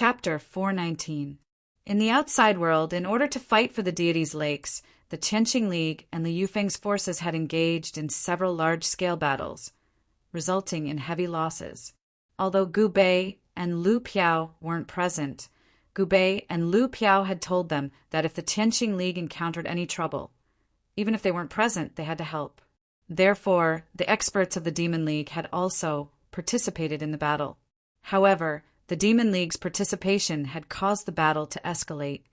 Chapter 419. In the outside world, in order to fight for the deity's lakes, the Qianqing League and Li Yufeng's forces had engaged in several large-scale battles, resulting in heavy losses. Although Gu Bei and Lu Piao weren't present, Gu Bei and Lu Piao had told them that if the Qianqing League encountered any trouble, even if they weren't present, they had to help. Therefore, the experts of the Demon League had also participated in the battle. However, the Demon League's participation had caused the battle to escalate.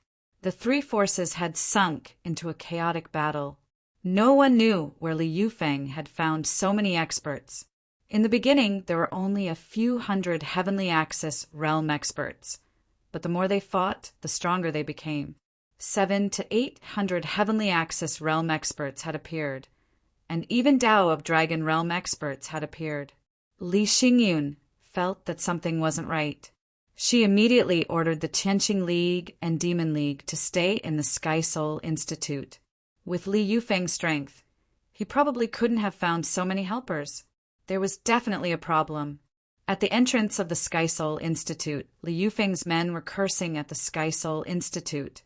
The three forces had sunk into a chaotic battle. No one knew where Li Yufeng had found so many experts. In the beginning, there were only a few hundred Heavenly Axis realm experts, but the more they fought, the stronger they became. 700 to 800 Heavenly Axis realm experts had appeared, and even Dao of Dragon realm experts had appeared. Li Xingyun felt that something wasn't right. She immediately ordered the Qianqing League and Demon League to stay in the Sky Soul Institute. With Li Yufeng's strength, he probably couldn't have found so many helpers. There was definitely a problem. At the entrance of the Sky Soul Institute, Li Yufeng's men were cursing at the Sky Soul Institute.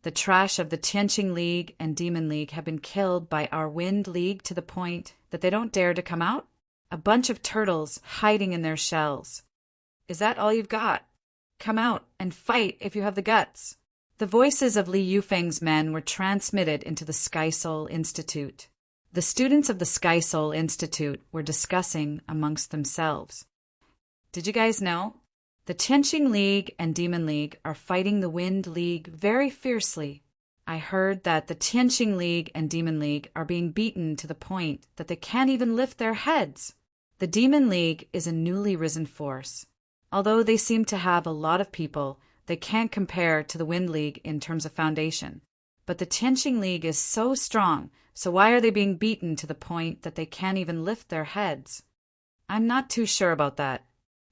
The trash of the Qianqing League and Demon League have been killed by our Wind League to the point that they don't dare to come out. A bunch of turtles hiding in their shells. Is that all you've got? Come out and fight if you have the guts. The voices of Li Yufeng's men were transmitted into the Sky Soul Institute. The students of the Sky Soul Institute were discussing amongst themselves. Did you guys know? The Qianqing League and Demon League are fighting the Wind League very fiercely. I heard that the Qianqing League and Demon League are being beaten to the point that they can't even lift their heads. The Demon League is a newly risen force. Although they seem to have a lot of people, they can't compare to the Wind League in terms of foundation. But the Qianqing League is so strong, so why are they being beaten to the point that they can't even lift their heads? I'm not too sure about that.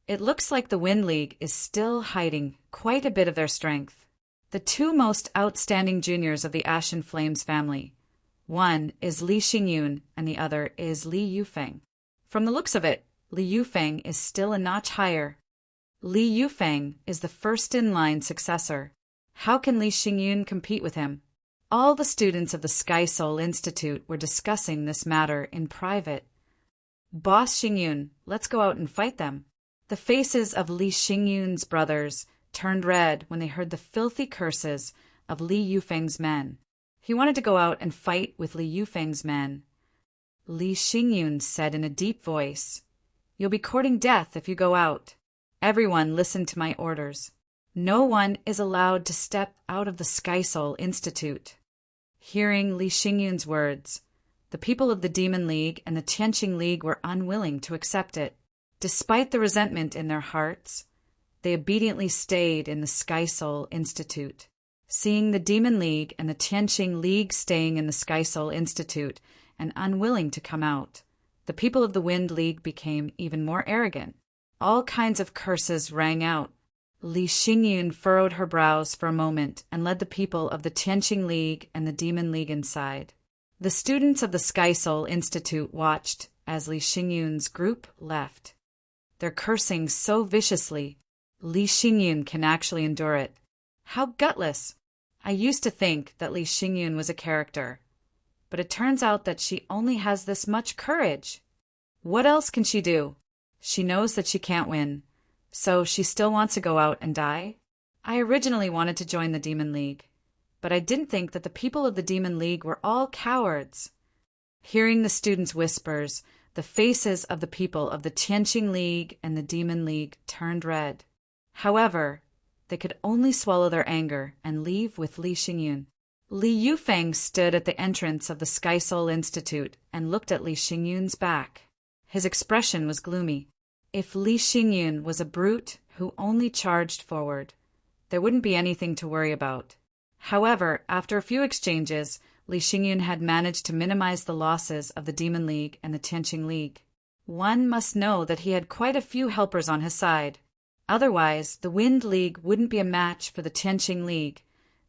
It looks like the Wind League is still hiding quite a bit of their strength. The two most outstanding juniors of the Ashen Flames family. One is Li Xingyun and the other is Li Yufeng. From the looks of it, Li Yufeng is still a notch higher. Li Yufeng is the first-in-line successor. How can Li Xingyun compete with him? All the students of the Sky Soul Institute were discussing this matter in private. Boss Xingyun, let's go out and fight them. The faces of Li Xingyun's brothers turned red when they heard the filthy curses of Li Yufeng's men. He wanted to go out and fight with Li Yufeng's men. Li Xingyun said in a deep voice, "You'll be courting death if you go out. Everyone listen to my orders. No one is allowed to step out of the Sky Soul Institute." Hearing Li Xingyun's words, the people of the Demon League and the Qianqing League were unwilling to accept it. Despite the resentment in their hearts, they obediently stayed in the Sky Soul Institute. Seeing the Demon League and the Qianqing League staying in the Sky Soul Institute and unwilling to come out, the people of the Wind League became even more arrogant. All kinds of curses rang out. Li Xingyun furrowed her brows for a moment and led the people of the Qianqing League and the Demon League inside. The students of the Sky Soul Institute watched as Li Xingyun's group left. They're cursing so viciously, Li Xingyun can actually endure it. How gutless! I used to think that Li Xingyun was a character, but it turns out that she only has this much courage. What else can she do? She knows that she can't win, so she still wants to go out and die? I originally wanted to join the Demon League, but I didn't think that the people of the Demon League were all cowards. Hearing the students' whispers, the faces of the people of the Qianqing League and the Demon League turned red. However, they could only swallow their anger and leave with Li Xingyun. Li Yufeng stood at the entrance of the Sky Soul Institute and looked at Li Xingyun's back. His expression was gloomy. If Li Xingyun was a brute who only charged forward, there wouldn't be anything to worry about. However, after a few exchanges, Li Xingyun had managed to minimize the losses of the Demon League and the Qianqing League. One must know that he had quite a few helpers on his side. Otherwise, the Wind League wouldn't be a match for the Qianqing League,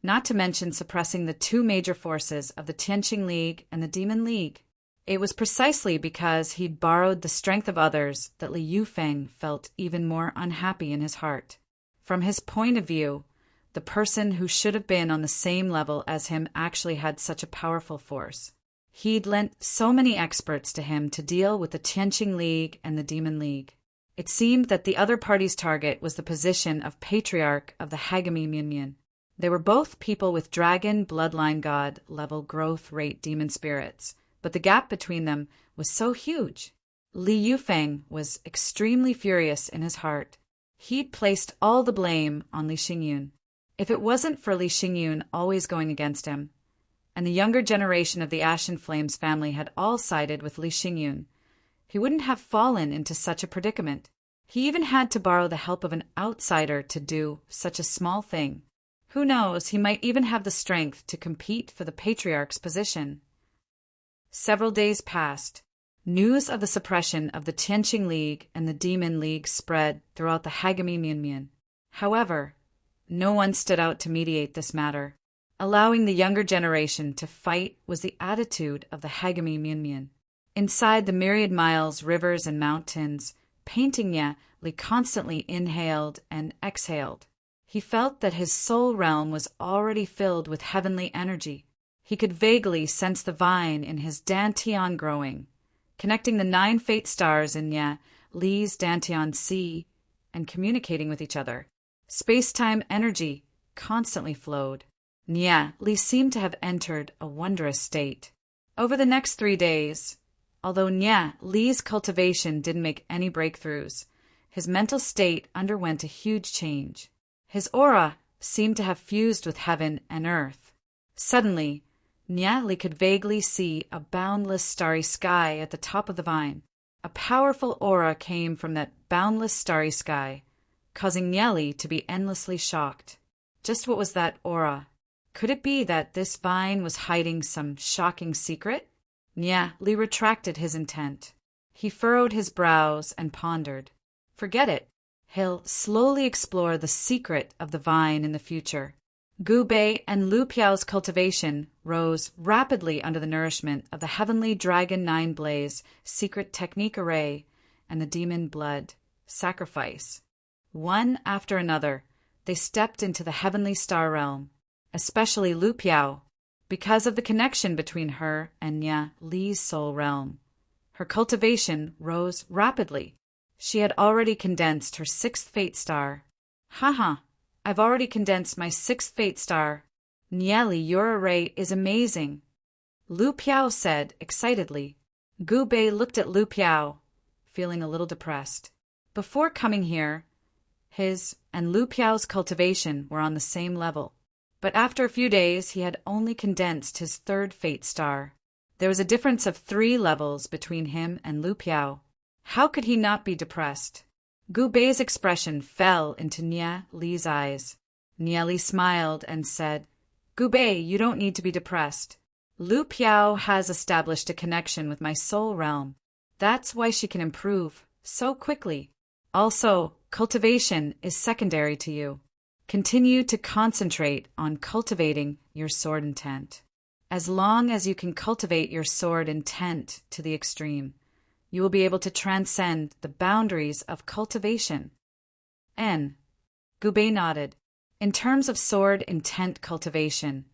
not to mention suppressing the two major forces of the Qianqing League and the Demon League. It was precisely because he'd borrowed the strength of others that Li Yufeng felt even more unhappy in his heart. From his point of view, the person who should have been on the same level as him actually had such a powerful force. He'd lent so many experts to him to deal with the Tianqing League and the Demon League. It seemed that the other party's target was the position of Patriarch of the Hagami Minyan. They were both people with dragon bloodline god level growth rate demon spirits, but the gap between them was so huge. Li Yufeng was extremely furious in his heart. He'd placed all the blame on Li Xingyun. If it wasn't for Li Xingyun always going against him, and the younger generation of the Ashen Flames family had all sided with Li Xingyun, he wouldn't have fallen into such a predicament. He even had to borrow the help of an outsider to do such a small thing. Who knows, he might even have the strength to compete for the Patriarch's position. Several days passed. News of the suppression of the Tianqing League and the Demon League spread throughout the Hagami Minyan. However, no one stood out to mediate this matter. Allowing the younger generation to fight was the attitude of the Hagami Minyan. Inside the myriad miles, rivers, and mountains, Painting Nye Li constantly inhaled and exhaled. He felt that his soul realm was already filled with heavenly energy. He could vaguely sense the vine in his dantian growing, connecting the 9 fate stars in Nye Li's dantian sea and communicating with each other. Space-time energy constantly flowed. Nye Li seemed to have entered a wondrous state. Over the next 3 days, although Nye Li's cultivation didn't make any breakthroughs, his mental state underwent a huge change. His aura seemed to have fused with heaven and earth. Suddenly, Nye Li could vaguely see a boundless starry sky at the top of the vine. A powerful aura came from that boundless starry sky, causing Nye Li to be endlessly shocked. Just what was that aura? Could it be that this vine was hiding some shocking secret? Nye Li retracted his intent. He furrowed his brows and pondered. Forget it. He'll slowly explore the secret of the vine in the future. Gu Bei and Lu Piao's cultivation rose rapidly under the nourishment of the heavenly Dragon 9 Blaze secret technique array and the demon blood sacrifice. One after another, they stepped into the heavenly star realm, especially Lu Piao, because of the connection between her and Nye Li's soul realm. Her cultivation rose rapidly. She had already condensed her 6th fate star. Haha, I've already condensed my 6th fate star. Nye Li, your array is amazing, Lu Piao said excitedly. Gu Bei looked at Lu Piao, feeling a little depressed. Before coming here, his and Lu Piao's cultivation were on the same level. But after a few days, he had only condensed his 3rd fate star. There was a difference of 3 levels between him and Lu Piao. How could he not be depressed? Gu Bei's expression fell into Nye Li's eyes. Nye Li smiled and said, Gu Bei, you don't need to be depressed. Lu Piao has established a connection with my soul realm. That's why she can improve so quickly. Also, cultivation is secondary to you. Continue to concentrate on cultivating your sword intent. As long as you can cultivate your sword intent to the extreme, you will be able to transcend the boundaries of cultivation. Gu Bei nodded. In terms of sword intent cultivation,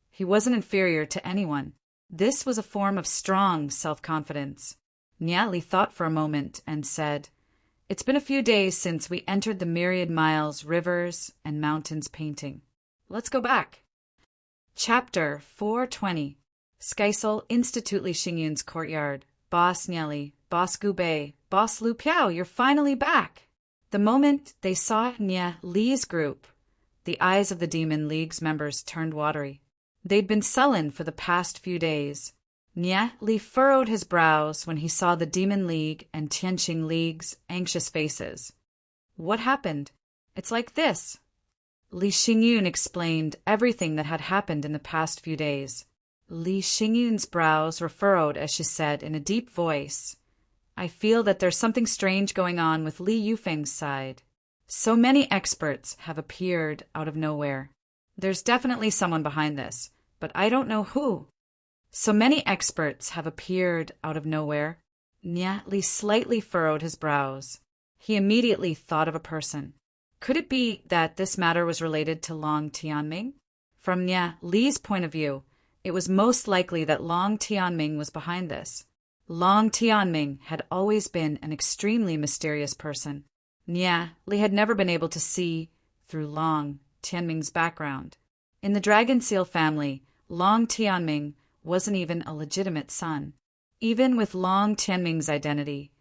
he wasn't inferior to anyone. This was a form of strong self-confidence. Nye Li thought for a moment and said, It's been a few days since we entered the myriad miles, rivers, and mountains painting. Let's go back. Chapter 420. Skysoul Institute Li Xingyun's courtyard. Boss Nye Li, Boss Gu Bei, Boss Lu Piao, you're finally back. The moment they saw Nye Li's group, the eyes of the Demon League's members turned watery. They'd been sullen for the past few days. Nye Li furrowed his brows when he saw the Demon League and Tianqing League's anxious faces. What happened? It's like this. Li Xingyun explained everything that had happened in the past few days. Li Xingyun's brows were furrowed as she said in a deep voice, I feel that there's something strange going on with Li Yufeng's side. So many experts have appeared out of nowhere. There's definitely someone behind this, but I don't know who. So many experts have appeared out of nowhere. Nye Li slightly furrowed his brows. He immediately thought of a person. Could it be that this matter was related to Long Tianming? From Nia Li's point of view, it was most likely that Long Tianming was behind this. Long Tianming had always been an extremely mysterious person. Nia Li had never been able to see through Long Tianming's background. In the Dragon Seal family, Long Tianming wasn't even a legitimate son. Even with Long Tianming's identity,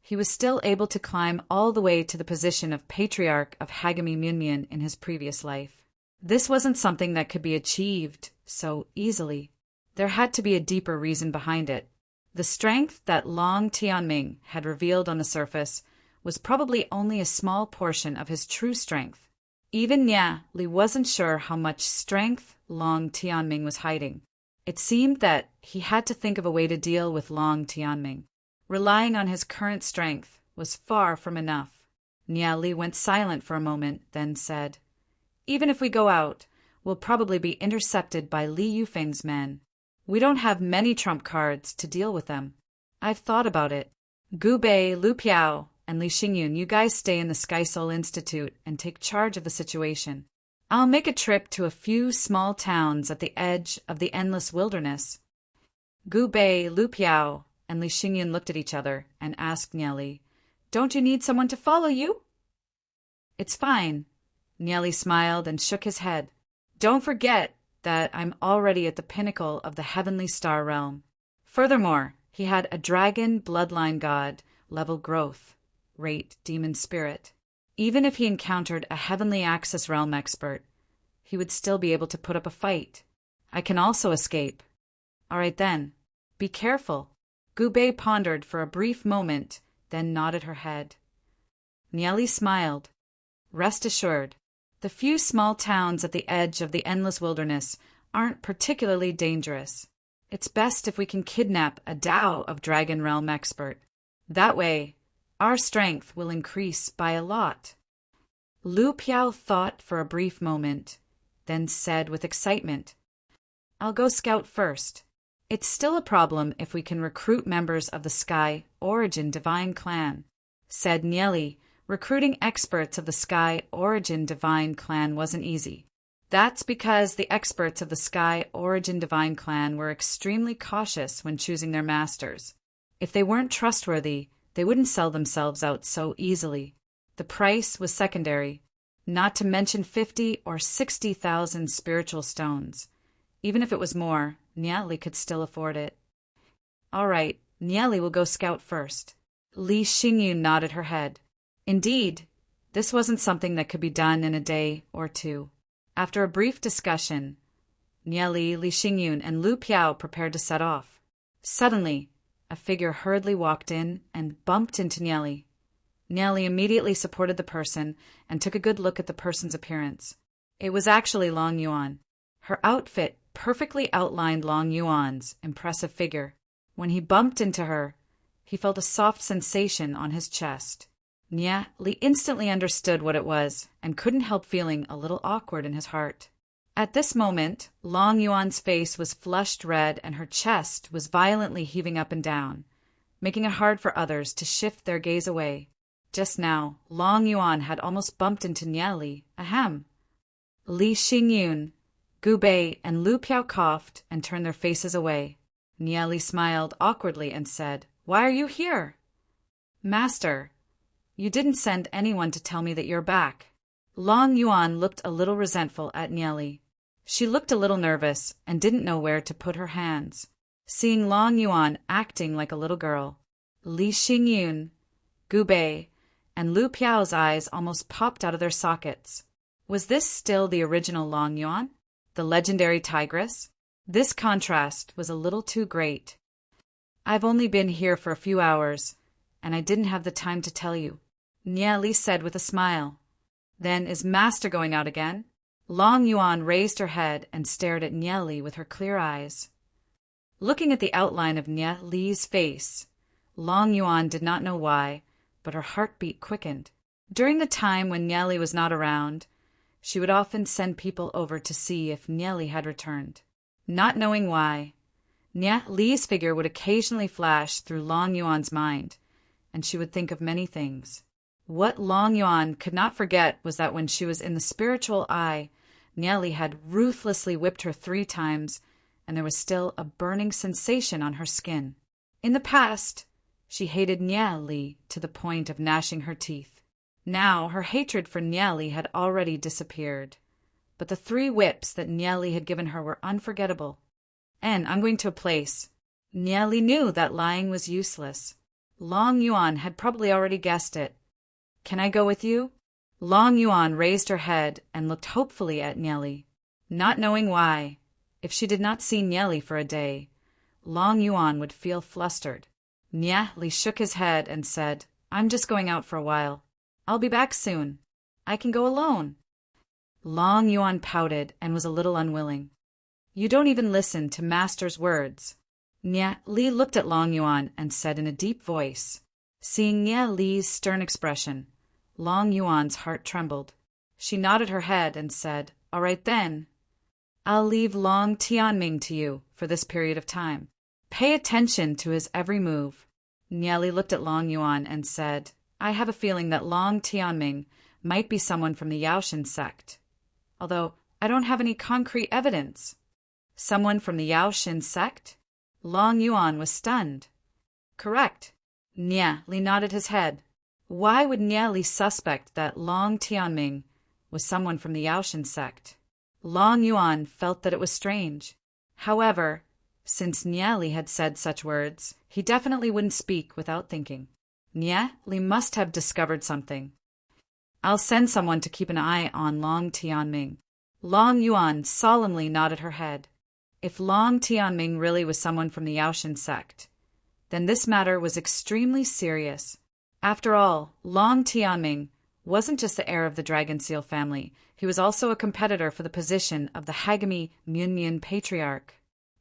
he was still able to climb all the way to the position of Patriarch of Hagami Munmian in his previous life. This wasn't something that could be achieved so easily. There had to be a deeper reason behind it. The strength that Long Tianming had revealed on the surface was probably only a small portion of his true strength. Even Nia Li wasn't sure how much strength Long Tianming was hiding. It seemed that he had to think of a way to deal with Long Tianming. Relying on his current strength was far from enough. Nia Li went silent for a moment, then said, "Even if we go out, we'll probably be intercepted by Li Yufeng's men. We don't have many trump cards to deal with them. I've thought about it. Gu Bei, Lu Piao, and Li Xingyun, you guys stay in the Sky Soul Institute and take charge of the situation. I'll make a trip to a few small towns at the edge of the endless wilderness." Gu Bei, Lu Piao, and Li Xingyun looked at each other and asked Nia Li, "Don't you need someone to follow you?" "It's fine." Nia Li smiled and shook his head. "Don't forget that I'm already at the pinnacle of the heavenly star realm." Furthermore, he had a dragon bloodline god level growth rate demon spirit. Even if he encountered a heavenly access realm expert, he would still be able to put up a fight. "I can also escape." "All right then. Be careful." Gu Bei pondered for a brief moment, then nodded her head. Nia Li smiled. "Rest assured, the few small towns at the edge of the endless wilderness aren't particularly dangerous. It's best if we can kidnap a Dao of Dragon Realm expert. That way, our strength will increase by a lot." Lu Piao thought for a brief moment, then said with excitement, "I'll go scout first. It's still a problem if we can recruit members of the Sky Origin Divine Clan," said Nia Li. Recruiting experts of the Sky Origin Divine Clan wasn't easy. That's because the experts of the Sky Origin Divine Clan were extremely cautious when choosing their masters. If they weren't trustworthy, they wouldn't sell themselves out so easily. The price was secondary, not to mention 50 or 60,000 spiritual stones. Even if it was more, Nia Li could still afford it. "All right, Nia Li will go scout first." Li Xingyun nodded her head. Indeed, this wasn't something that could be done in a day or two. After a brief discussion, Nia Li, Li Xingyun, and Lu Piao prepared to set off. Suddenly, a figure hurriedly walked in and bumped into Nia Li. Nia Li immediately supported the person and took a good look at the person's appearance. It was actually Long Yuan. Her outfit perfectly outlined Long Yuan's impressive figure. When he bumped into her, he felt a soft sensation on his chest. Nia Li instantly understood what it was and couldn't help feeling a little awkward in his heart. At this moment, Long Yuan's face was flushed red and her chest was violently heaving up and down, making it hard for others to shift their gaze away. Just now, Long Yuan had almost bumped into Nia Li. Ahem! Li Xingyun, Gu Bei, and Lu Piao coughed and turned their faces away. Nia Li smiled awkwardly and said, "Why are you here?" "Master, you didn't send anyone to tell me that you're back." Long Yuan looked a little resentful at Nia Li. She looked a little nervous and didn't know where to put her hands. Seeing Long Yuan acting like a little girl, Li Xingyun, Gu Bei, and Lu Piao's eyes almost popped out of their sockets. Was this still the original Long Yuan? The legendary tigress? This contrast was a little too great. "I've only been here for a few hours, and I didn't have the time to tell you," Nia Li said with a smile. "Then is Master going out again?" Long Yuan raised her head and stared at Nia Li with her clear eyes. Looking at the outline of Nia Li's face, Long Yuan did not know why, but her heartbeat quickened. During the time when Nia Li was not around, she would often send people over to see if Nia Li had returned. Not knowing why, Nia Li's figure would occasionally flash through Long Yuan's mind, and she would think of many things. What Long Yuan could not forget was that when she was in the spiritual eye, Nieli had ruthlessly whipped her 3 times, and there was still a burning sensation on her skin. In the past, she hated Nieli to the point of gnashing her teeth. Now her hatred for Nieli had already disappeared, but the 3 whips that Nieli had given her were unforgettable. "And I'm going to a place." Nieli knew that lying was useless. Long Yuan had probably already guessed it. "Can I go with you?" Long Yuan raised her head and looked hopefully at Nieli. Not knowing why, if she did not see Nieli for a day, Long Yuan would feel flustered. Nieli shook his head and said, "I'm just going out for a while. I'll be back soon. I can go alone." Long Yuan pouted and was a little unwilling. "You don't even listen to Master's words." Nieli looked at Long Yuan and said in a deep voice. Seeing Nieli's stern expression, Long Yuan's heart trembled. She nodded her head and said, "All right then. I'll leave Long Tianming to you for this period of time. Pay attention to his every move." Nieli looked at Long Yuan and said, "I have a feeling that Long Tianming might be someone from the Yaoshan sect, although I don't have any concrete evidence." "Someone from the Yaoshan sect?" Long Yuan was stunned. "Correct." Nieli nodded his head. Why would Nieli suspect that Long Tianming was someone from the Yaoshan sect? Long Yuan felt that it was strange. However, since Nieli had said such words, he definitely wouldn't speak without thinking. Nieli must have discovered something. "I'll send someone to keep an eye on Long Tianming." Long Yuan solemnly nodded her head. If Long Tianming really was someone from the Yaoshan sect, then this matter was extremely serious. After all, Long Tianming wasn't just the heir of the Dragon Seal family, he was also a competitor for the position of the Hagami Myunmyun Patriarch.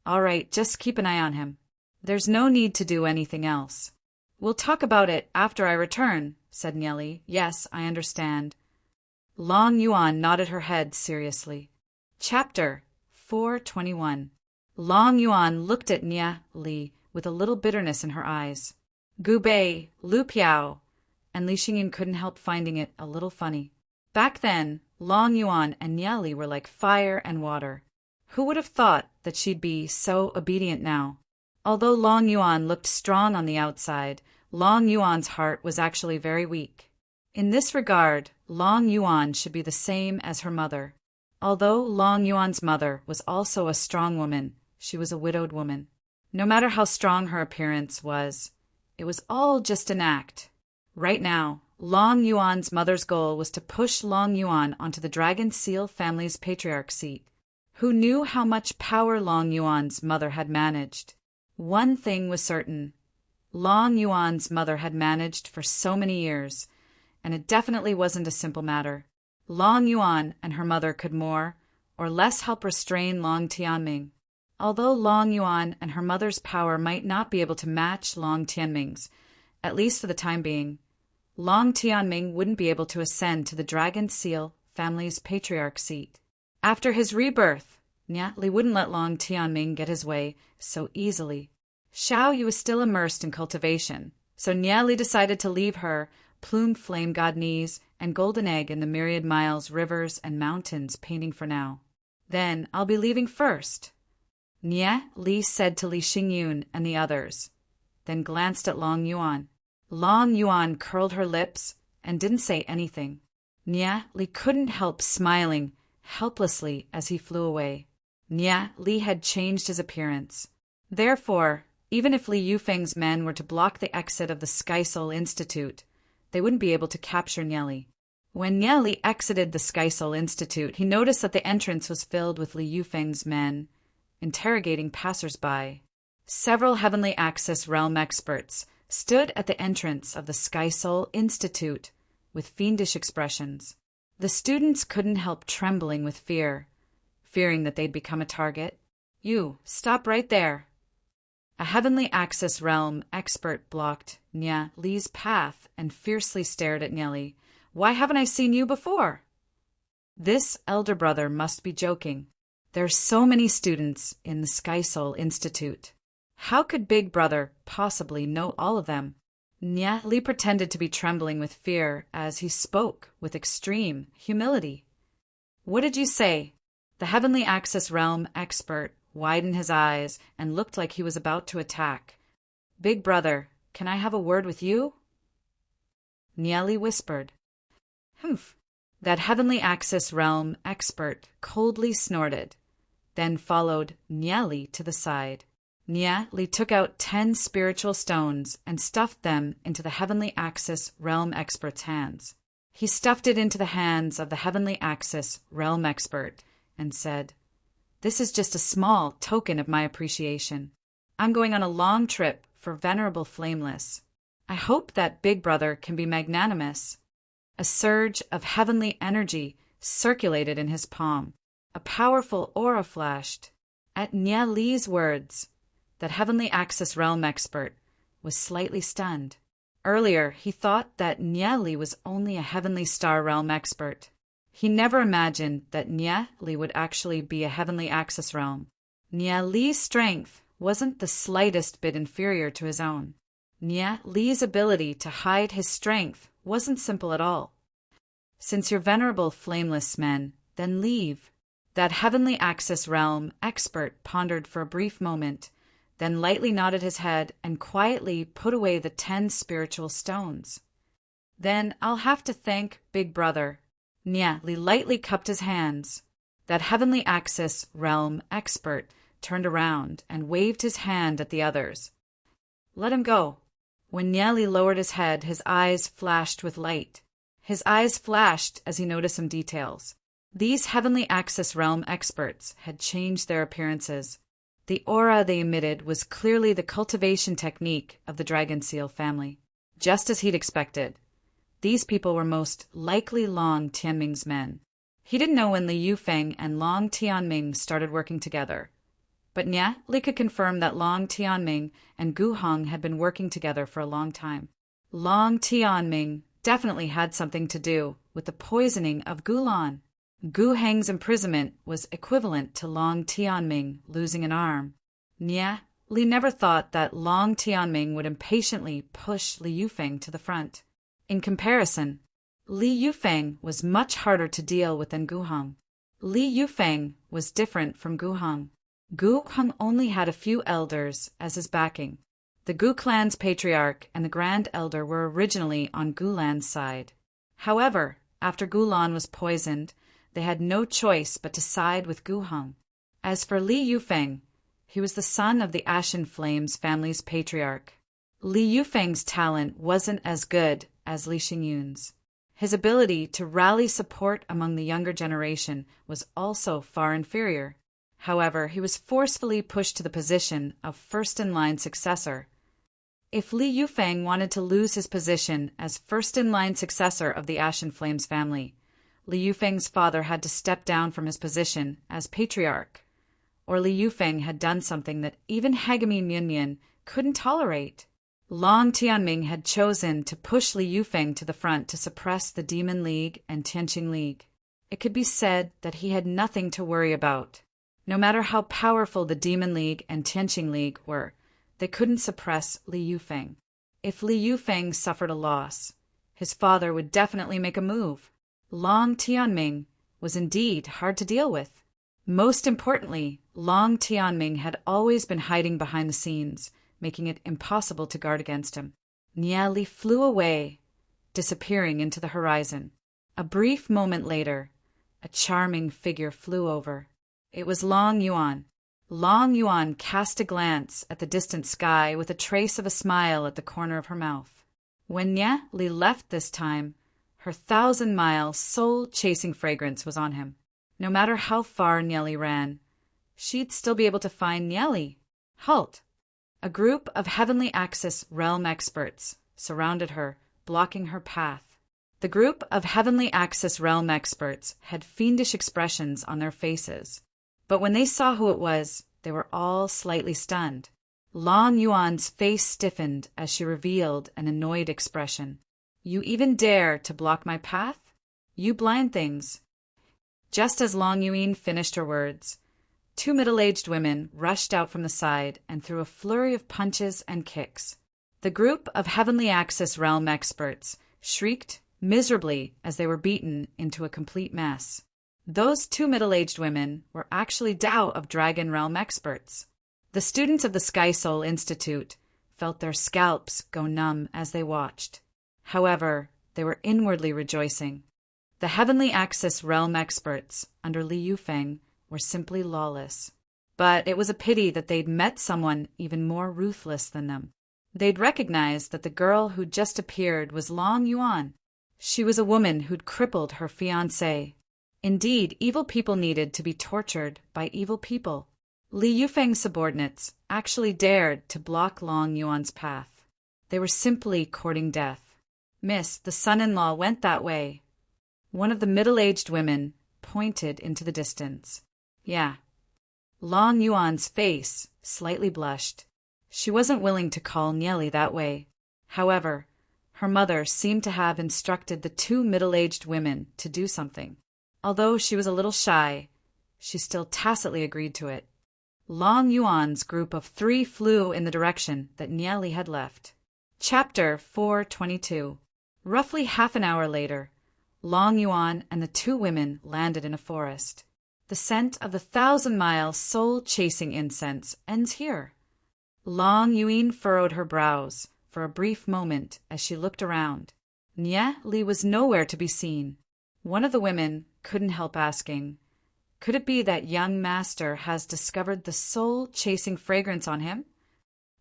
"All right, just keep an eye on him. There's no need to do anything else." "We'll talk about it after I return," said Nieli. "Yes, I understand." Long Yuan nodded her head seriously. Chapter 421. Long Yuan looked at Nieli with a little bitterness in her eyes. Gu Bei, Lu Piao, and Li Xingyun couldn't help finding it a little funny. Back then, Long Yuan and Nieli were like fire and water. Who would have thought that she'd be so obedient now? Although Long Yuan looked strong on the outside, Long Yuan's heart was actually very weak. In this regard, Long Yuan should be the same as her mother. Although Long Yuan's mother was also a strong woman, she was a widowed woman. No matter how strong her appearance was, it was all just an act. Right now, Long Yuan's mother's goal was to push Long Yuan onto the Dragon Seal family's patriarch seat. Who knew how much power Long Yuan's mother had managed? One thing was certain. Long Yuan's mother had managed for so many years, and it definitely wasn't a simple matter. Long Yuan and her mother could more or less help restrain Long Tianming. Although Long Yuan and her mother's power might not be able to match Long Tianming's, at least for the time being, Long Tianming wouldn't be able to ascend to the Dragon Seal family's patriarch seat. After his rebirth, Nieli wouldn't let Long Tianming get his way so easily. Xiaoyu was still immersed in cultivation, so Nieli decided to leave her plumed flame god knees and golden egg in the myriad miles, rivers, and mountains painting for now. "Then I'll be leaving first," Nieli said to Li Xingyun and the others, then glanced at Long Yuan. Long Yuan curled her lips and didn't say anything. Nieli couldn't help smiling helplessly as he flew away. Nieli had changed his appearance. Therefore, even if Li Yufeng's men were to block the exit of the Sky Soul Institute, they wouldn't be able to capture Nieli. When Nieli exited the Sky Soul Institute, he noticed that the entrance was filled with Li Yufeng's men, interrogating passers-by. Several Heavenly Axis realm experts stood at the entrance of the Sky Soul Institute with fiendish expressions. The students couldn't help trembling with fear, fearing that they'd become a target. "You, stop right there." A Heavenly Axis realm expert blocked Nieli's path and fiercely stared at Nieli. "Why haven't I seen you before?" This elder brother must be joking. There are so many students in the Sky Soul Institute. How could Big Brother possibly know all of them? Nye Li pretended to be trembling with fear as he spoke with extreme humility. What did you say? The Heavenly Access Realm expert widened his eyes and looked like he was about to attack. Big brother, can I have a word with you? Nye Li whispered. Humph. That Heavenly Access Realm expert coldly snorted, then followed Nye Li to the side. Nye Li took out 10 spiritual stones and stuffed them into the Heavenly Access Realm expert's hands. He stuffed it into the hands of the Heavenly Access Realm expert and said, This is just a small token of my appreciation. I'm going on a long trip for Venerable Flameless. I hope that Big Brother can be magnanimous. A surge of heavenly energy circulated in his palm. A powerful aura flashed. At Nye Li's words, that Heavenly Access Realm expert was slightly stunned. Earlier, he thought that Nye Li was only a Heavenly Star Realm expert. He never imagined that Nye Li would actually be a Heavenly Access Realm. Nye Li's strength wasn't the slightest bit inferior to his own. Nye Li's ability to hide his strength wasn't simple at all. Since you're venerable flameless men, then leave. That Heavenly Access Realm expert pondered for a brief moment, then lightly nodded his head and quietly put away the 10 spiritual stones. Then I'll have to thank Big Brother. Nye Li lightly cupped his hands. That Heavenly Access Realm expert turned around and waved his hand at the others. Let him go. When Nye Li lowered his head, his eyes flashed with light. His eyes flashed as he noticed some details. These Heavenly Access Realm experts had changed their appearances. The aura they emitted was clearly the cultivation technique of the Dragon Seal family. Just as he'd expected, these people were most likely Long Tianming's men. He didn't know when Li Yufeng and Long Tianming started working together, but Nye Li could confirm that Long Tianming and Gu Hong had been working together for a long time. Long Tianming definitely had something to do with the poisoning of Gulan. Gu Heng's imprisonment was equivalent to Long Tianming losing an arm. Nye Li never thought that Long Tianming would impatiently push Li Yufeng to the front. In comparison, Li Yufeng was much harder to deal with than Gu Hong. Li Yufeng was different from Gu Hong. Gu Hong only had a few elders as his backing. The Gu clan's patriarch and the Grand Elder were originally on Gulan's side. However, after Gulan was poisoned, they had no choice but to side with Gu Hong. As for Li Yufeng, he was the son of the Ashen Flames family's patriarch. Li Yufeng's talent wasn't as good as Li Xingyun's. His ability to rally support among the younger generation was also far inferior. However, he was forcefully pushed to the position of first-in-line successor. If Li Yufeng wanted to lose his position as first-in-line successor of the Ashen Flames family, Li Yufeng's father had to step down from his position as patriarch, or Li Yufeng had done something that even Hegami Mianmian couldn't tolerate. Long Tianming had chosen to push Li Yufeng to the front to suppress the Demon League and Tianqing League. It could be said that he had nothing to worry about. No matter how powerful the Demon League and Tianqing League were, they couldn't suppress Li Yufeng. If Li Yufeng suffered a loss, his father would definitely make a move. Long Tianming was indeed hard to deal with. Most importantly, Long Tianming had always been hiding behind the scenes, making it impossible to guard against him. Nye Li flew away, disappearing into the horizon. A brief moment later, a charming figure flew over. It was Long Yuan. Long Yuan cast a glance at the distant sky with a trace of a smile at the corner of her mouth. When Nye Li left this time, her 1,000-mile, soul-chasing fragrance was on him. No matter how far Nye Li ran, she'd still be able to find Nye Li. Halt! A group of Heavenly Access Realm experts surrounded her, blocking her path. The group of Heavenly Access Realm experts had fiendish expressions on their faces. But when they saw who it was, they were all slightly stunned. Long Yuan's face stiffened as she revealed an annoyed expression. You even dare to block my path? You blind things. Just as Long Yuan finished her words, 2 middle-aged women rushed out from the side and threw a flurry of punches and kicks. The group of Heavenly Axis Realm experts shrieked miserably as they were beaten into a complete mess. Those two middle-aged women were actually Tao of Dragon Realm experts. The students of the Sky Soul Institute felt their scalps go numb as they watched. However, they were inwardly rejoicing. The Heavenly Axis Realm experts under Li Yufeng were simply lawless. But it was a pity that they'd met someone even more ruthless than them. They'd recognized that the girl who'd just appeared was Long Yuan. She was a woman who'd crippled her fiancé. Indeed, evil people needed to be tortured by evil people. Li Yufeng's subordinates actually dared to block Long Yuan's path. They were simply courting death. Miss, the son-in-law went that way. One of the middle-aged women pointed into the distance. Yeah. Long Yuan's face slightly blushed. She wasn't willing to call Nieli that way. However, her mother seemed to have instructed the two middle-aged women to do something. Although she was a little shy, she still tacitly agreed to it. Long Yuan's group of 3 flew in the direction that Nieli had left. Chapter 422. Roughly half an hour later, Long Yuan and the 2 women landed in a forest. The scent of the 1,000-mile soul-chasing incense ends here. Long Yuan furrowed her brows for a brief moment as she looked around. Nieli was nowhere to be seen. One of the women couldn't help asking, could it be that young master has discovered the soul-chasing fragrance on him?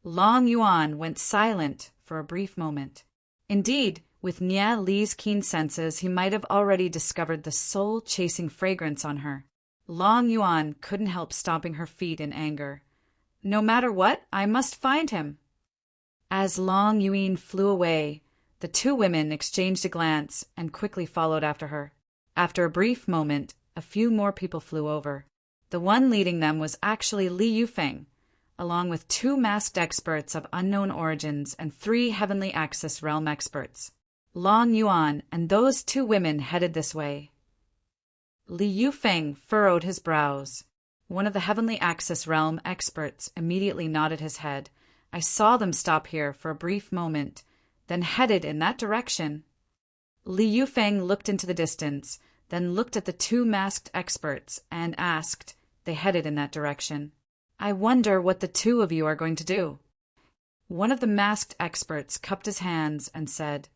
Long Yuan went silent for a brief moment. Indeed, with Nieli's keen senses, he might have already discovered the soul-chasing fragrance on her. Long Yuan couldn't help stomping her feet in anger. No matter what, I must find him. As Long Yuan flew away, the 2 women exchanged a glance and quickly followed after her. After a brief moment, a few more people flew over. The one leading them was actually Li Yufeng, along with 2 masked experts of unknown origins and 3 Heavenly Axis Realm experts. Long Yuan and those 2 women headed this way. Li Yufeng furrowed his brows. One of the Heavenly Axis Realm experts immediately nodded his head. I saw them stop here for a brief moment, then headed in that direction. Li Yufeng looked into the distance, then looked at the 2 masked experts and asked, they headed in that direction. I wonder what the 2 of you are going to do. One of the masked experts cupped his hands and said,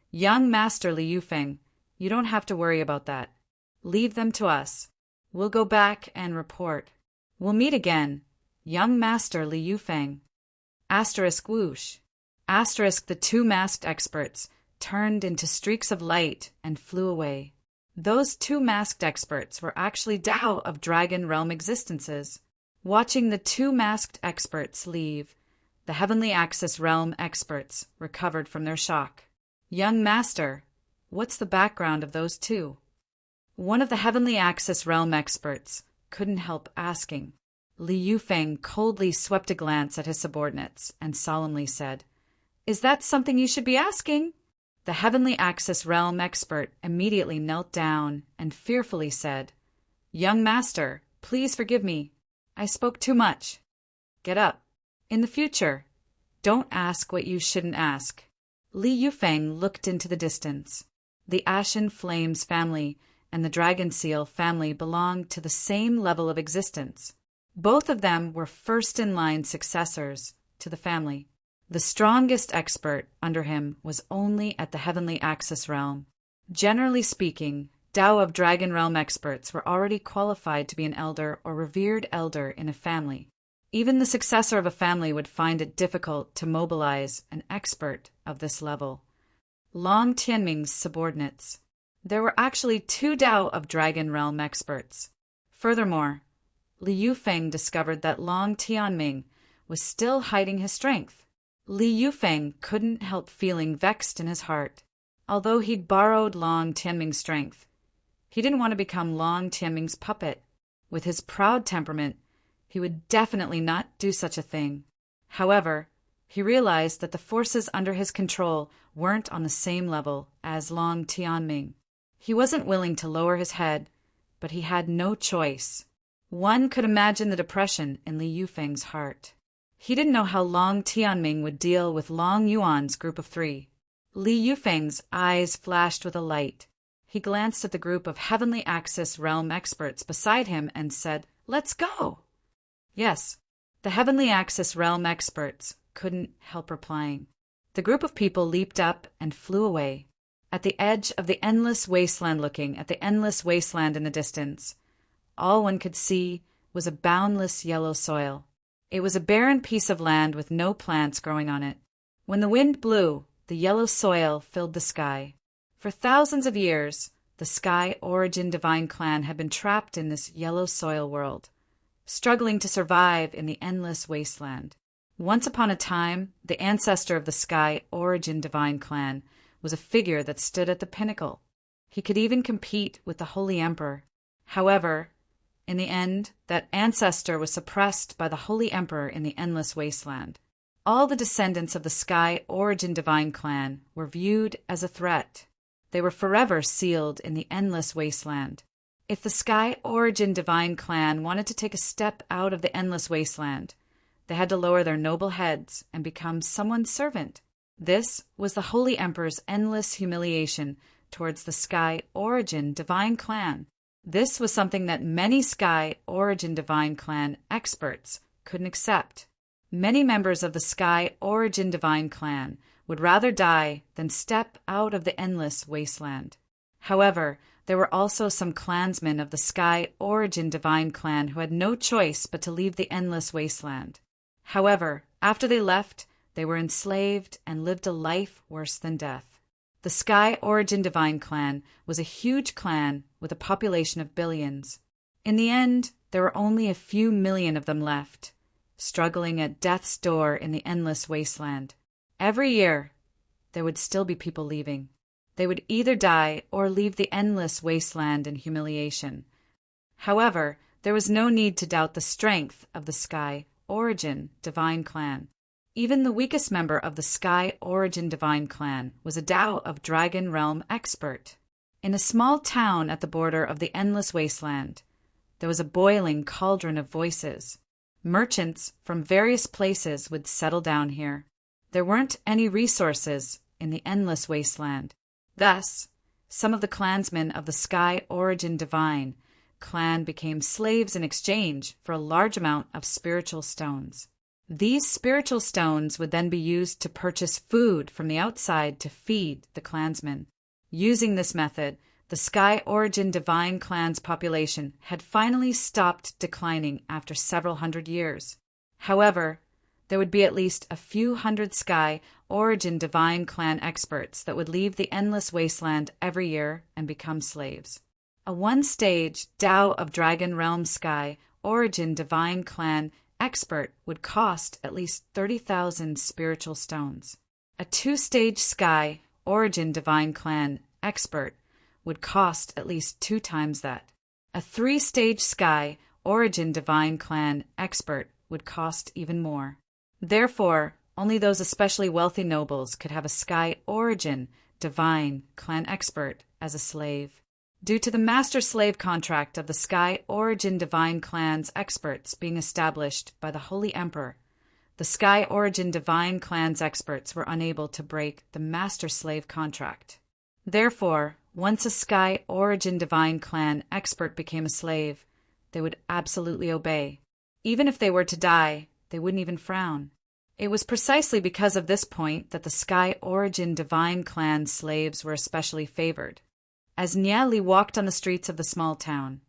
Young Master Li Yufeng, you don't have to worry about that. Leave them to us. We'll go back and report. We'll meet again. Young Master Li Yufeng. Asterisk whoosh. Asterisk the 2 masked experts turned into streaks of light and flew away. Those 2 masked experts were actually Tao of Dragon Realm existences. Watching the 2 masked experts leave, the Heavenly Axis Realm experts recovered from their shock. Young Master, what's the background of those 2? One of the Heavenly Axis Realm experts couldn't help asking. Li Yufeng coldly swept a glance at his subordinates and solemnly said, Is that something you should be asking? The Heavenly Axis Realm expert immediately knelt down and fearfully said, Young Master, please forgive me. I spoke too much. Get up. In the future, don't ask what you shouldn't ask. Li Yufeng looked into the distance. The Ashen Flames family and the Dragon Seal family belonged to the same level of existence. Both of them were first-in-line successors to the family. The strongest expert under him was only at the Heavenly Axis Realm. Generally speaking, Tao of Dragon Realm experts were already qualified to be an elder or revered elder in a family. Even the successor of a family would find it difficult to mobilize an expert of this level. Long Tianming's subordinates. There were actually 2 Tao of Dragon Realm experts. Furthermore, Li Yufeng discovered that Long Tianming was still hiding his strength. Li Yufeng couldn't help feeling vexed in his heart. Although he'd borrowed Long Tianming's strength, he didn't want to become Long Tianming's puppet. With his proud temperament, he would definitely not do such a thing. However, he realized that the forces under his control weren't on the same level as Long Tianming. He wasn't willing to lower his head, but he had no choice. One could imagine the depression in Li Yufeng's heart. He didn't know how Long Tianming would deal with Long Yuan's group of three. Li Yufeng's eyes flashed with a light. He glanced at the group of Heavenly Axis realm experts beside him and said, "Let's go!" Yes, the Heavenly Axis realm experts couldn't help replying. The group of people leaped up and flew away. At the edge of the endless wasteland, looking at the endless wasteland in the distance, all one could see was a boundless yellow soil. It was a barren piece of land with no plants growing on it. When the wind blew, the yellow soil filled the sky. For thousands of years, the Sky Origin Divine Clan had been trapped in this yellow soil world, struggling to survive in the endless wasteland. Once upon a time, the ancestor of the Sky Origin Divine Clan was a figure that stood at the pinnacle. He could even compete with the Holy Emperor. However, in the end, that ancestor was suppressed by the Holy Emperor in the endless wasteland. All the descendants of the Sky Origin Divine Clan were viewed as a threat. They were forever sealed in the endless wasteland. If the Sky Origin Divine Clan wanted to take a step out of the endless wasteland, they had to lower their noble heads and become someone's servant. This was the Holy Emperor's endless humiliation towards the Sky Origin Divine Clan. This was something that many Sky Origin Divine Clan experts couldn't accept. Many members of the Sky Origin Divine Clan would rather die than step out of the endless wasteland. However, there were also some clansmen of the Sky Origin Divine Clan who had no choice but to leave the endless wasteland. However, after they left, they were enslaved and lived a life worse than death. The Sky Origin Divine Clan was a huge clan with a population of billions. In the end, there were only a few million of them left, struggling at death's door in the endless wasteland. Every year, there would still be people leaving. They would either die or leave the endless wasteland in humiliation. However, there was no need to doubt the strength of the Sky Origin Divine Clan. Even the weakest member of the Sky Origin Divine Clan was a Tao of Dragon Realm expert. In a small town at the border of the endless wasteland, there was a boiling cauldron of voices. Merchants from various places would settle down here. There weren't any resources in the endless wasteland. Thus, some of the clansmen of the Sky Origin Divine Clan became slaves in exchange for a large amount of spiritual stones. These spiritual stones would then be used to purchase food from the outside to feed the clansmen. Using this method, the Sky Origin Divine Clan's population had finally stopped declining after several hundred years. However, there would be at least a few hundred Sky Origin Divine Clan experts that would leave the endless wasteland every year and become slaves. A one-stage Tao of Dragon Realm Sky Origin Divine Clan expert would cost at least 30,000 spiritual stones. A two-stage Sky Origin Divine Clan expert would cost at least 2 times that. A three-stage Sky Origin Divine Clan expert would cost even more. Therefore, only those especially wealthy nobles could have a Sky Origin Divine Clan expert as a slave. Due to the master-slave contract of the Sky Origin Divine Clan's experts being established by the Holy Emperor, the Sky Origin Divine Clan's experts were unable to break the master-slave contract. Therefore, once a Sky Origin Divine Clan expert became a slave, they would absolutely obey. Even if they were to die, they wouldn't even frown. It was precisely because of this point that the Sky Origin Divine Clan slaves were especially favored. As Niali walked on the streets of the small town,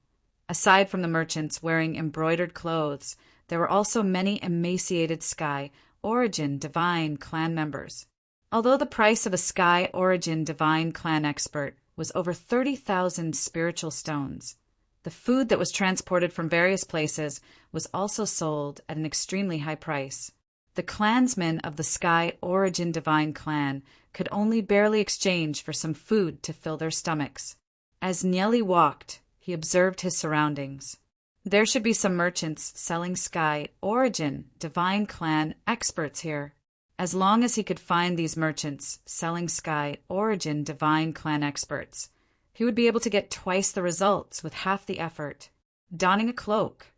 aside from the merchants wearing embroidered clothes, there were also many emaciated Sky Origin Divine Clan members. Although the price of a Sky Origin Divine Clan expert was over 30,000 spiritual stones, the food that was transported from various places was also sold at an extremely high price. The clansmen of the Sky Origin Divine Clan could only barely exchange for some food to fill their stomachs. As Nieli walked, he observed his surroundings. There should be some merchants selling Sky Origin Divine Clan experts here. As long as he could find these merchants selling Sky Origin Divine Clan experts, he would be able to get twice the results with half the effort. Donning a cloak,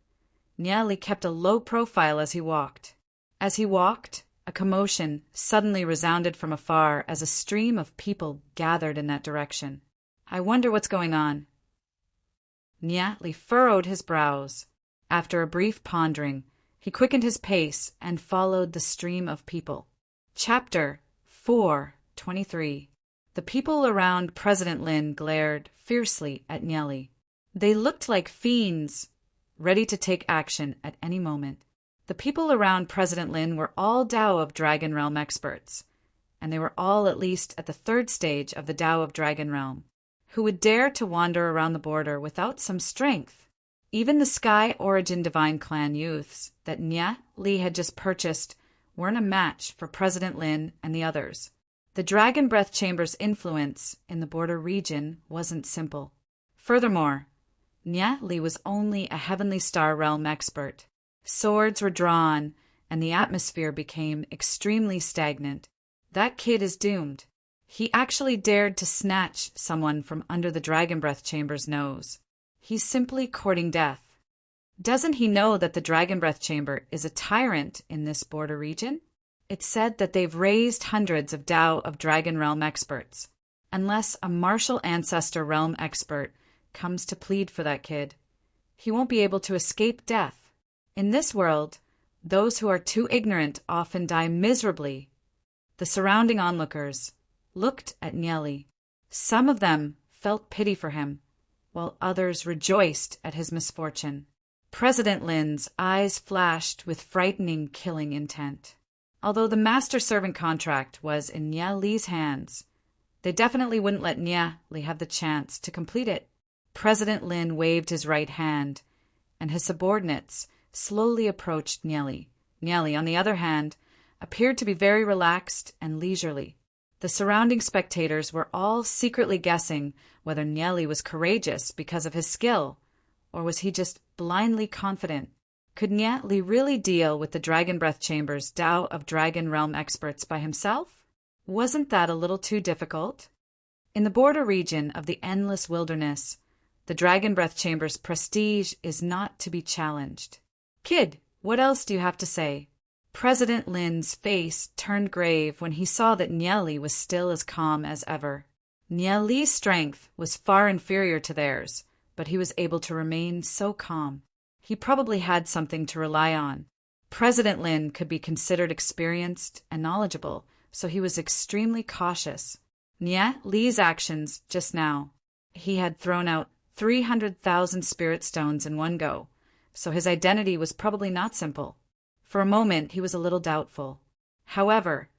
Niali kept a low profile as he walked. As he walked, a commotion suddenly resounded from afar as a stream of people gathered in that direction. I wonder what's going on. Nyatli furrowed his brows. After a brief pondering, he quickened his pace and followed the stream of people. Chapter 4:23. The people around President Lin glared fiercely at Nyeli. They looked like fiends, ready to take action at any moment. The people around President Lin were all Tao of Dragon Realm experts, and they were all at least at the third stage of the Tao of Dragon Realm. Who would dare to wander around the border without some strength? Even the Sky Origin Divine Clan youths that Nya Li had just purchased weren't a match for President Lin and the others. The Dragon Breath Chamber's influence in the border region wasn't simple. Furthermore, Nya Li was only a Heavenly Star Realm expert. Swords were drawn, and the atmosphere became extremely stagnant. That kid is doomed. He actually dared to snatch someone from under the Dragon Breath Chamber's nose. He's simply courting death. Doesn't he know that the Dragon Breath Chamber is a tyrant in this border region? It's said that they've raised hundreds of Tao of Dragon Realm experts. Unless a martial ancestor realm expert comes to plead for that kid, he won't be able to escape death. In this world, those who are too ignorant often die miserably. The surrounding onlookers looked at Nyeli. Some of them felt pity for him, while others rejoiced at his misfortune. President Lin's eyes flashed with frightening, killing intent. Although the master-servant contract was in Nya Li's hands, they definitely wouldn't let Nya Li have the chance to complete it. President Lin waved his right hand, and his subordinates slowly approached Nya Li. Nya Li, on the other hand, appeared to be very relaxed and leisurely. The surrounding spectators were all secretly guessing whether Nya Li was courageous because of his skill, or was he just blindly confident? Could Nya Li really deal with the Dragon Breath Chamber's Tao of Dragon Realm experts by himself? Wasn't that a little too difficult? In the border region of the Endless Wilderness, the Dragon Breath Chamber's prestige is not to be challenged. Kid, what else do you have to say? President Lin's face turned grave when he saw that Nya Li was still as calm as ever. Nya Li's strength was far inferior to theirs, but he was able to remain so calm. He probably had something to rely on. President Lin could be considered experienced and knowledgeable, so he was extremely cautious. Nya Li's actions just now. He had thrown out 300,000 spirit stones in one go, so his identity was probably not simple. For a moment, he was a little doubtful. However,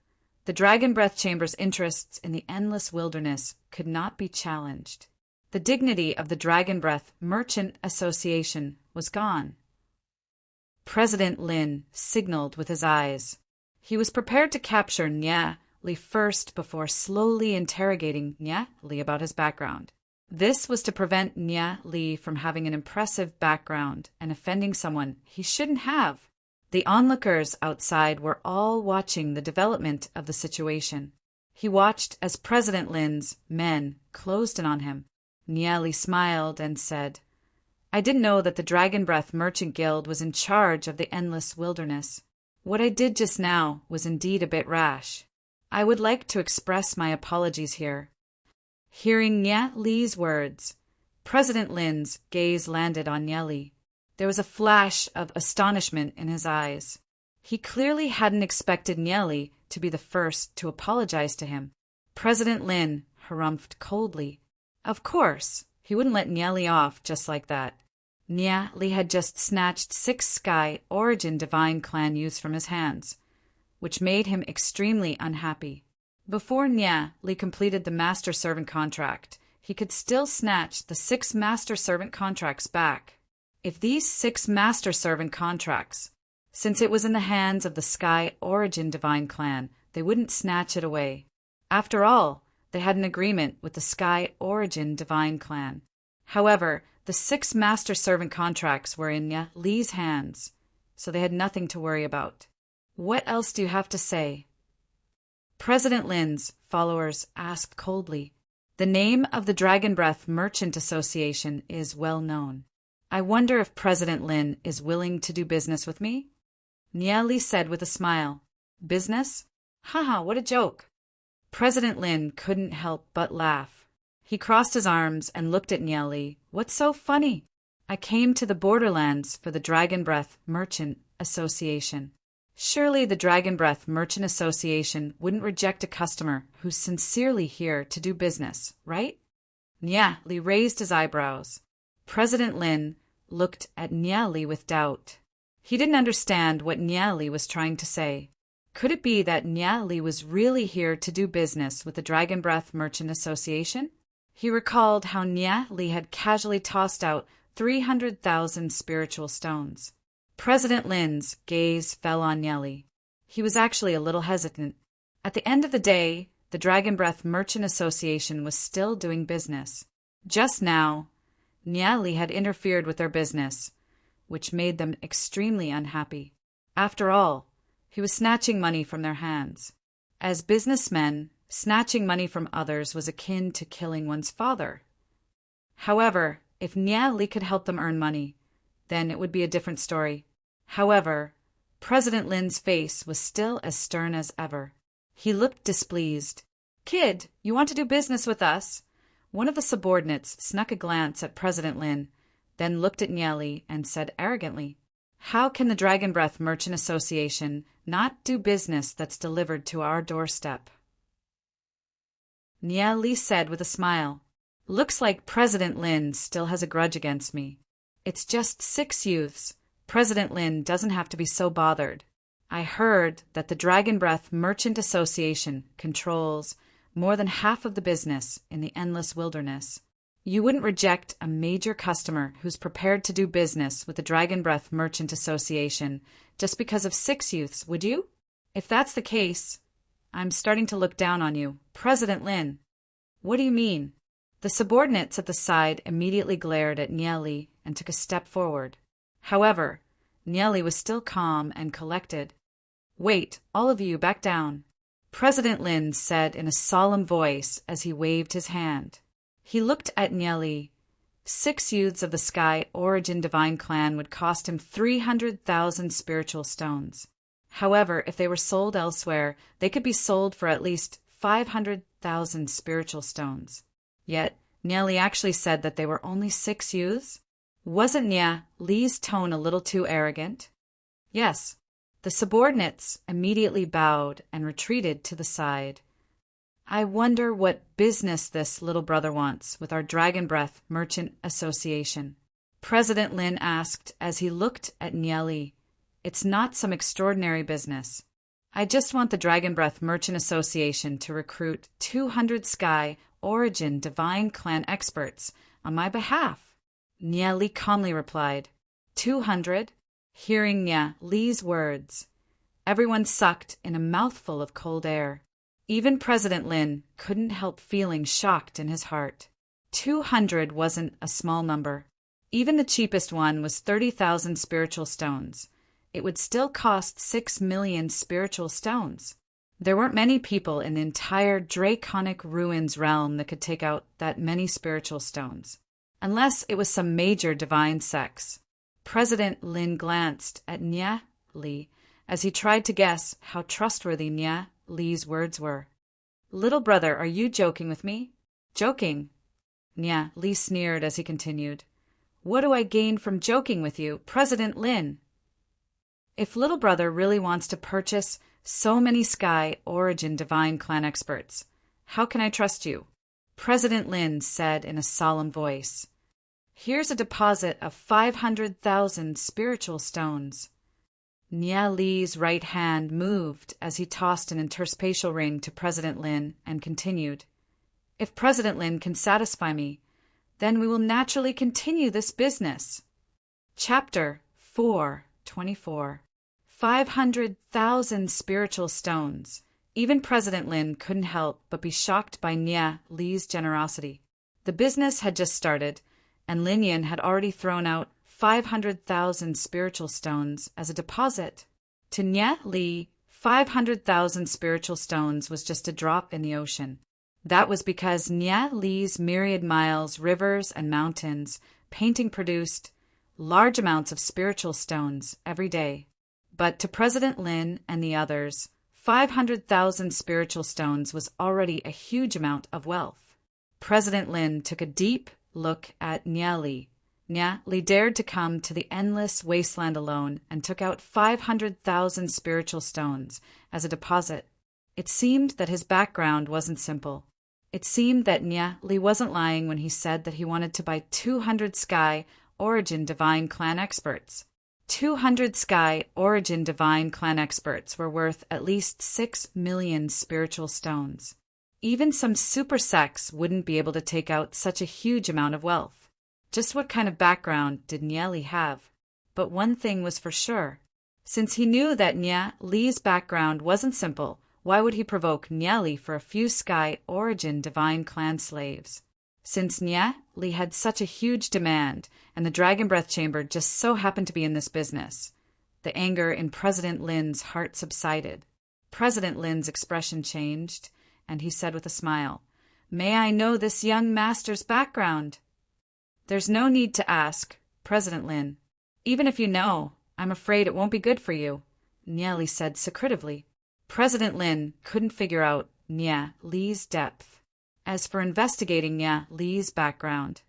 the Dragon Breath Chamber's interests in the Endless Wilderness could not be challenged. The dignity of the Dragon Breath Merchant Association was gone. President Lin signaled with his eyes. He was prepared to capture Nya Li first before slowly interrogating Nya Li about his background. This was to prevent Nya Li from having an impressive background and offending someone he shouldn't have. The onlookers outside were all watching the development of the situation. He watched as President Lin's men closed in on him. Nya Li smiled and said, "I didn't know that the Dragon Breath Merchant Guild was in charge of the Endless Wilderness. What I did just now was indeed a bit rash. I would like to express my apologies here." Hearing Nya Li's words, President Lin's gaze landed on Nya Li. There was a flash of astonishment in his eyes. He clearly hadn't expected Nya Li to be the first to apologize to him. President Lin harumphed coldly. Of course, he wouldn't let Nya Li off just like that. Nya Li had just snatched 6 Sky Origin Divine Clan youths from his hands, which made him extremely unhappy. Before Nya Li completed the Master Servant contract, he could still snatch the 6 Master Servant contracts back. If these 6 Master Servant contracts, since it was in the hands of the Sky Origin Divine Clan, they wouldn't snatch it away. After all, they had an agreement with the Sky Origin Divine Clan. However, the 6 Master Servant contracts were in Nya Li's hands, so they had nothing to worry about. What else do you have to say? President Lin's followers asked coldly. The name of the Dragon Breath Merchant Association is well known. I wonder if President Lin is willing to do business with me? Nia Li said with a smile. Business? Haha, what a joke. President Lin couldn't help but laugh. He crossed his arms and looked at Nia Li. What's so funny? I came to the Borderlands for the Dragon Breath Merchant Association. Surely the Dragon Breath Merchant Association wouldn't reject a customer who's sincerely here to do business, right? Nia Li raised his eyebrows. President Lin looked at Nia Li with doubt. He didn't understand what Nia Li was trying to say. Could it be that Nia Li was really here to do business with the Dragon Breath Merchant Association? He recalled how Nia Li had casually tossed out 300,000 spiritual stones. President Lin's gaze fell on Nia Li. He was actually a little hesitant. At the end of the day, the Dragon Breath Merchant Association was still doing business. Just now, Nia Li had interfered with their business, which made them extremely unhappy. After all, he was snatching money from their hands. As businessmen, snatching money from others was akin to killing one's father. However, if Nia Li could help them earn money, then it would be a different story. However, President Lin's face was still as stern as ever. He looked displeased. Kid, you want to do business with us? One of the subordinates snuck a glance at President Lin, then looked at Nia Li and said arrogantly, How can the Dragon Breath Merchant Association not do business that's delivered to our doorstep? Nia Li said with a smile, Looks like President Lin still has a grudge against me. It's just 6 youths. President Lin doesn't have to be so bothered. I heard that the Dragon Breath Merchant Association controls more than half of the business in the endless wilderness. You wouldn't reject a major customer who's prepared to do business with the Dragon Breath Merchant Association just because of 6 youths, would you? If that's the case, I'm starting to look down on you. President Lin. What do you mean? The subordinates at the side immediately glared at Nia Li and took a step forward. However, Nia Li was still calm and collected. Wait, all of you, back down. President Lin said in a solemn voice as he waved his hand. He looked at Nia Li. 6 youths of the Sky Origin Divine Clan would cost him 300,000 spiritual stones. However, if they were sold elsewhere, they could be sold for at least 500,000 spiritual stones. Yet, Nia Li actually said that they were only 6 youths? Wasn't Nia Li's tone a little too arrogant? Yes. The subordinates immediately bowed and retreated to the side. I wonder what business this little brother wants with our Dragon Breath Merchant Association. President Lin asked as he looked at Nia Li. It's not some extraordinary business. I just want the Dragon Breath Merchant Association to recruit 200 Sky Origin Divine Clan experts on my behalf. Nia Li calmly replied, 200? Hearing Nia Li's words, everyone sucked in a mouthful of cold air. Even President Lin couldn't help feeling shocked in his heart. 200 wasn't a small number. Even the cheapest one was 30,000 spiritual stones. It would still cost 6 million spiritual stones. There weren't many people in the entire Draconic Ruins realm that could take out that many spiritual stones. Unless it was some major divine sex. President Lin glanced at Nia Li as he tried to guess how trustworthy Nia Li's words were. Little brother, are you joking with me? Joking? Nia Li sneered as he continued. What do I gain from joking with you, President Lin? If little brother really wants to purchase so many Sky Origin Divine Clan experts, how can I trust you? President Lin said in a solemn voice. Here's a deposit of 500,000 spiritual stones. Nia Li's right hand moved as he tossed an interspatial ring to President Lin and continued. If President Lin can satisfy me, then we will naturally continue this business. Chapter 4:24. 500,000 spiritual stones. Even President Lin couldn't help but be shocked by Nia Li's generosity. The business had just started, and Lin Yin had already thrown out 500,000 spiritual stones as a deposit. To Nia Li, 500,000 spiritual stones was just a drop in the ocean. That was because Nia Li's myriad miles, rivers, and mountains painting produced large amounts of spiritual stones every day. But to President Lin and the others, 500,000 spiritual stones was already a huge amount of wealth. President Lin took a deep look at Nya Li. Nya Li dared to come to the endless wasteland alone and took out 500,000 spiritual stones as a deposit. It seemed that his background wasn't simple. It seemed that Nya Li wasn't lying when he said that he wanted to buy 200 Sky Origin Divine Clan experts. 200 Sky Origin Divine Clan experts were worth at least 6 million spiritual stones. Even some super sects wouldn't be able to take out such a huge amount of wealth. Just what kind of background did Nya Li have? But one thing was for sure. Since he knew that Nya Li's background wasn't simple, why would he provoke Nya Li for a few Sky Origin Divine Clan slaves? Since Nya Li had such a huge demand, and the Dragon Breath Chamber just so happened to be in this business, the anger in President Lin's heart subsided. President Lin's expression changed, and he said with a smile, "May I know this young master's background?" "There's no need to ask, President Lin. Even if you know, I'm afraid it won't be good for you," Nya Li said secretively. President Lin couldn't figure out Nya Li's depth. As for investigating Nya Li's background,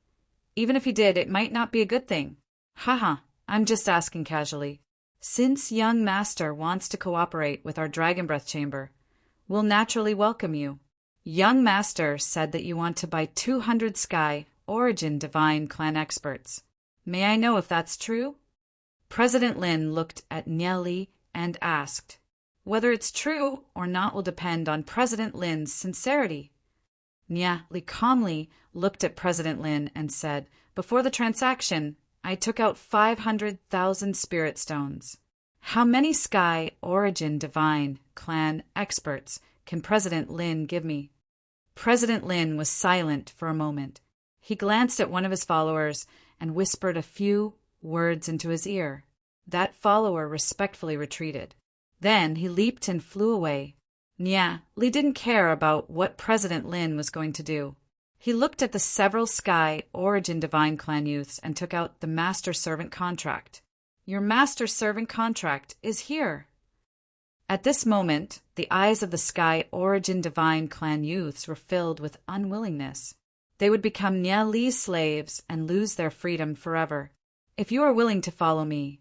even if he did, it might not be a good thing. Haha, I'm just asking casually. Since young master wants to cooperate with our Dragon Breath Chamber, we'll naturally welcome you. Young master said that you want to buy 200 Sky Origin Divine Clan experts. May I know if that's true? President Lin looked at Nya Li and asked, "Whether it's true or not will depend on President Lin's sincerity." Nya Li calmly looked at President Lin and said, "Before the transaction, I took out 500,000 spirit stones. How many Sky Origin Divine Clan experts can President Lin give me?" President Lin was silent for a moment. He glanced at one of his followers and whispered a few words into his ear. That follower respectfully retreated. Then he leaped and flew away. Nya Li didn't care about what President Lin was going to do. He looked at the several Sky Origin Divine Clan youths and took out the Master-Servant contract. "Your Master-Servant contract is here." At this moment, the eyes of the Sky Origin Divine Clan youths were filled with unwillingness. They would become Nya Li's slaves and lose their freedom forever. "If you are willing to follow me,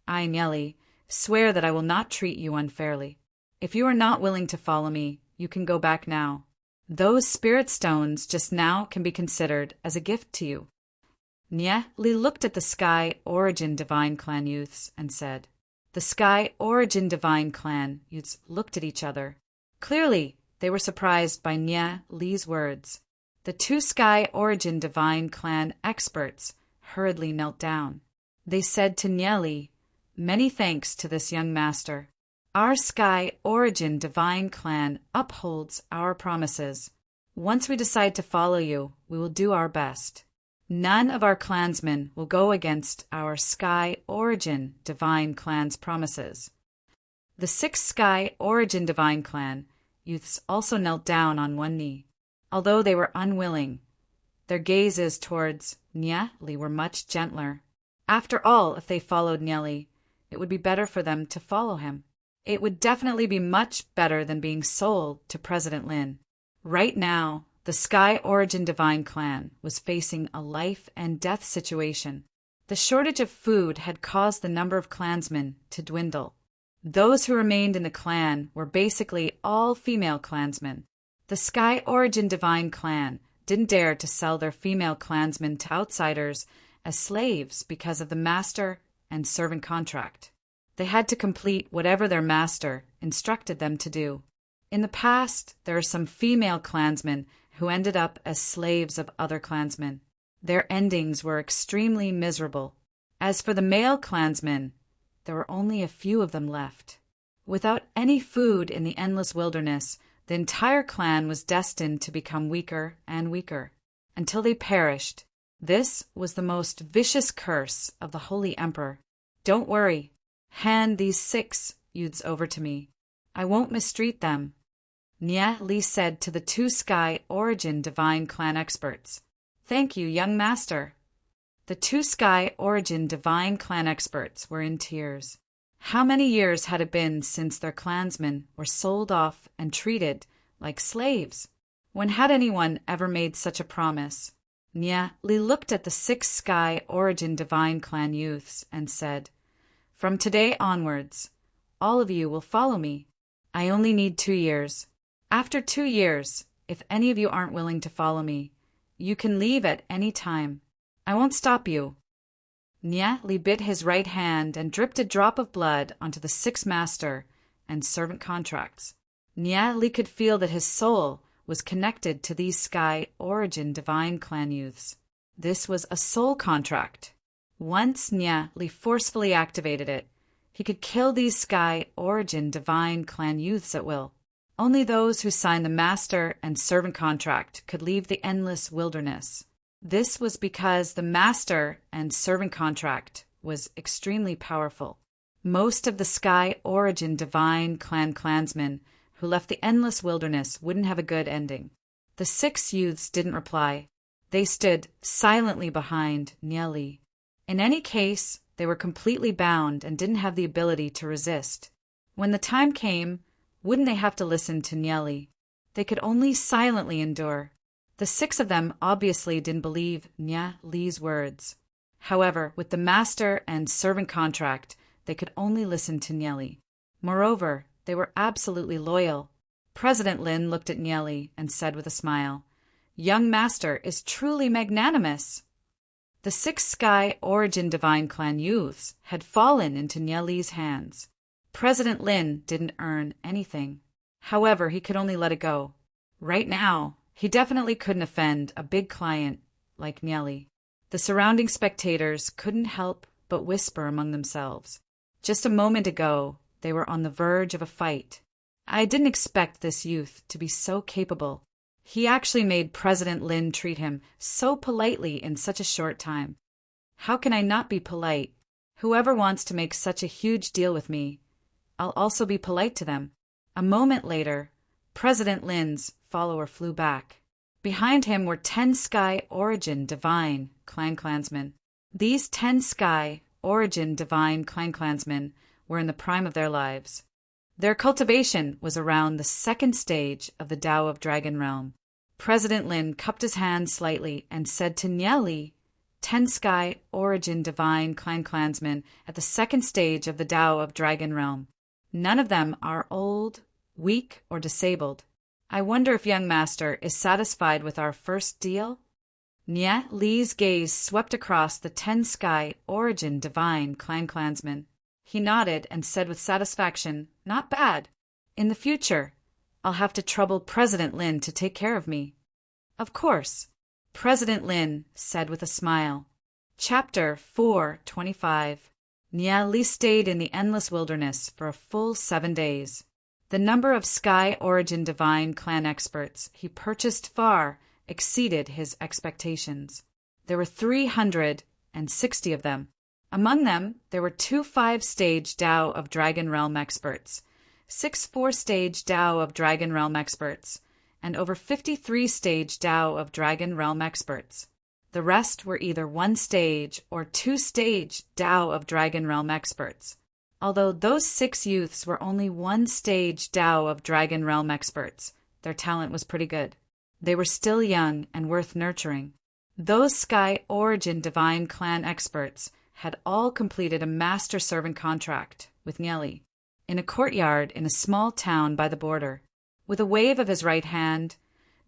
I, Nya Li, swear that I will not treat you unfairly. If you are not willing to follow me, you can go back now. Those spirit stones just now can be considered as a gift to you." Nya Li looked at the Sky Origin Divine Clan youths and said. The Sky Origin Divine Clan youths looked at each other. Clearly, they were surprised by Nya Li's words. The two Sky Origin Divine Clan experts hurriedly knelt down. They said to Nya Li, "Many thanks to this young master. Our Sky Origin Divine Clan upholds our promises. Once we decide to follow you, we will do our best. None of our clansmen will go against our Sky Origin Divine Clan's promises." The 6 Sky Origin Divine Clan youths also knelt down on one knee. Although they were unwilling, their gazes towards Nya Li were much gentler. After all, if they followed Nya Li, it would be better for them to follow him. It would definitely be much better than being sold to President Lin. Right now, the Sky Origin Divine Clan was facing a life and death situation. The shortage of food had caused the number of clansmen to dwindle. Those who remained in the clan were basically all female clansmen. The Sky Origin Divine Clan didn't dare to sell their female clansmen to outsiders as slaves because of the master and servant contract. They had to complete whatever their master instructed them to do. In the past, there are some female clansmen who ended up as slaves of other clansmen. Their endings were extremely miserable. As for the male clansmen, there were only a few of them left. Without any food in the endless wilderness, the entire clan was destined to become weaker and weaker, until they perished. This was the most vicious curse of the Holy Emperor. "Don't worry. Hand these 6 youths over to me. I won't mistreat them," Nya Li said to the 2 Sky Origin Divine Clan experts. "Thank you, young master." The 2 Sky Origin Divine Clan experts were in tears. How many years had it been since their clansmen were sold off and treated like slaves? When had anyone ever made such a promise? Nya Li looked at the 6 Sky Origin Divine Clan youths and said, "From today onwards, all of you will follow me. I only need 2 years. After 2 years, if any of you aren't willing to follow me, you can leave at any time. I won't stop you." Nya Li bit his right hand and dripped a drop of blood onto the 6 master and servant contracts. Nya Li could feel that his soul was connected to these Sky Origin Divine Clan youths. This was a soul contract. Once Nya Li forcefully activated it, he could kill these Sky Origin Divine Clan youths at will. Only those who signed the master and servant contract could leave the endless wilderness. This was because the master and servant contract was extremely powerful. Most of the Sky Origin Divine Clan clansmen who left the endless wilderness wouldn't have a good ending. The 6 youths didn't reply. They stood silently behind Nya Li. In any case, they were completely bound and didn't have the ability to resist. When the time came, wouldn't they have to listen to Nya Li? They could only silently endure. The 6 of them obviously didn't believe Nya Li's words. However, with the master and servant contract, they could only listen to Nya Li. Moreover, they were absolutely loyal. President Lin looked at Nya Li and said with a smile, "Young master is truly magnanimous." The 6 Sky Origin Divine Clan youths had fallen into Nya Li's hands. President Lin didn't earn anything. However, he could only let it go. Right now, he definitely couldn't offend a big client like Nya Li. The surrounding spectators couldn't help but whisper among themselves. Just a moment ago, they were on the verge of a fight. I didn't expect this youth to be so capable. He actually made President Lin treat him so politely in such a short time. How can I not be polite? Whoever wants to make such a huge deal with me, I'll also be polite to them. A moment later, President Lin's follower flew back. Behind him were 10 Sky Origin Divine Clan clansmen. These 10 Sky Origin Divine Clan clansmen were in the prime of their lives. Their cultivation was around the 2nd stage of the Tao of Dragon Realm. President Lin cupped his hand slightly and said to Nya Li, 10 Sky Origin Divine Clan clansmen at the 2nd stage of the Tao of Dragon Realm. None of them are old, weak, or disabled. I wonder if young master is satisfied with our first deal? Nya Li's gaze swept across the 10 Sky Origin Divine Clan clansmen. He nodded and said with satisfaction, "Not bad. In the future, I'll have to trouble President Lin to take care of me." "Of course," President Lin said with a smile. Chapter 425. Nya Li stayed in the endless wilderness for a full 7 days. The number of Sky Origin Divine Clan experts he purchased far exceeded his expectations. There were 360 of them. Among them, there were 2 5-stage Tao of Dragon Realm experts, 6 4-stage Tao of Dragon Realm experts, and over 53-stage Tao of Dragon Realm experts. The rest were either 1-stage or 2-stage Tao of Dragon Realm experts. Although those 6 youths were only 1-stage Tao of Dragon Realm experts, their talent was pretty good. They were still young and worth nurturing. Those Sky Origin Divine Clan experts had all completed a master-servant contract with Nya Li in a courtyard in a small town by the border. With a wave of his right hand,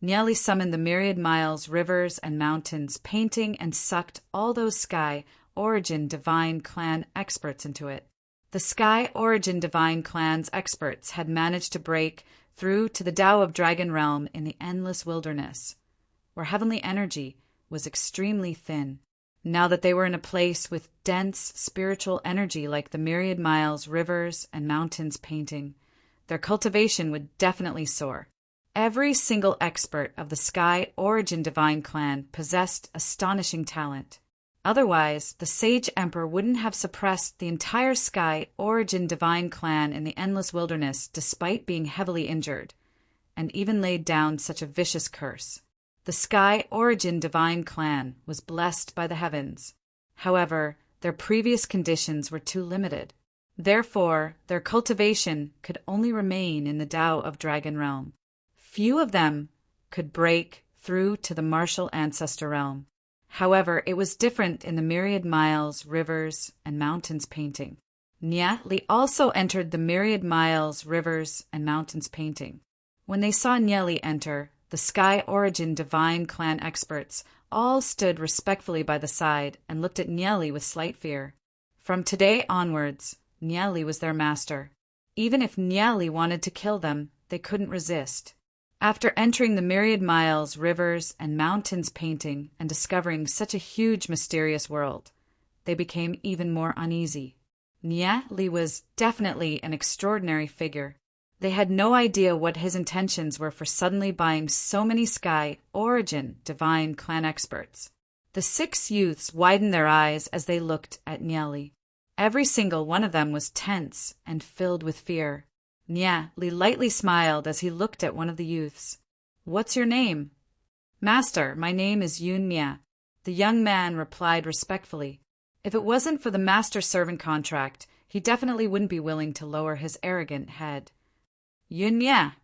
Nya Li summoned the myriad miles, rivers, and mountains, painting and sucked all those Sky Origin Divine Clan experts into it. The Sky Origin Divine Clan's experts had managed to break through to the Tao of Dragon Realm in the endless wilderness, where heavenly energy was extremely thin. Now that they were in a place with dense spiritual energy like the myriad miles, rivers, and mountains painting, their cultivation would definitely soar. Every single expert of the Sky Origin Divine Clan possessed astonishing talent. Otherwise, the Sage Emperor wouldn't have suppressed the entire Sky Origin Divine Clan in the endless wilderness despite being heavily injured, and even laid down such a vicious curse. The Sky Origin Divine Clan was blessed by the heavens. However, their previous conditions were too limited. Therefore, their cultivation could only remain in the Tao of Dragon Realm. Few of them could break through to the martial ancestor realm. However, it was different in the myriad miles, rivers, and mountains painting. Nya Li also entered the myriad miles, rivers, and mountains painting. When they saw Nya Li enter, the Sky Origin Divine Clan experts all stood respectfully by the side and looked at Nya Li with slight fear. From today onwards, Nya Li was their master. Even if Nya Li wanted to kill them, they couldn't resist. After entering the myriad miles, rivers, and mountains painting and discovering such a huge mysterious world, they became even more uneasy. Nya Li was definitely an extraordinary figure. They had no idea what his intentions were for suddenly buying so many Sky Origin Divine Clan experts. The 6 youths widened their eyes as they looked at Nya Li. Every single one of them was tense and filled with fear. Nya Li lightly smiled as he looked at one of the youths. "What's your name?" "Master, my name is Yun Nya," the young man replied respectfully. If it wasn't for the master-servant contract, he definitely wouldn't be willing to lower his arrogant head. "Yun Nya."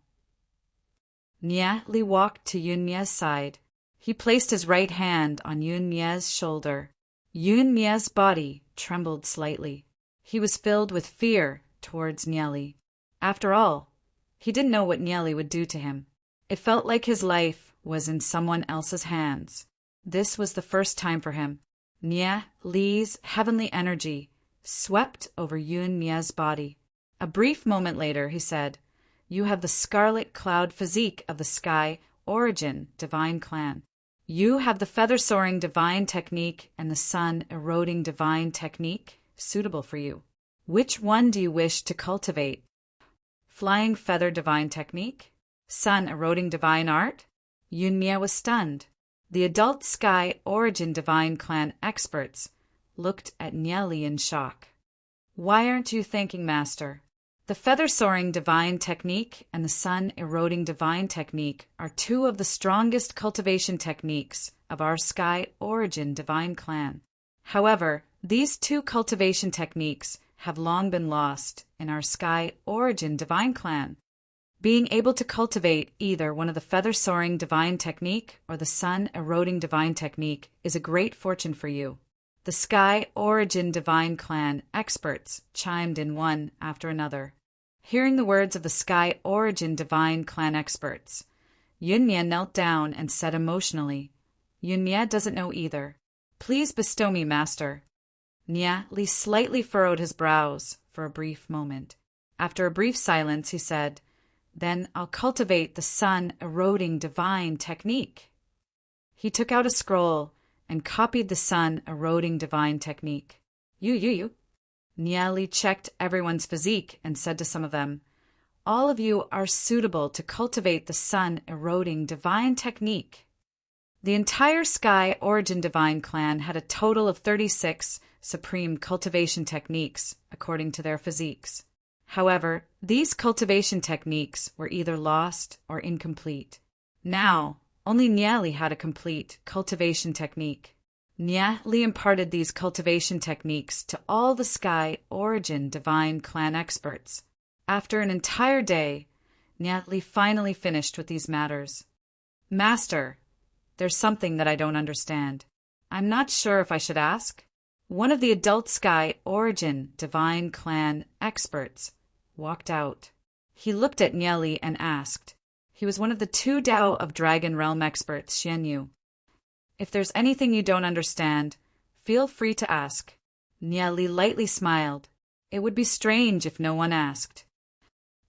Nya Li walked to Yun Nya's side. He placed his right hand on Yun Nya's shoulder. Yun Nya's body trembled slightly. He was filled with fear towards Nya Li. After all, he didn't know what Nya Li would do to him. It felt like his life was in someone else's hands. This was the first time for him. Nya Li's heavenly energy swept over Yun Nya's body. A brief moment later, he said, "You have the scarlet cloud physique of the Sky Origin Divine Clan. You have the feather-soaring divine technique and the sun-eroding divine technique suitable for you. Which one do you wish to cultivate? Flying feather divine technique? Sun-eroding divine art?" Yun Nya was stunned. The adult Sky Origin Divine Clan experts looked at Nya Li in shock. "Why aren't you thanking Master? The feather-soaring divine technique and the sun-eroding divine technique are 2 of the strongest cultivation techniques of our Sky Origin Divine Clan. However, these 2 cultivation techniques have long been lost in our Sky Origin Divine Clan. Being able to cultivate either one of the feather-soaring divine technique or the sun-eroding divine technique is a great fortune for you." The Sky Origin Divine Clan experts chimed in one after another. Hearing the words of the Sky Origin Divine Clan experts, Yun Nya knelt down and said emotionally, "Yun Nya doesn't know either. Please bestow me, Master." Nya Li slightly furrowed his brows for a brief moment. After a brief silence, he said, "Then I'll cultivate the sun-eroding divine technique." He took out a scroll and copied the sun-eroding divine technique. You. Nya Li checked everyone's physique and said to some of them, "All of you are suitable to cultivate the sun-eroding divine technique." The entire Sky Origin Divine Clan had a total of 36 supreme cultivation techniques, according to their physiques. However, these cultivation techniques were either lost or incomplete. Now, only Nya Li had a complete cultivation technique. Nya Li imparted these cultivation techniques to all the Sky Origin Divine Clan experts. After an entire day, Nya Li finally finished with these matters. "Master, there's something that I don't understand. I'm not sure if I should ask." One of the adult Sky Origin Divine Clan experts walked out. He looked at Nya Li and asked. He was one of the 2 Tao of Dragon Realm experts, Xian Yu. "If there's anything you don't understand, feel free to ask." Nya Li lightly smiled. It would be strange if no one asked.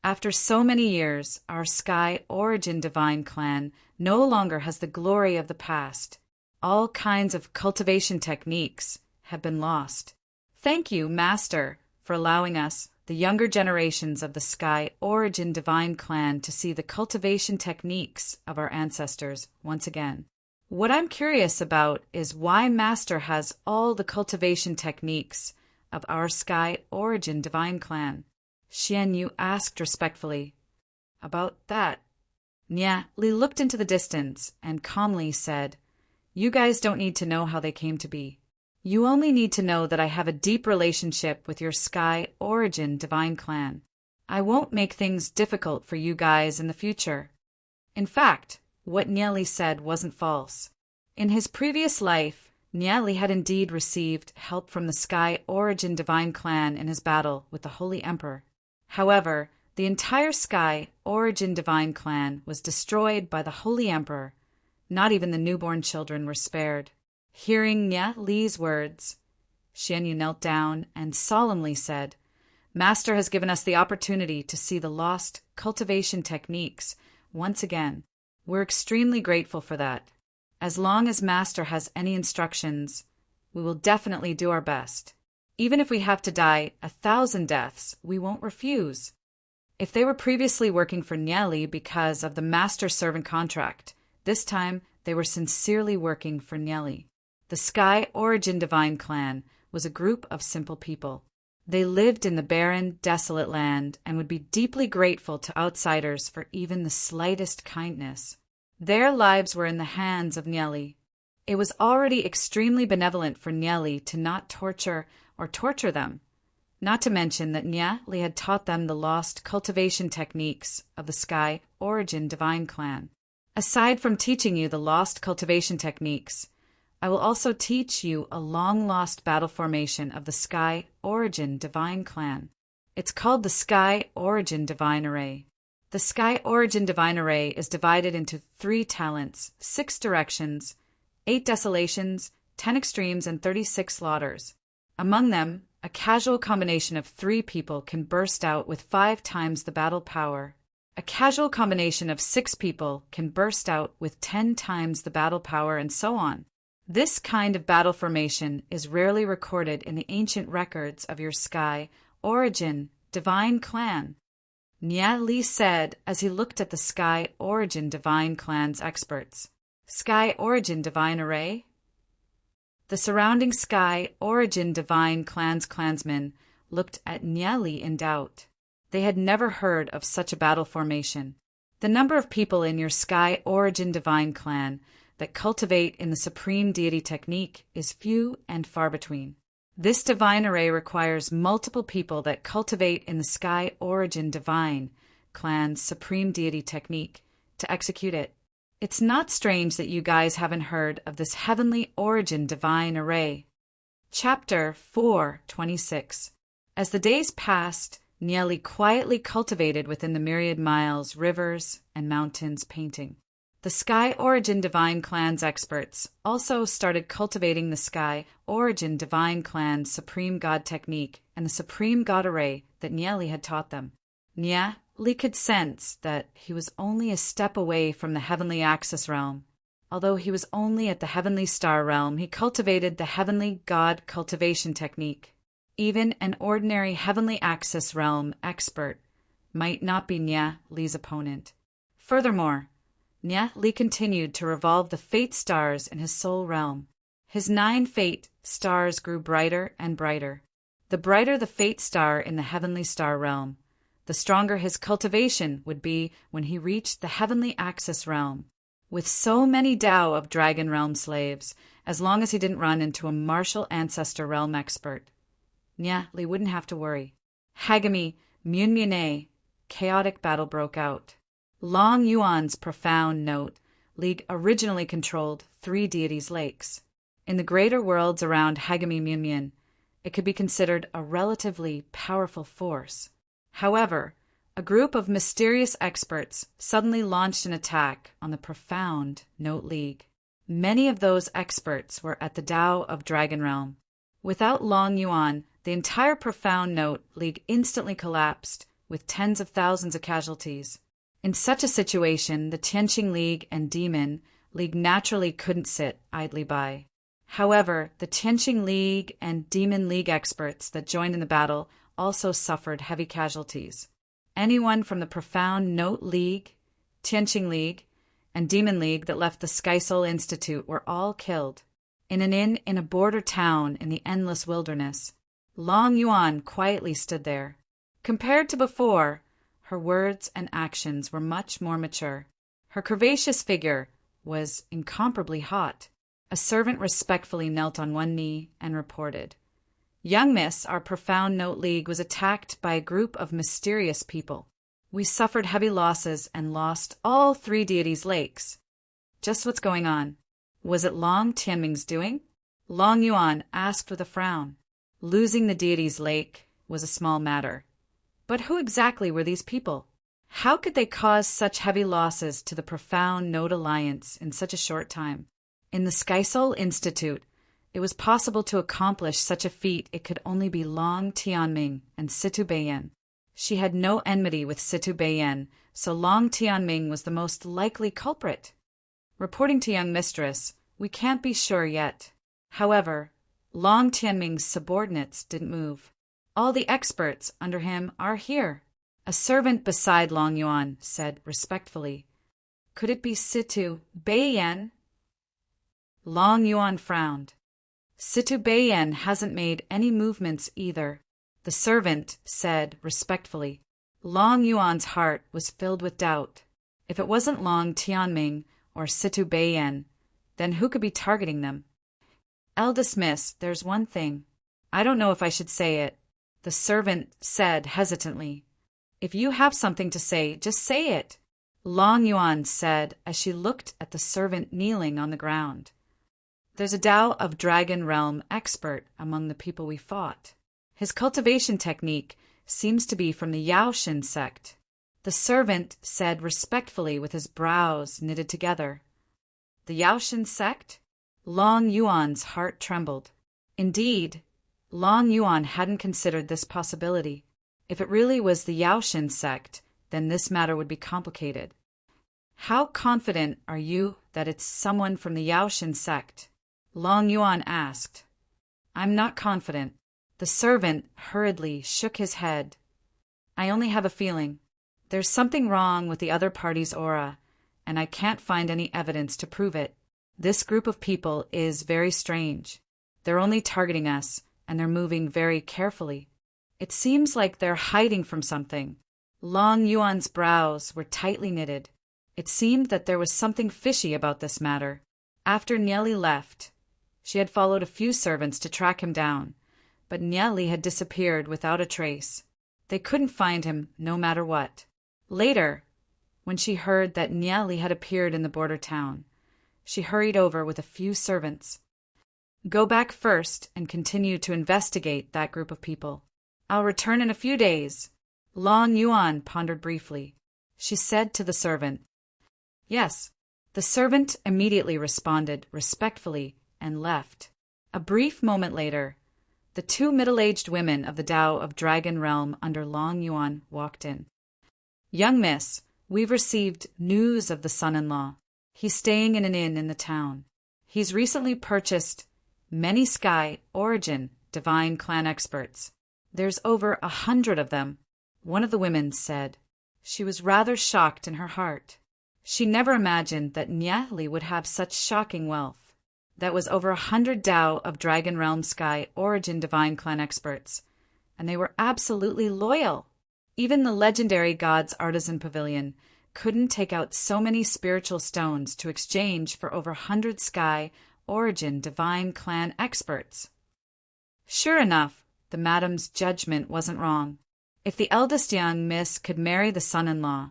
After so many years, our Sky Origin Divine Clan no longer has the glory of the past. All kinds of cultivation techniques have been lost. Thank you, Master, for allowing us, the younger generations of the Sky Origin Divine Clan, to see the cultivation techniques of our ancestors once again. What I'm curious about is why Master has all the cultivation techniques of our Sky Origin Divine Clan. Xian Yu asked respectfully. About that, Nya Li looked into the distance and calmly said, "You guys don't need to know how they came to be. You only need to know that I have a deep relationship with your Sky Origin Divine Clan. I won't make things difficult for you guys in the future. In fact, what Nyeli said wasn't false. In his previous life, Nyeli had indeed received help from the Sky Origin Divine Clan in his battle with the Holy Emperor. However, the entire Sky Origin Divine Clan was destroyed by the Holy Emperor. Not even the newborn children were spared. Hearing Nye Li's words, Xianyu knelt down and solemnly said, Master has given us the opportunity to see the lost cultivation techniques once again. We're extremely grateful for that. As long as Master has any instructions, we will definitely do our best. Even if we have to die 1,000 deaths, we won't refuse. If they were previously working for Nyeli because of the master-servant contract, this time they were sincerely working for Nyeli. The Sky Origin Divine Clan was a group of simple people. They lived in the barren, desolate land and would be deeply grateful to outsiders for even the slightest kindness. Their lives were in the hands of Nyeli. It was already extremely benevolent for Nyeli to not torture them, not to mention that Nyeli had taught them the lost cultivation techniques of the Sky Origin Divine Clan. Aside from teaching you the lost cultivation techniques, I will also teach you a long-lost battle formation of the Sky Origin Divine Clan. It's called the Sky Origin Divine Array. The Sky Origin Divine Array is divided into 3 talents, 6 directions, 8 desolations, 10 extremes, and 36 slaughters. Among them, a casual combination of 3 people can burst out with 5 times the battle power. A casual combination of 6 people can burst out with 10 times the battle power, and so on. This kind of battle formation is rarely recorded in the ancient records of your Sky Origin Divine Clan. Nye Li said as he looked at the Sky Origin Divine Clan's experts. Sky Origin Divine Array? The surrounding Sky Origin Divine Clan's clansmen looked at Nye Li in doubt. They had never heard of such a battle formation. The number of people in your Sky Origin Divine Clan that cultivate in the Supreme Deity technique is few and far between. This divine array requires multiple people that cultivate in the Sky Origin Divine Clan's Supreme Deity technique to execute it. It's not strange that you guys haven't heard of this Heavenly Origin Divine Array. Chapter 4:26. As the days passed, Nyeli quietly cultivated within the myriad miles, rivers, and mountains painting. The Sky Origin Divine Clan's experts also started cultivating the Sky Origin Divine Clan's Supreme God technique and the Supreme God Array that Nyeli had taught them. Nyeli could sense that he was only a step away from the Heavenly Axis realm. Although he was only at the Heavenly Star realm, he cultivated the Heavenly God cultivation technique. Even an ordinary Heavenly Axis realm expert might not be Nyeli's opponent. Furthermore, Nye Li continued to revolve the fate stars in his soul realm. His 9 fate stars grew brighter and brighter. The brighter the fate star in the heavenly star realm, the stronger his cultivation would be when he reached the heavenly axis realm. With so many Tao of Dragon Realm slaves, as long as he didn't run into a martial ancestor realm expert, Nye Li wouldn't have to worry. Hagami Myunmyune, chaotic battle broke out. Long Yuan's profound note, League originally controlled 3 deities' lakes. In the greater worlds around Hagami Myunmyun, it could be considered a relatively powerful force. However, a group of mysterious experts suddenly launched an attack on the profound Note League. Many of those experts were at the Tao of Dragon Realm. Without Long Yuan, the entire profound Note League instantly collapsed, with tens of thousands of casualties. In such a situation, the Tianqing League and Demon League naturally couldn't sit idly by. However, the Tianqing League and Demon League experts that joined in the battle also suffered heavy casualties. Anyone from the Profound Note League, Tianqing League, and Demon League that left the Sky Soul Institute were all killed. In an inn in a border town in the endless wilderness, Long Yuan quietly stood there. Compared to before, her words and actions were much more mature. Her curvaceous figure was incomparably hot. A servant respectfully knelt on one knee and reported, "Young miss, our Profound Note League was attacked by a group of mysterious people. We suffered heavy losses and lost all 3 deities' lakes." "Just what's going on? Was it Long Tianming's doing?" Long Yuan asked with a frown. Losing the deity's lake was a small matter. But who exactly were these people? How could they cause such heavy losses to the Profound Note Alliance in such a short time? In the Skysoul Institute, it was possible to accomplish such a feat. It could only be Long Tianming and Situ Beiyan. She had no enmity with Situ Beiyan, so Long Tianming was the most likely culprit. Reporting to young mistress, we can't be sure yet. However, Long Tianming's subordinates didn't move. All the experts under him are here. A servant beside Long Yuan said respectfully, "Could it be Situ Beiyan?" Long Yuan frowned. "Situ Beiyan hasn't made any movements either," the servant said respectfully. Long Yuan's heart was filled with doubt. If it wasn't Long Tianming or Situ Beiyan, then who could be targeting them? "Eldest miss, there's one thing. I don't know if I should say it," the servant said hesitantly. "If you have something to say, just say it," Long Yuan said as she looked at the servant kneeling on the ground. "There's a Tao of Dragon Realm expert among the people we fought. His cultivation technique seems to be from the Yaoshin sect," the servant said respectfully with his brows knitted together. "The Yaoshin sect?" Long Yuan's heart trembled. Indeed, Long Yuan hadn't considered this possibility. If it really was the Yaoshin sect, then this matter would be complicated. "How confident are you that it's someone from the Yaoshin sect?" Long Yuan asked. "I'm not confident." The servant hurriedly shook his head. "I only have a feeling. There's something wrong with the other party's aura, and I can't find any evidence to prove it. This group of people is very strange. They're only targeting us, and they're moving very carefully. It seems like they're hiding from something." Long Yuan's brows were tightly knitted. It seemed that there was something fishy about this matter. After Nieli left, she had followed a few servants to track him down, but Nieli had disappeared without a trace. They couldn't find him no matter what. Later, when she heard that Nieli had appeared in the border town, she hurried over with a few servants. "Go back first and continue to investigate that group of people. I'll return in a few days." Long Yuan pondered briefly. She said to the servant, "Yes." The servant immediately responded respectfully and left. A brief moment later, the 2 middle-aged women of the Tao of Dragon Realm under Long Yuan walked in. "Young miss, we've received news of the son-in-law. He's staying in an inn in the town. He's recently purchased many Sky Origin Divine Clan experts. There's over 100 of them," one of the women said. She was rather shocked in her heart. She never imagined that Nieli would have such shocking wealth. That was over 100 Tao of Dragon Realm Sky Origin Divine Clan experts, and they were absolutely loyal. Even the legendary Gods Artisan Pavilion couldn't take out so many spiritual stones to exchange for over 100 Sky Origin Divine Clan experts. Sure enough, the madam's judgment wasn't wrong. If the eldest young miss could marry the son-in-law,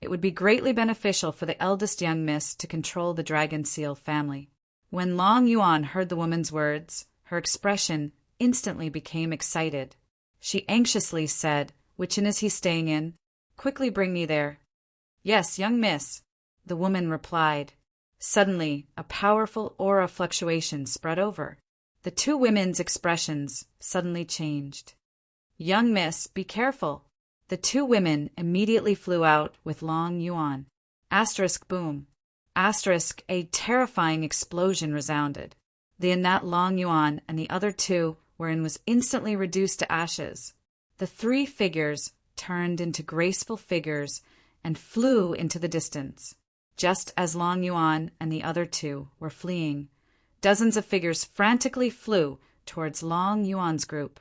it would be greatly beneficial for the eldest young miss to control the Dragon Seal family. When Long Yuan heard the woman's words, her expression instantly became excited. She anxiously said, "Which inn is he staying in? Quickly bring me there." "Yes, young miss," the woman replied. Suddenly, a powerful aura fluctuation spread over. The 2 women's expressions suddenly changed. "Young miss, be careful." The 2 women immediately flew out with Long Yuan. Asterisk boom. Asterisk a terrifying explosion resounded. The inn that Long Yuan and the other 2 were in was instantly reduced to ashes. The 3 figures turned into graceful figures and flew into the distance. Just as Long Yuan and the other 2 were fleeing, dozens of figures frantically flew towards Long Yuan's group.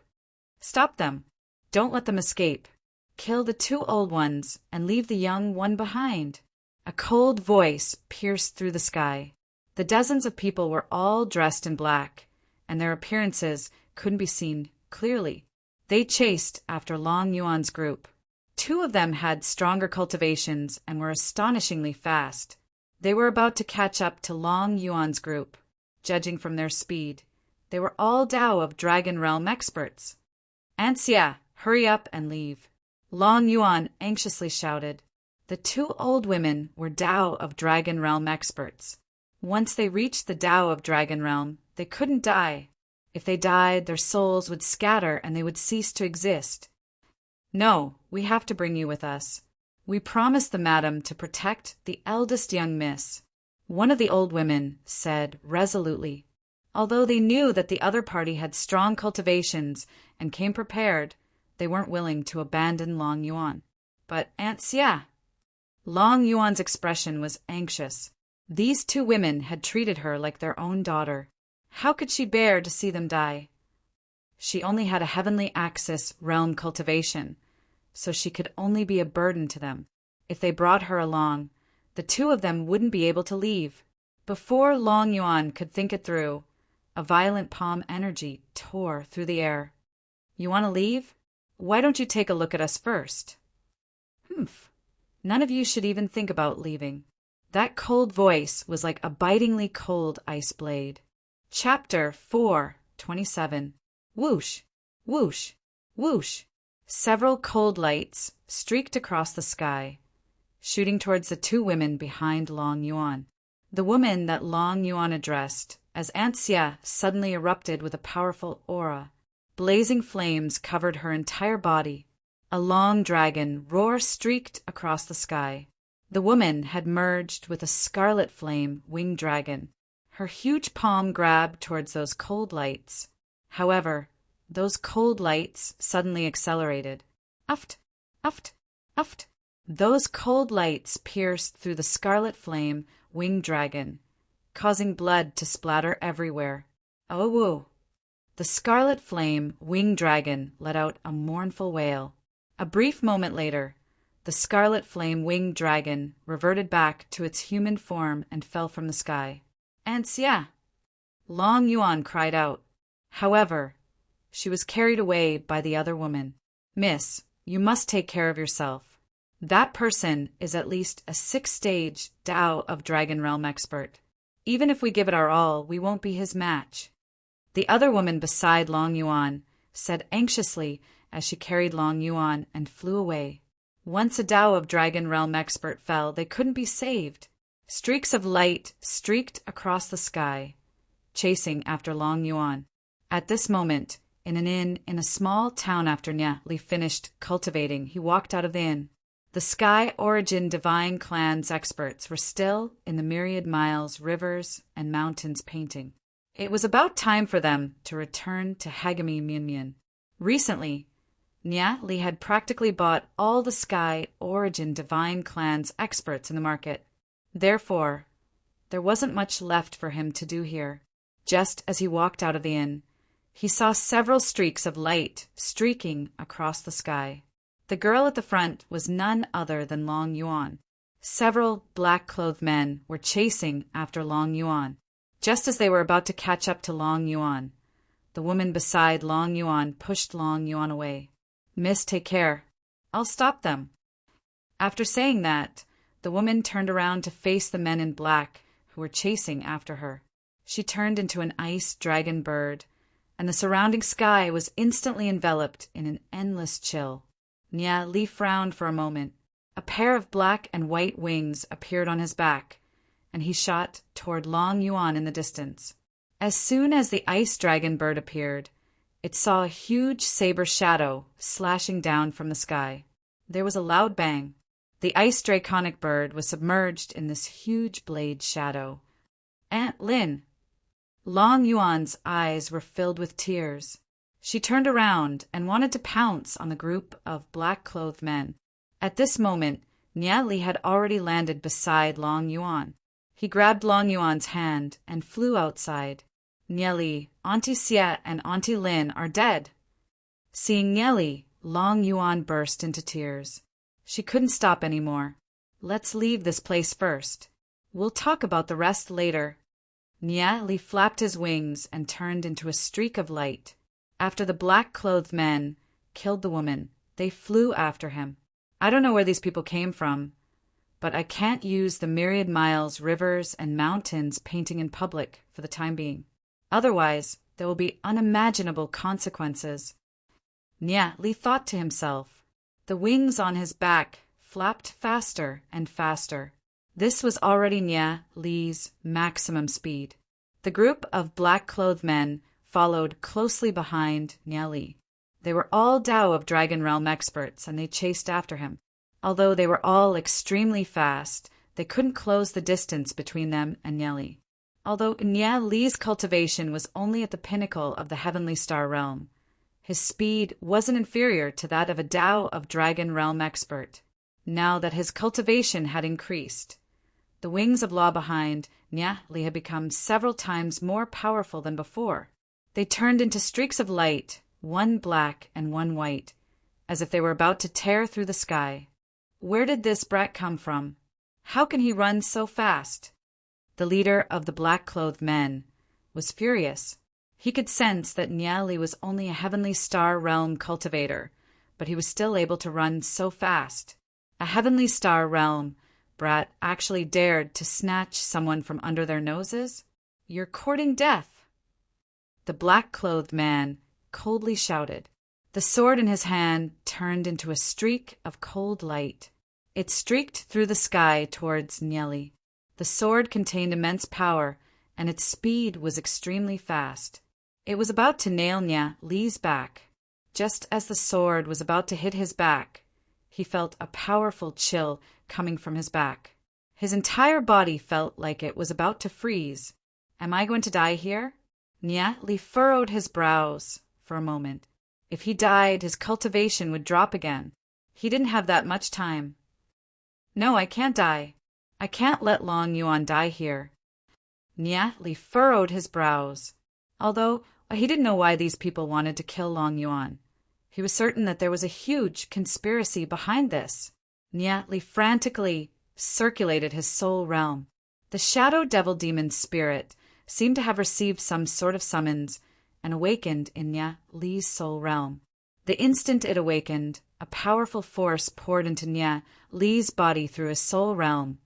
"Stop them! Don't let them escape! Kill the 2 old ones and leave the young one behind!" A cold voice pierced through the sky. The dozens of people were all dressed in black, and their appearances couldn't be seen clearly. They chased after Long Yuan's group. 2 of them had stronger cultivations and were astonishingly fast. They were about to catch up to Long Yuan's group. Judging from their speed, they were all Dao of Dragon Realm experts. "Anxia, hurry up and leave," Long Yuan anxiously shouted. The 2 old women were Dao of Dragon Realm experts. Once they reached the Dao of Dragon Realm, they couldn't die. If they died, their souls would scatter and they would cease to exist. "No, we have to bring you with us. We promised the madam to protect the eldest young miss," one of the old women said resolutely. Although they knew that the other party had strong cultivations and came prepared, they weren't willing to abandon Long Yuan. "But Aunt Xia—" Long Yuan's expression was anxious. These 2 women had treated her like their own daughter. How could she bear to see them die? She only had a heavenly axis realm cultivation, so she could only be a burden to them. If they brought her along, the 2 of them wouldn't be able to leave. Before Long Yuan could think it through, a violent palm energy tore through the air. "You want to leave? Why don't you take a look at us first?" "Humph. None of you should even think about leaving." That cold voice was like a bitingly cold ice blade. Chapter 4:27. Whoosh, whoosh, whoosh. Several cold lights streaked across the sky, shooting towards the 2 women behind Long Yuan. The woman that Long Yuan addressed as Aunt Xia suddenly erupted with a powerful aura. Blazing flames covered her entire body. A long dragon roar streaked across the sky. The woman had merged with a scarlet flame winged dragon. Her huge palm grabbed towards those cold lights. However, those cold lights suddenly accelerated. Uft, uft, uft. Those cold lights pierced through the scarlet flame winged dragon, causing blood to splatter everywhere. Oh, woo! The scarlet flame winged dragon let out a mournful wail. A brief moment later, the scarlet flame winged dragon reverted back to its human form and fell from the sky. "Aunt Xia!" Long Yuan cried out. However, she was carried away by the other woman. "Miss, you must take care of yourself. That person is at least a 6th-stage Dao of Dragon Realm expert. Even if we give it our all, we won't be his match." The other woman beside Long Yuan said anxiously as she carried Long Yuan and flew away. Once a Dao of Dragon Realm expert fell, they couldn't be saved. Streaks of light streaked across the sky, chasing after Long Yuan. At this moment, in an inn in a small town after Nya Li finished cultivating, he walked out of the inn. The Sky Origin Divine Clan's experts were still in the myriad miles, rivers, and mountains painting. It was about time for them to return to Hagami Myunmyun. Recently, Nya Li had practically bought all the Sky Origin Divine Clan's experts in the market. Therefore, there wasn't much left for him to do here. Just as he walked out of the inn, he saw several streaks of light streaking across the sky. The girl at the front was none other than Long Yuan. Several black-clothed men were chasing after Long Yuan. Just as they were about to catch up to Long Yuan, the woman beside Long Yuan pushed Long Yuan away. "Miss, take care. I'll stop them." After saying that, the woman turned around to face the men in black who were chasing after her. She turned into an ice dragon bird, and the surrounding sky was instantly enveloped in an endless chill. Nya Li frowned for a moment. A pair of black and white wings appeared on his back, and he shot toward Long Yuan in the distance. As soon as the ice dragon bird appeared, it saw a huge saber shadow slashing down from the sky. There was a loud bang. The ice draconic bird was submerged in this huge blade shadow. "Aunt Lin!" Long Yuan's eyes were filled with tears. She turned around and wanted to pounce on the group of black-clothed men. At this moment, Nya Li had already landed beside Long Yuan. He grabbed Long Yuan's hand and flew outside. "Nya Li, Auntie Xia and Auntie Lin are dead." Seeing Nya Li, Long Yuan burst into tears. She couldn't stop anymore. "Let's leave this place first. We'll talk about the rest later." Nia Li flapped his wings and turned into a streak of light. After the black-clothed men killed the woman, they flew after him. I don't know where these people came from, but I can't use the myriad miles, rivers, and mountains painting in public for the time being. Otherwise, there will be unimaginable consequences. Nia Li thought to himself. The wings on his back flapped faster and faster. This was already Nia Li's maximum speed. The group of black-clothed men followed closely behind Nia Li. They were all Dao of Dragon Realm experts, and they chased after him. Although they were all extremely fast, they couldn't close the distance between them and Nia Li. Although Nia Li's cultivation was only at the pinnacle of the Heavenly Star Realm, his speed wasn't inferior to that of a Dao of Dragon Realm expert. Now that his cultivation had increased, the wings of law behind Nia Li had become several times more powerful than before. They turned into streaks of light, one black and one white, as if they were about to tear through the sky. Where did this brat come from? How can he run so fast? The leader of the black-clothed men was furious. He could sense that Nia Li was only a Heavenly Star Realm cultivator, but he was still able to run so fast. A Heavenly Star Realm brat actually dared to snatch someone from under their noses? You're courting death! The black-clothed man coldly shouted. The sword in his hand turned into a streak of cold light. It streaked through the sky towards Nia Li. The sword contained immense power, and its speed was extremely fast. It was about to nail Nia Li's back. Just as the sword was about to hit his back, he felt a powerful chill coming from his back. His entire body felt like it was about to freeze. Am I going to die here? Nia Li furrowed his brows for a moment. If he died, his cultivation would drop again. He didn't have that much time. No, I can't die. I can't let Long Yuan die here. Nia Li furrowed his brows. Although he didn't know why these people wanted to kill Long Yuan, he was certain that there was a huge conspiracy behind this. Nia Li frantically circulated his soul realm. The shadow devil demon's spirit seemed to have received some sort of summons and awakened in Nia Li's soul realm. The instant it awakened, a powerful force poured into Nia Li's body through his soul realm,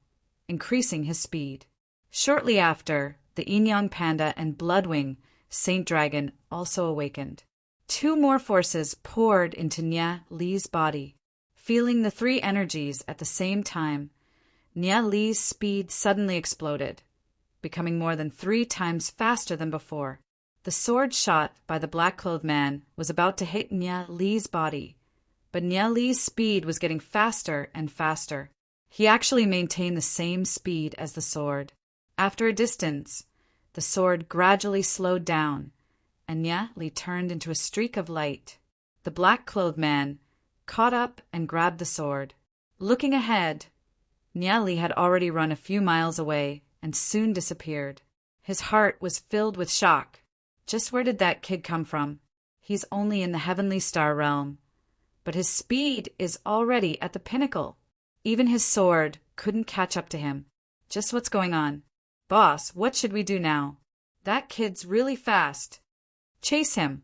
increasing his speed. Shortly after, the Yin-Yang Panda and Bloodwing Saint Dragon also awakened. Two more forces poured into Nia Li's body. Feeling the three energies at the same time, Nia Li's speed suddenly exploded, becoming more than 3 times faster than before. The sword shot by the black-clothed man was about to hit Nia Li's body, but Nia Li's speed was getting faster and faster. He actually maintained the same speed as the sword. After a distance, the sword gradually slowed down, and Nia Li turned into a streak of light. The black-clothed man caught up and grabbed the sword. Looking ahead, Nia Li had already run a few miles away and soon disappeared. His heart was filled with shock. Just where did that kid come from? He's only in the Heavenly Star Realm, but his speed is already at the pinnacle. Even his sword couldn't catch up to him. Just what's going on? Boss, what should we do now? That kid's really fast. Chase him.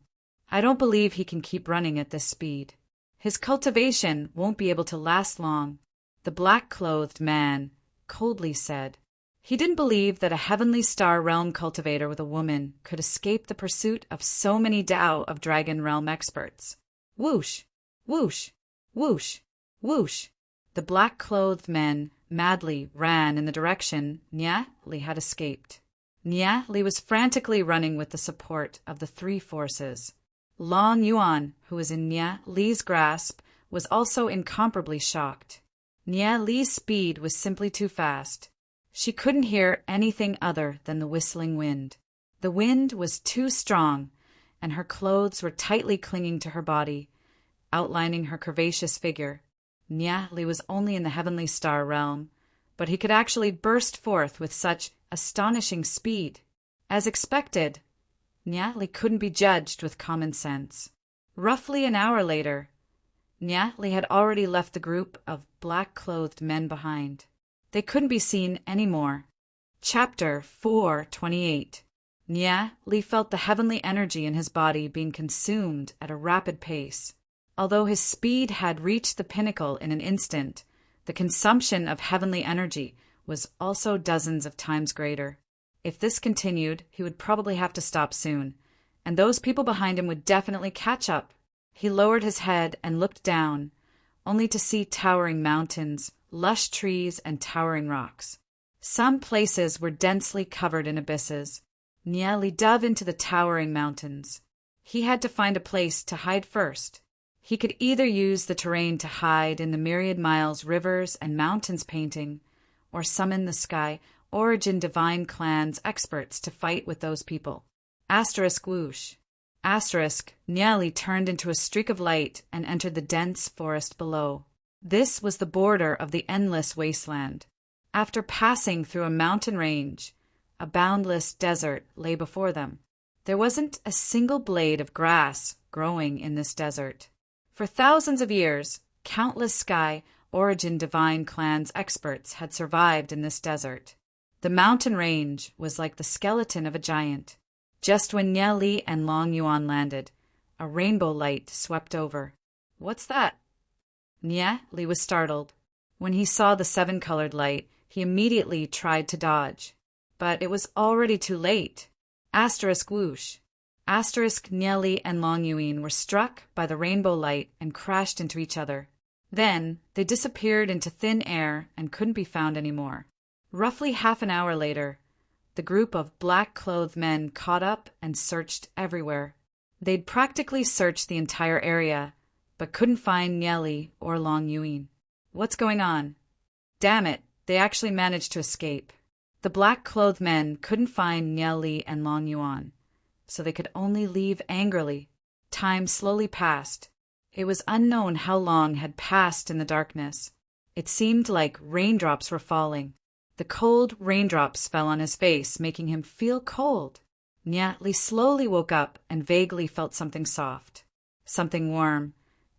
I don't believe he can keep running at this speed. His cultivation won't be able to last long, the black-clothed man coldly said. He didn't believe that a Heavenly Star Realm cultivator with a woman could escape the pursuit of so many Dao of Dragon Realm experts. Whoosh, whoosh, whoosh, whoosh. The black-clothed men madly ran in the direction Nia Li had escaped. Nia Li was frantically running with the support of the 3 forces. Long Yuan, who was in Nia Li's grasp, was also incomparably shocked. Nia Li's speed was simply too fast. She couldn't hear anything other than the whistling wind. The wind was too strong, and her clothes were tightly clinging to her body, outlining her curvaceous figure. Nia Li was only in the Heavenly Star Realm, but he could actually burst forth with such astonishing speed. As expected, Nia Li couldn't be judged with common sense. Roughly an hour later, Nia Li had already left the group of black-clothed men behind. They couldn't be seen anymore. Chapter 428. Nia Li felt the heavenly energy in his body being consumed at a rapid pace. Although his speed had reached the pinnacle in an instant, the consumption of heavenly energy was also dozens of times greater. If this continued, he would probably have to stop soon, and those people behind him would definitely catch up. He lowered his head and looked down, only to see towering mountains, lush trees, and towering rocks. Some places were densely covered in abysses. Nia Li dove into the towering mountains. He had to find a place to hide first. He could either use the terrain to hide in the myriad miles rivers and mountains painting, or summon the sky origin divine clans experts to fight with those people. Asterisk whoosh. Asterisk, Nia Li turned into a streak of light and entered the dense forest below. This was the border of the endless wasteland. After passing through a mountain range, a boundless desert lay before them. There wasn't a single blade of grass growing in this desert. For thousands of years, countless sky origin divine clans experts had survived in this desert. The mountain range was like the skeleton of a giant. Just when Nia Li and Long Yuan landed, a rainbow light swept over. "What's that?" Nia Li was startled. When he saw the seven-colored light, he immediately tried to dodge. But it was already too late. Asterisk whoosh. Asterisk, Nia Li and Long Yuan were struck by the rainbow light and crashed into each other. Then they disappeared into thin air and couldn't be found anymore. Roughly half an hour later, the group of black-clothed men caught up and searched everywhere. They'd practically searched the entire area, but couldn't find Nia Li or Long Yuan. "What's going on?" "Damn it, they actually managed to escape." The black-clothed men couldn't find Nia Li and Long Yuan, so they could only leave angrily. Time slowly passed. It was unknown how long had passed in the darkness. It seemed like raindrops were falling. The cold raindrops fell on his face, making him feel cold. Nia Li slowly woke up and vaguely felt something soft, something warm,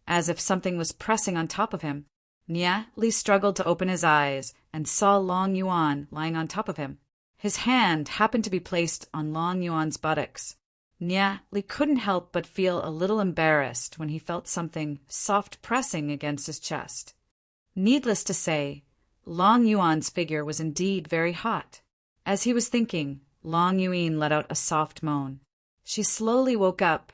as if something was pressing on top of him. Nia Li struggled to open his eyes and saw Long Yuan lying on top of him. His hand happened to be placed on Long Yuan's buttocks. Nia Li couldn't help but feel a little embarrassed when he felt something soft pressing against his chest. Needless to say, Long Yuan's figure was indeed very hot. As he was thinking, Long Yuan let out a soft moan. She slowly woke up,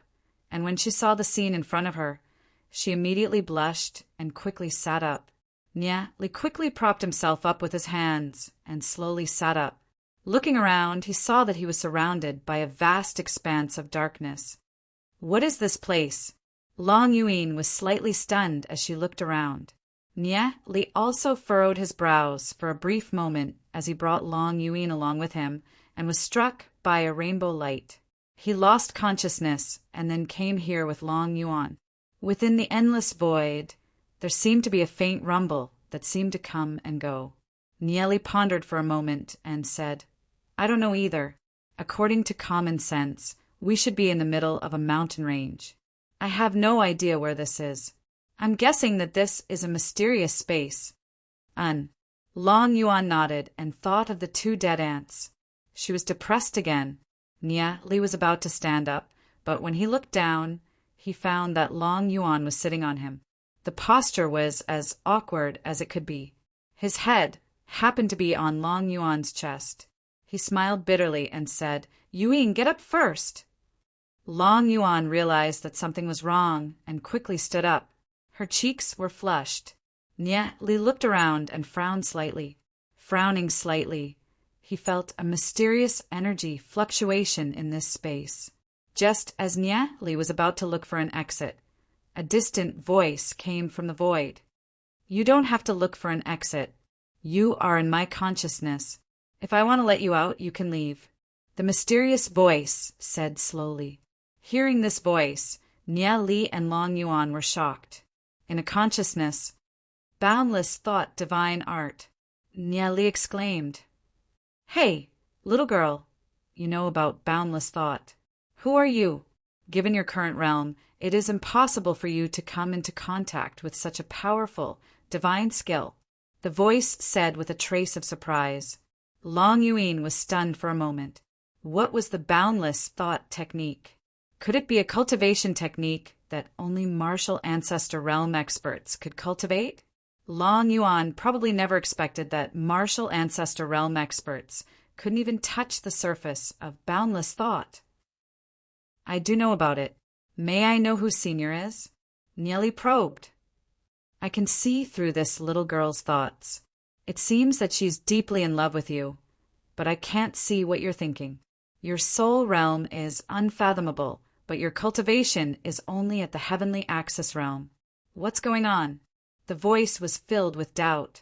and when she saw the scene in front of her, she immediately blushed and quickly sat up. Nia Li quickly propped himself up with his hands and slowly sat up. Looking around, he saw that he was surrounded by a vast expanse of darkness. "What is this place?" Long Yuan was slightly stunned as she looked around. Nia Li also furrowed his brows for a brief moment as he brought Long Yuan along with him and was struck by a rainbow light. He lost consciousness and then came here with Long Yuan. Within the endless void, there seemed to be a faint rumble that seemed to come and go. Nia Li pondered for a moment and said, "I don't know either. According to common sense, we should be in the middle of a mountain range. I have no idea where this is. I'm guessing that this is a mysterious space." Long Yuan nodded and thought of the two dead ants. She was depressed again. Nia Li was about to stand up, but when he looked down, he found that Long Yuan was sitting on him. The posture was as awkward as it could be. His head happened to be on Long Yuan's chest. He smiled bitterly and said, "Yuan, get up first." Long Yuan realized that something was wrong and quickly stood up. Her cheeks were flushed. Nia Li looked around and frowned slightly. Frowning slightly, he felt a mysterious energy fluctuation in this space. Just as Nia Li was about to look for an exit, a distant voice came from the void. "You don't have to look for an exit. You are in my consciousness. If I want to let you out, you can leave." The mysterious voice said slowly. Hearing this voice, Nia Li and Long Yuan were shocked. In a consciousness, boundless thought, divine art, Nia Li exclaimed, "Hey, little girl, you know about boundless thought. Who are you? Given your current realm, it is impossible for you to come into contact with such a powerful, divine skill." The voice said with a trace of surprise. Long Yuan was stunned for a moment. What was the boundless thought technique? Could it be a cultivation technique that only martial ancestor realm experts could cultivate? Long Yuan probably never expected that martial ancestor realm experts couldn't even touch the surface of boundless thought. I do know about it. May I know who Senior is? Nieli probed. I can see through this little girl's thoughts. It seems that she's deeply in love with you, but I can't see what you're thinking. Your soul realm is unfathomable, but your cultivation is only at the heavenly axis realm. What's going on? The voice was filled with doubt.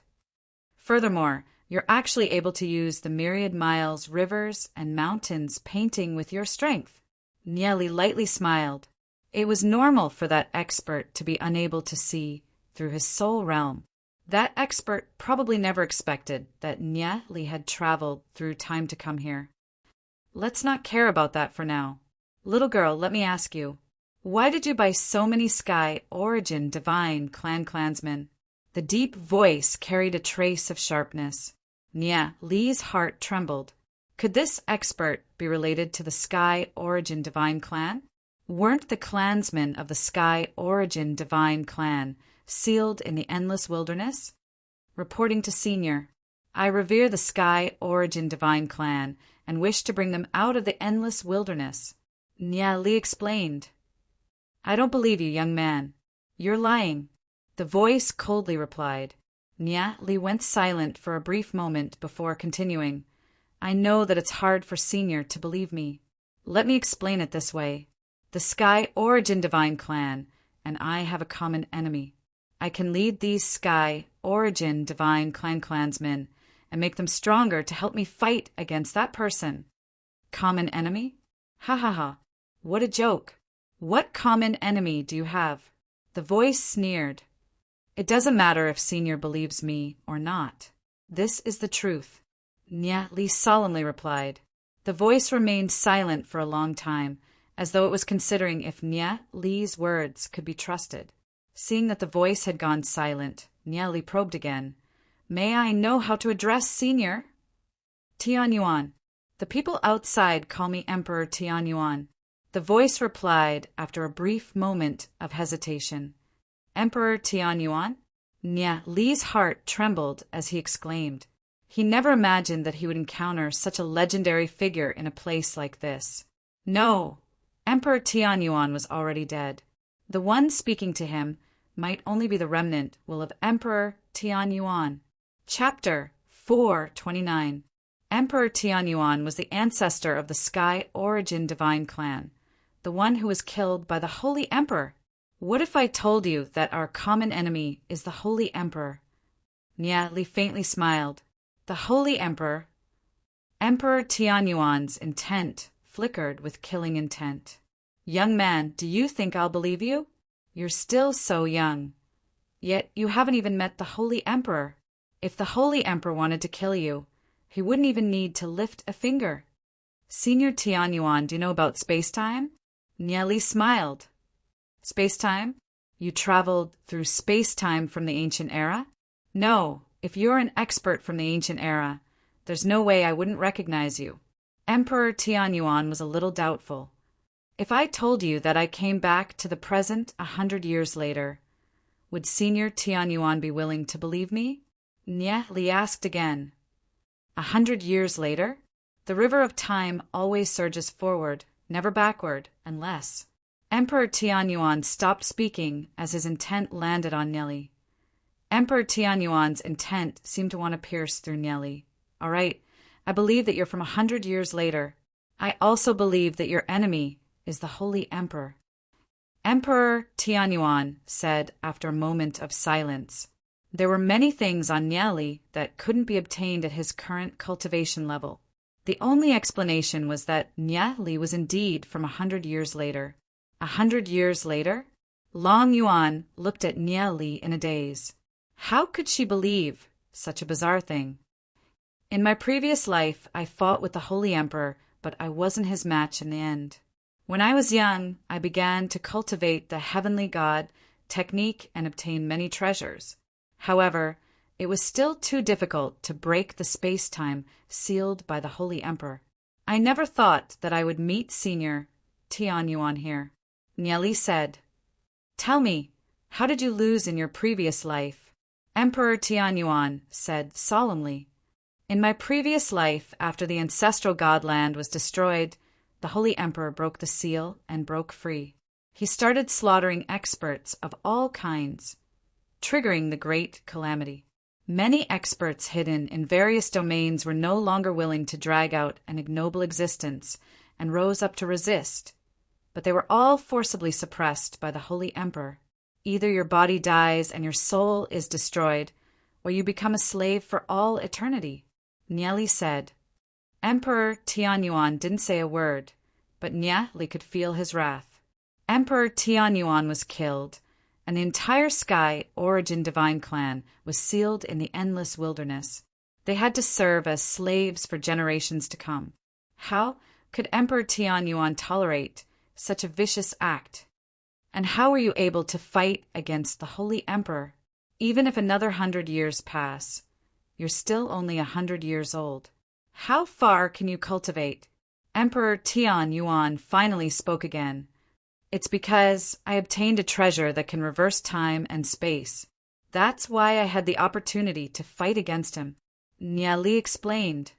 Furthermore, you're actually able to use the myriad miles, rivers, and mountains painting with your strength. Nieli lightly smiled. It was normal for that expert to be unable to see through his soul realm. That expert probably never expected that Nieli had traveled through time to come here. Let's not care about that for now. Little girl, let me ask you, why did you buy so many Sky Origin Divine clansmen? The deep voice carried a trace of sharpness. Nieli's heart trembled. Could this expert be related to the Sky Origin Divine Clan? Weren't the clansmen of the Sky Origin Divine Clan sealed in the endless wilderness? Reporting to Senior, I revere the Sky Origin Divine Clan and wish to bring them out of the endless wilderness. Nieli explained. I don't believe you, young man. You're lying. The voice coldly replied. Nieli went silent for a brief moment before continuing. I know that it's hard for Senior to believe me. Let me explain it this way. The Sky Origin Divine Clan and I have a common enemy. I can lead these Sky Origin Divine clansmen and make them stronger to help me fight against that person. Common enemy? Ha ha ha. What a joke. What common enemy do you have? The voice sneered. It doesn't matter if Senior believes me or not. This is the truth. Nieli solemnly replied. The voice remained silent for a long time, as though it was considering if Nieli's words could be trusted. Seeing that the voice had gone silent, Nieli probed again. May I know how to address Senior? Tianyuan. The people outside call me Emperor Tianyuan. The voice replied after a brief moment of hesitation. Emperor Tianyuan? Nieli's heart trembled as he exclaimed. He never imagined that he would encounter such a legendary figure in a place like this. No, Emperor Tianyuan was already dead. The one speaking to him might only be the remnant will of Emperor Tianyuan. Chapter 429. Emperor Tianyuan was the ancestor of the Sky Origin Divine Clan, the one who was killed by the Holy Emperor. What if I told you that our common enemy is the Holy Emperor? Nieli faintly smiled. The Holy Emperor. Emperor Tianyuan's intent flickered with killing intent. Young man, do you think I'll believe you? You're still so young. Yet you haven't even met the Holy Emperor. If the Holy Emperor wanted to kill you, he wouldn't even need to lift a finger. Senior Tianyuan, do you know about space-time? Nieli smiled. Space-time? You traveled through space-time from the ancient era? No, if you're an expert from the ancient era, there's no way I wouldn't recognize you. Emperor Tianyuan was a little doubtful. If I told you that I came back to the present 100 years later, would Senior Tianyuan be willing to believe me? Nieli asked again. 100 years later? The river of time always surges forward, never backward, unless... Emperor Tianyuan stopped speaking as his intent landed on Nieli. Emperor Tianyuan's intent seemed to want to pierce through Nieli. All right, I believe that you're from 100 years later. I also believe that your enemy is the Holy Emperor. Emperor Tianyuan said after a moment of silence. There were many things on Nieli that couldn't be obtained at his current cultivation level. The only explanation was that Nieli was indeed from 100 years later. 100 years later? Long Yuan looked at Nieli in a daze. How could she believe such a bizarre thing? In my previous life, I fought with the Holy Emperor, but I wasn't his match in the end. When I was young, I began to cultivate the heavenly god technique and obtain many treasures. However, it was still too difficult to break the space-time sealed by the Holy Emperor. I never thought that I would meet Senior Tianyuan here. Nieli said. Tell me, how did you lose in your previous life? Emperor Tianyuan said solemnly. In my previous life, after the ancestral godland was destroyed, the Holy Emperor broke the seal and broke free. He started slaughtering experts of all kinds, triggering the great calamity. Many experts hidden in various domains were no longer willing to drag out an ignoble existence and rose up to resist, but they were all forcibly suppressed by the Holy Emperor. Either your body dies and your soul is destroyed, or you become a slave for all eternity. Nieli said. Emperor Tianyuan didn't say a word, but Nieli could feel his wrath. Emperor Tianyuan was killed, and the entire Sky Origin Divine Clan was sealed in the endless wilderness. They had to serve as slaves for generations to come. How could Emperor Tianyuan tolerate such a vicious act? And how were you able to fight against the Holy Emperor? Even if another 100 years pass, you're still only 100 years old. How far can you cultivate? Emperor Tianyuan finally spoke again. It's because I obtained a treasure that can reverse time and space. That's why I had the opportunity to fight against him. Nieli explained.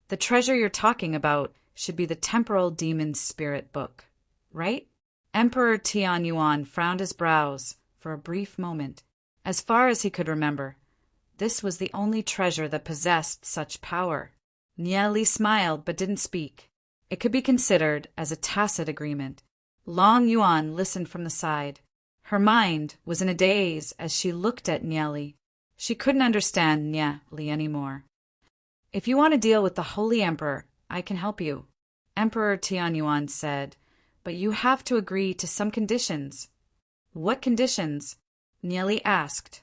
The treasure you're talking about should be the Temporal Demon's Spirit book, right? Emperor Tianyuan frowned his brows for a brief moment. As far as he could remember, this was the only treasure that possessed such power. Nieli smiled but didn't speak. It could be considered as a tacit agreement. Long Yuan listened from the side. Her mind was in a daze as she looked at Nieli. She couldn't understand Nieli anymore. If you want to deal with the Holy Emperor, I can help you, Emperor Tianyuan said, but you have to agree to some conditions. What conditions? Nieli asked.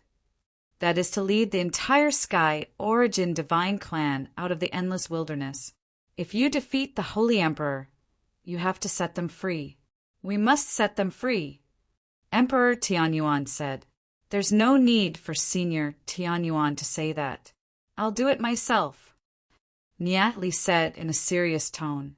That is to lead the entire Sky Origin Divine Clan out of the endless wilderness. If you defeat the Holy Emperor, you have to set them free. We must set them free, Emperor Tianyuan said. There's no need for Senior Tianyuan to say that. I'll do it myself, Nieli said in a serious tone.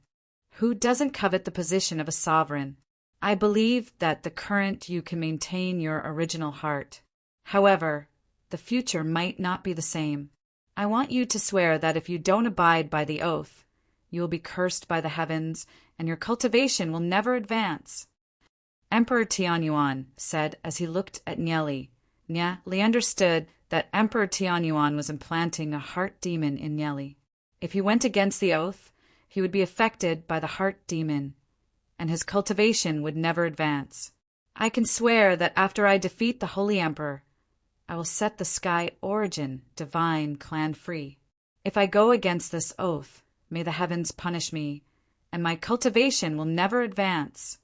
Who doesn't covet the position of a sovereign? I believe that the current you can maintain your original heart. However, the future might not be the same. I want you to swear that if you don't abide by the oath, you will be cursed by the heavens, and your cultivation will never advance. Emperor Tianyuan said as he looked at Nieli. Nieli understood that Emperor Tianyuan was implanting a heart demon in Nieli. If he went against the oath, he would be affected by the heart demon, and his cultivation would never advance. I can swear that after I defeat the Holy Emperor, I will set the Sky Origin Divine Clan free. If I go against this oath, may the heavens punish me, and my cultivation will never advance.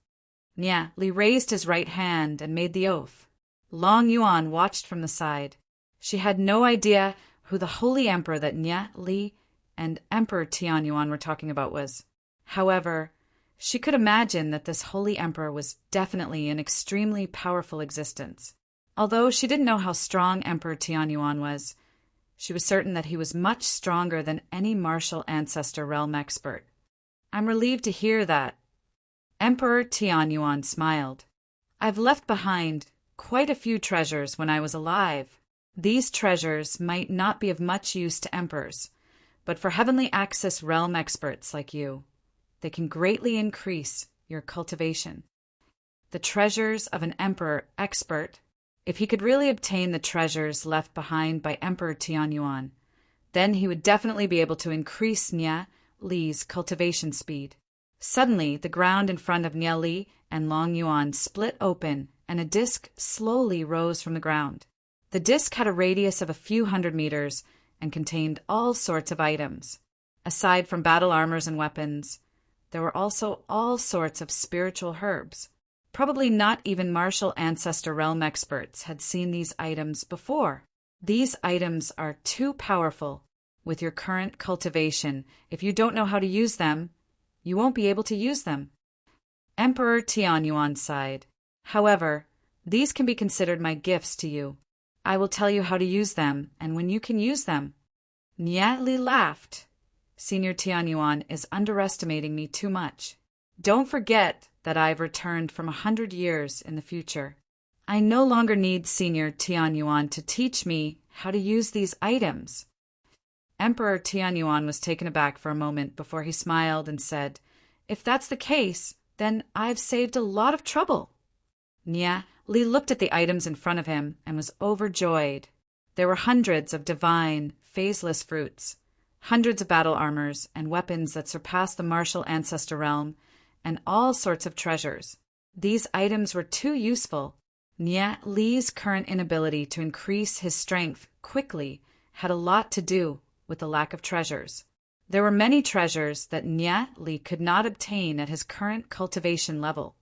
Nieli raised his right hand and made the oath. Long Yuan watched from the side. She had no idea who the Holy Emperor that Nieli and Emperor Tianyuan were talking about was. However, she could imagine that this Holy Emperor was definitely an extremely powerful existence. Although she didn't know how strong Emperor Tianyuan was, she was certain that he was much stronger than any martial ancestor realm expert. I'm relieved to hear that. Emperor Tianyuan smiled. I've left behind quite a few treasures when I was alive. These treasures might not be of much use to emperors, but for heavenly access realm experts like you, they can greatly increase your cultivation. The treasures of an emperor expert, if he could really obtain the treasures left behind by Emperor Tianyuan, then he would definitely be able to increase Nieli's cultivation speed. Suddenly, the ground in front of Nieli and Long Yuan split open, and a disc slowly rose from the ground. The disc had a radius of a few 100 meters and contained all sorts of items. Aside from battle armors and weapons, there were also all sorts of spiritual herbs. Probably not even martial ancestor realm experts had seen these items before. These items are too powerful with your current cultivation. If you don't know how to use them, you won't be able to use them. Emperor Tianyuan sighed. However, these can be considered my gifts to you. I will tell you how to use them and when you can use them. Nye Li laughed. Senior Tianyuan is underestimating me too much. Don't forget that I've returned from 100 years in the future. I no longer need Senior Tianyuan to teach me how to use these items. Emperor Tianyuan was taken aback for a moment before he smiled and said, If that's the case, then I've saved a lot of trouble. Nye Li looked at the items in front of him and was overjoyed. There were hundreds of divine, phaseless fruits, hundreds of battle armors and weapons that surpassed the martial ancestor realm, and all sorts of treasures. These items were too useful. Nye Li's current inability to increase his strength quickly had a lot to do with the lack of treasures. There were many treasures that Nye Li could not obtain at his current cultivation level.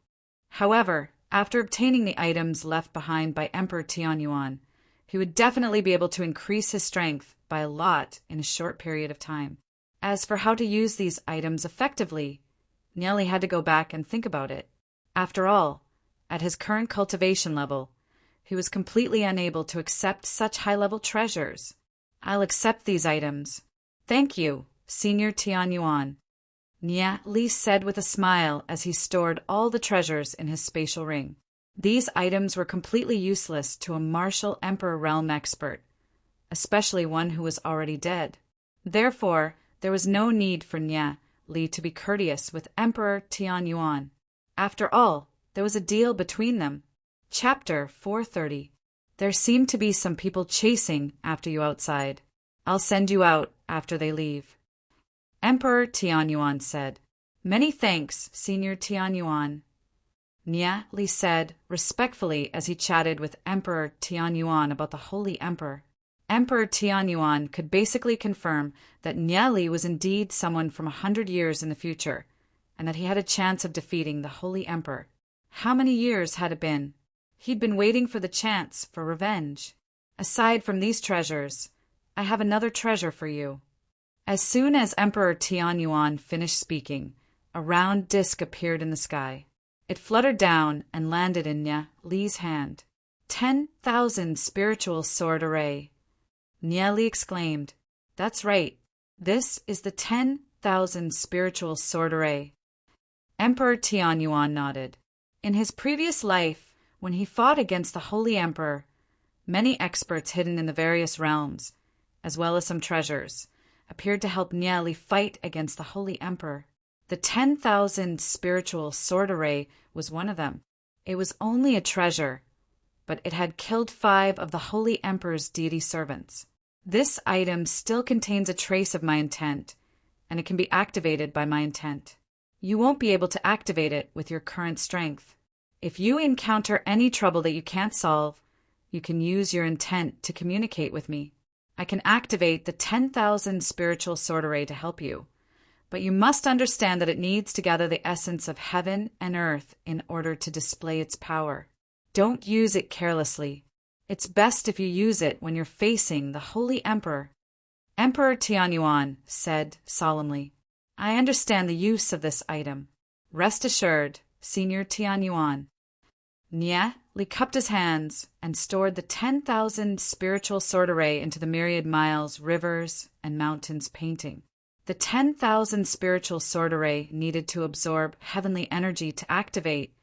However, after obtaining the items left behind by Emperor Tianyuan, he would definitely be able to increase his strength by a lot in a short period of time. As for how to use these items effectively, Nye Li had to go back and think about it. After all, at his current cultivation level, he was completely unable to accept such high-level treasures. I'll accept these items. Thank you, Senior Tianyuan, Nye Li said with a smile as he stored all the treasures in his spatial ring. These items were completely useless to a martial Emperor realm expert, especially one who was already dead. Therefore, there was no need for Nye Li to be courteous with Emperor Tianyuan. After all, there was a deal between them. Chapter 430. There seem to be some people chasing after you outside. I'll send you out after they leave. Emperor Tianyuan said. Many thanks, Senior Tianyuan, Nye Li said respectfully as he chatted with Emperor Tianyuan about the Holy Emperor. Emperor Tianyuan could basically confirm that Nye Li was indeed someone from 100 years in the future, and that he had a chance of defeating the Holy Emperor. How many years had it been? He'd been waiting for the chance for revenge. Aside from these treasures, I have another treasure for you. As soon as Emperor Tianyuan finished speaking, a round disc appeared in the sky. It fluttered down and landed in Nye Li's hand. 10,000 spiritual sword array. Nye Li exclaimed, That's right. This is the 10,000 spiritual sword array. Emperor Tianyuan nodded. In his previous life, when he fought against the Holy Emperor, many experts hidden in the various realms, as well as some treasures, appeared to help Nye Li fight against the Holy Emperor. The 10,000 spiritual sword array was one of them. It was only a treasure, but it had killed 5 of the Holy Emperor's deity servants. This item still contains a trace of my intent, and it can be activated by my intent. You won't be able to activate it with your current strength. If you encounter any trouble that you can't solve, you can use your intent to communicate with me. I can activate the 10,000 spiritual sword array to help you, but you must understand that it needs to gather the essence of heaven and earth in order to display its power. Don't use it carelessly. It's best if you use it when you're facing the Holy Emperor. Emperor Tianyuan said solemnly, I understand the use of this item. Rest assured, Senior Tianyuan. Nye Li cupped his hands and stored the 10,000 spiritual sword array into the myriad miles, rivers, and mountains painting. The 10,000 spiritual sword array needed to absorb heavenly energy to activate,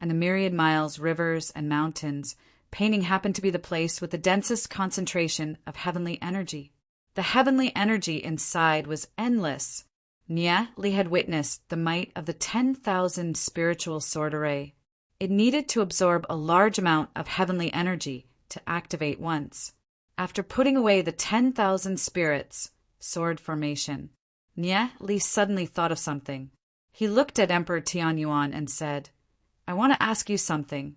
and the myriad miles, rivers, and mountains painting happened to be the place with the densest concentration of heavenly energy. The heavenly energy inside was endless. Nye Li had witnessed the might of the 10,000 spiritual sword array. It needed to absorb a large amount of heavenly energy to activate once. After putting away the 10,000 spirits, sword formation, Nye Li suddenly thought of something. He looked at Emperor Tianyuan and said, I want to ask you something.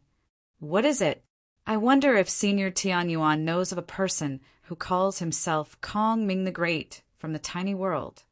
What is it? I wonder if Senior Tianyuan knows of a person who calls himself Kong Ming the Great from the tiny world.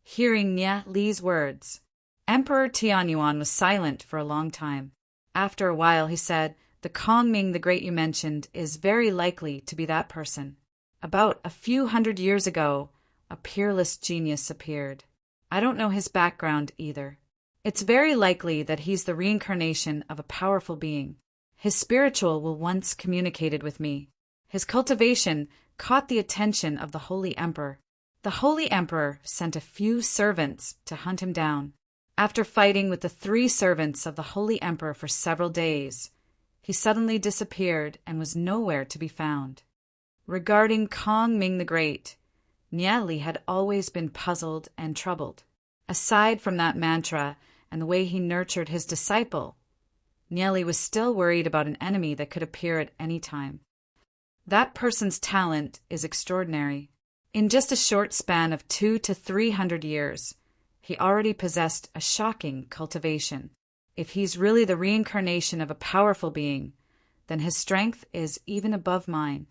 Hearing Nye Li's words, Emperor Tianyuan was silent for a long time. After a while he said, The Kong Ming the Great you mentioned is very likely to be that person. About a few hundred years ago, a peerless genius appeared. I don't know his background either. It's very likely that he's the reincarnation of a powerful being. His spiritual will once communicated with me. His cultivation caught the attention of the Holy Emperor. The Holy Emperor sent a few servants to hunt him down. After fighting with the 3 servants of the Holy Emperor for several days, he suddenly disappeared and was nowhere to be found. Regarding Kong Ming the Great, Niali had always been puzzled and troubled. Aside from that mantra and the way he nurtured his disciple, Niali was still worried about an enemy that could appear at any time. That person's talent is extraordinary. In just a short span of 200 to 300 years, he already possessed a shocking cultivation. If he's really the reincarnation of a powerful being, then his strength is even above mine.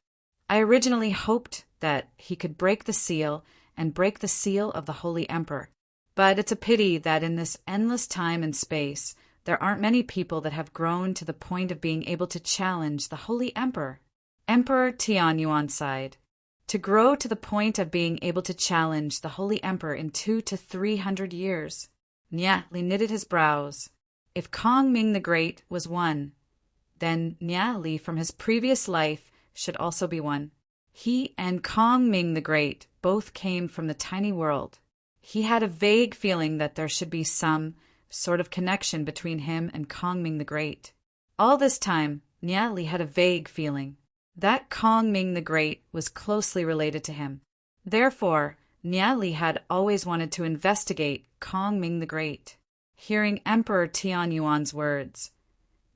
I originally hoped that he could break the seal and break the seal of the Holy Emperor. But it's a pity that in this endless time and space, there aren't many people that have grown to the point of being able to challenge the Holy Emperor. Emperor Tianyuan sighed. To grow to the point of being able to challenge the Holy Emperor in 200 to 300 years. Niali knitted his brows. If Kong Ming the Great was one, then Niali from his previous life should also be one. He and Kong Ming the Great both came from the tiny world. He had a vague feeling that there should be some sort of connection between him and Kong Ming the Great. All this time, Niali had a vague feeling that Kong Ming the Great was closely related to him. Therefore, Niali had always wanted to investigate Kong Ming the Great. Hearing Emperor Tianyuan's words,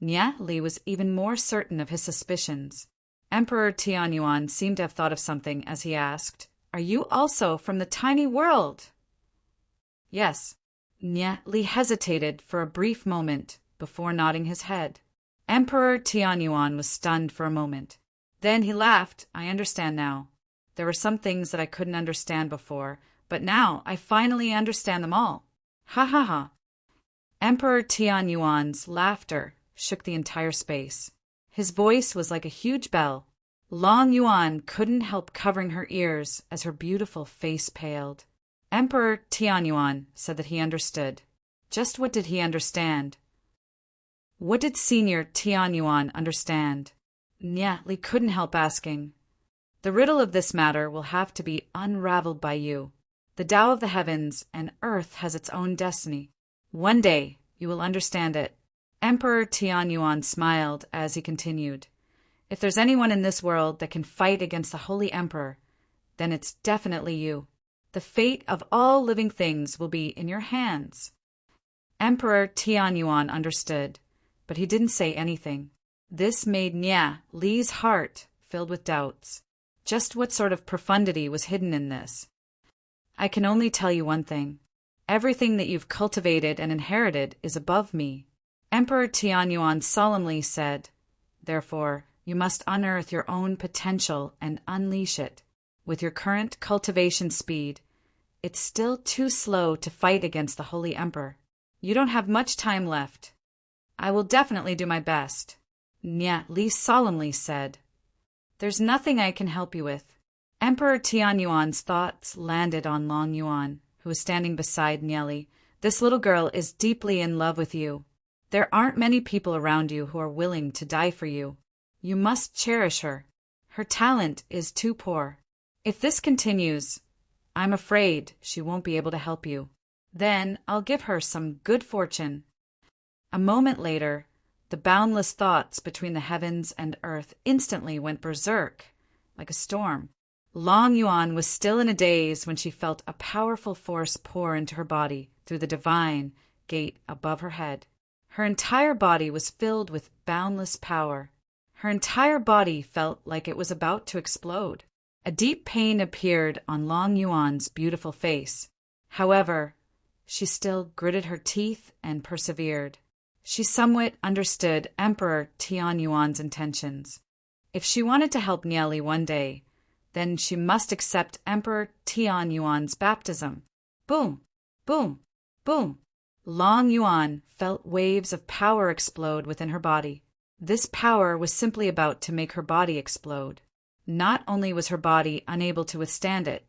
Niali was even more certain of his suspicions. Emperor Tianyuan seemed to have thought of something as he asked, "Are you also from the tiny world?" Yes. Niali hesitated for a brief moment before nodding his head. Emperor Tianyuan was stunned for a moment. Then he laughed. "I understand now. There were some things that I couldn't understand before, but now I finally understand them all. Ha ha ha." Emperor Tianyuan's laughter shook the entire space. His voice was like a huge bell. Long Yuan couldn't help covering her ears as her beautiful face paled. Emperor Tianyuan said that he understood. Just what did he understand? What did Senior Tianyuan understand? Niali couldn't help asking. The riddle of this matter will have to be unraveled by you. The Tao of the heavens and earth has its own destiny. One day you will understand it. Emperor Tianyuan smiled as he continued. If there's anyone in this world that can fight against the Holy Emperor, then it's definitely you. The fate of all living things will be in your hands. Emperor Tianyuan understood, but he didn't say anything. This made Li's heart filled with doubts. Just what sort of profundity was hidden in this? I can only tell you one thing. Everything that you've cultivated and inherited is above me. Emperor Tianyuan solemnly said, therefore, you must unearth your own potential and unleash it. With your current cultivation speed, it's still too slow to fight against the Holy Emperor. You don't have much time left. I will definitely do my best. Li solemnly said. There's nothing I can help you with. Emperor Tianyuan's thoughts landed on Long Yuan, who was standing beside Niali. This little girl is deeply in love with you. There aren't many people around you who are willing to die for you. You must cherish her. Her talent is too poor. If this continues, I'm afraid she won't be able to help you. Then I'll give her some good fortune. A moment later, the boundless thoughts between the heavens and earth instantly went berserk, like a storm. Long Yuan was still in a daze when she felt a powerful force pour into her body through the divine gate above her head. Her entire body was filled with boundless power. Her entire body felt like it was about to explode. A deep pain appeared on Long Yuan's beautiful face. However, she still gritted her teeth and persevered. She somewhat understood Emperor Tianyuan's intentions. If she wanted to help Niali one day, then she must accept Emperor Tianyuan's baptism. Boom! Boom! Boom! Long Yuan felt waves of power explode within her body. This power was simply about to make her body explode. Not only was her body unable to withstand it,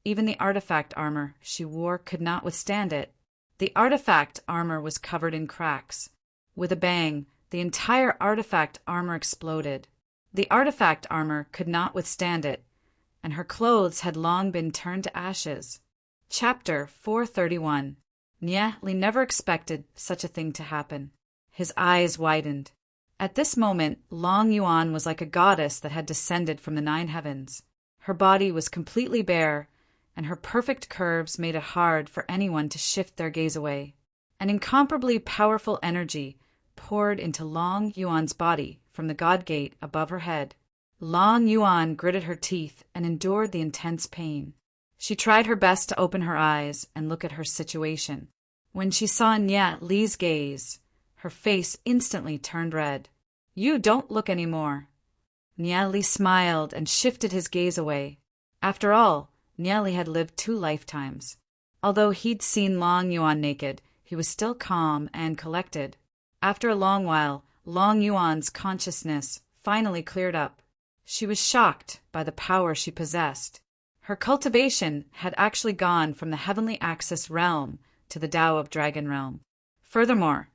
even the artifact armor she wore could not withstand it. The artifact armor was covered in cracks. With a bang, the entire artifact armor exploded. The artifact armor could not withstand it, and her clothes had long been turned to ashes. Chapter 431. Li never expected such a thing to happen. His eyes widened. At this moment, Long Yuan was like a goddess that had descended from the 9 heavens. Her body was completely bare, and her perfect curves made it hard for anyone to shift their gaze away. An incomparably powerful energy poured into Long Yuan's body from the god gate above her head. Long Yuan gritted her teeth and endured the intense pain. She tried her best to open her eyes and look at her situation. When she saw Li's gaze, her face instantly turned red. "You don't look any more." Li smiled and shifted his gaze away. After all, Li had lived 2 lifetimes. Although he'd seen Long Yuan naked, he was still calm and collected. After a long while, Long Yuan's consciousness finally cleared up. She was shocked by the power she possessed. Her cultivation had actually gone from the heavenly axis realm to the Tao of Dragon realm. Furthermore,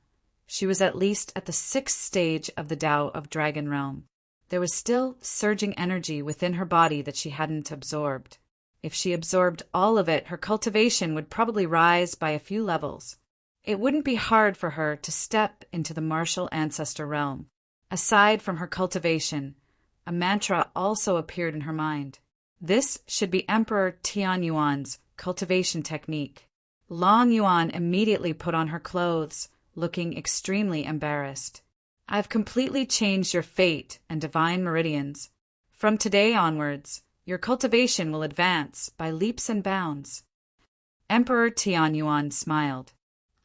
she was at least at the 6th stage of the Tao of Dragon realm. There was still surging energy within her body that she hadn't absorbed. If she absorbed all of it, her cultivation would probably rise by a few levels. It wouldn't be hard for her to step into the martial ancestor realm. Aside from her cultivation, a mantra also appeared in her mind. This should be Emperor Tianyuan's cultivation technique. Long Yuan immediately put on her clothes, looking extremely embarrassed. "I've completely changed your fate and divine meridians. From today onwards, your cultivation will advance by leaps and bounds." Emperor Tianyuan smiled.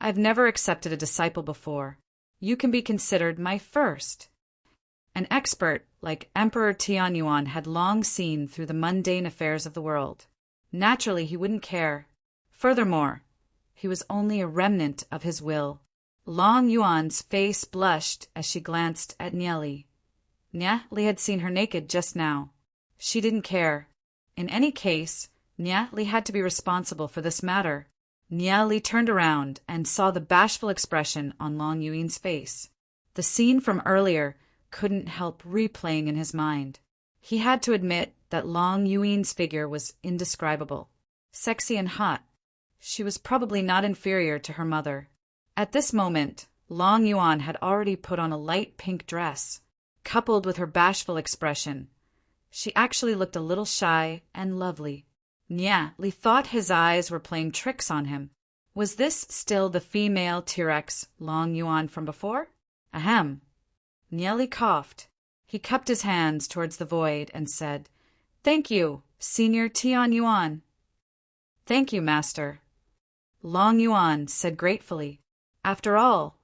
"I've never accepted a disciple before. You can be considered my first." An expert like Emperor Tianyuan had long seen through the mundane affairs of the world. Naturally, he wouldn't care. Furthermore, he was only a remnant of his will. Long Yuan's face blushed as she glanced at Li. Li had seen her naked just now. She didn't care. In any case, Li had to be responsible for this matter. Li turned around and saw the bashful expression on Long Yuan's face. The scene from earlier couldn't help replaying in his mind. He had to admit that Long Yuan's figure was indescribable. Sexy and hot. She was probably not inferior to her mother. At this moment, Long Yuan had already put on a light pink dress. Coupled with her bashful expression, she actually looked a little shy and lovely. Li thought his eyes were playing tricks on him. Was this still the female T-Rex Long Yuan from before? Ahem. Li coughed. He cupped his hands towards the void and said, "Thank you, Senior Tianyuan." "Thank you, Master." Long Yuan said gratefully. After all,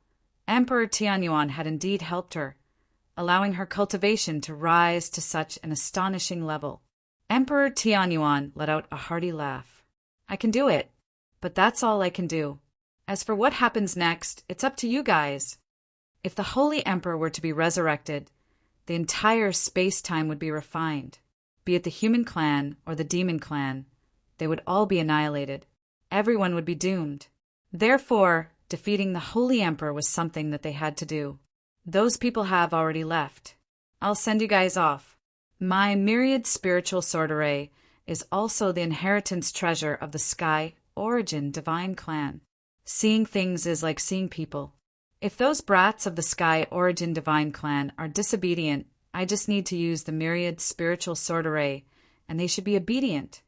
Emperor Tianyuan had indeed helped her, allowing her cultivation to rise to such an astonishing level. Emperor Tianyuan let out a hearty laugh. "I can do it, but that's all I can do. As for what happens next, it's up to you guys." If the Holy Emperor were to be resurrected, the entire space-time would be refined. Be it the human clan or the demon clan, they would all be annihilated. Everyone would be doomed. Therefore, defeating the Holy Emperor was something that they had to do. Those people have already left. I'll send you guys off. My myriad spiritual sword array is also the inheritance treasure of the Sky Origin Divine Clan. Seeing things is like seeing people. If those brats of the Sky Origin Divine Clan are disobedient, I just need to use the myriad spiritual sword array, and they should be obedient.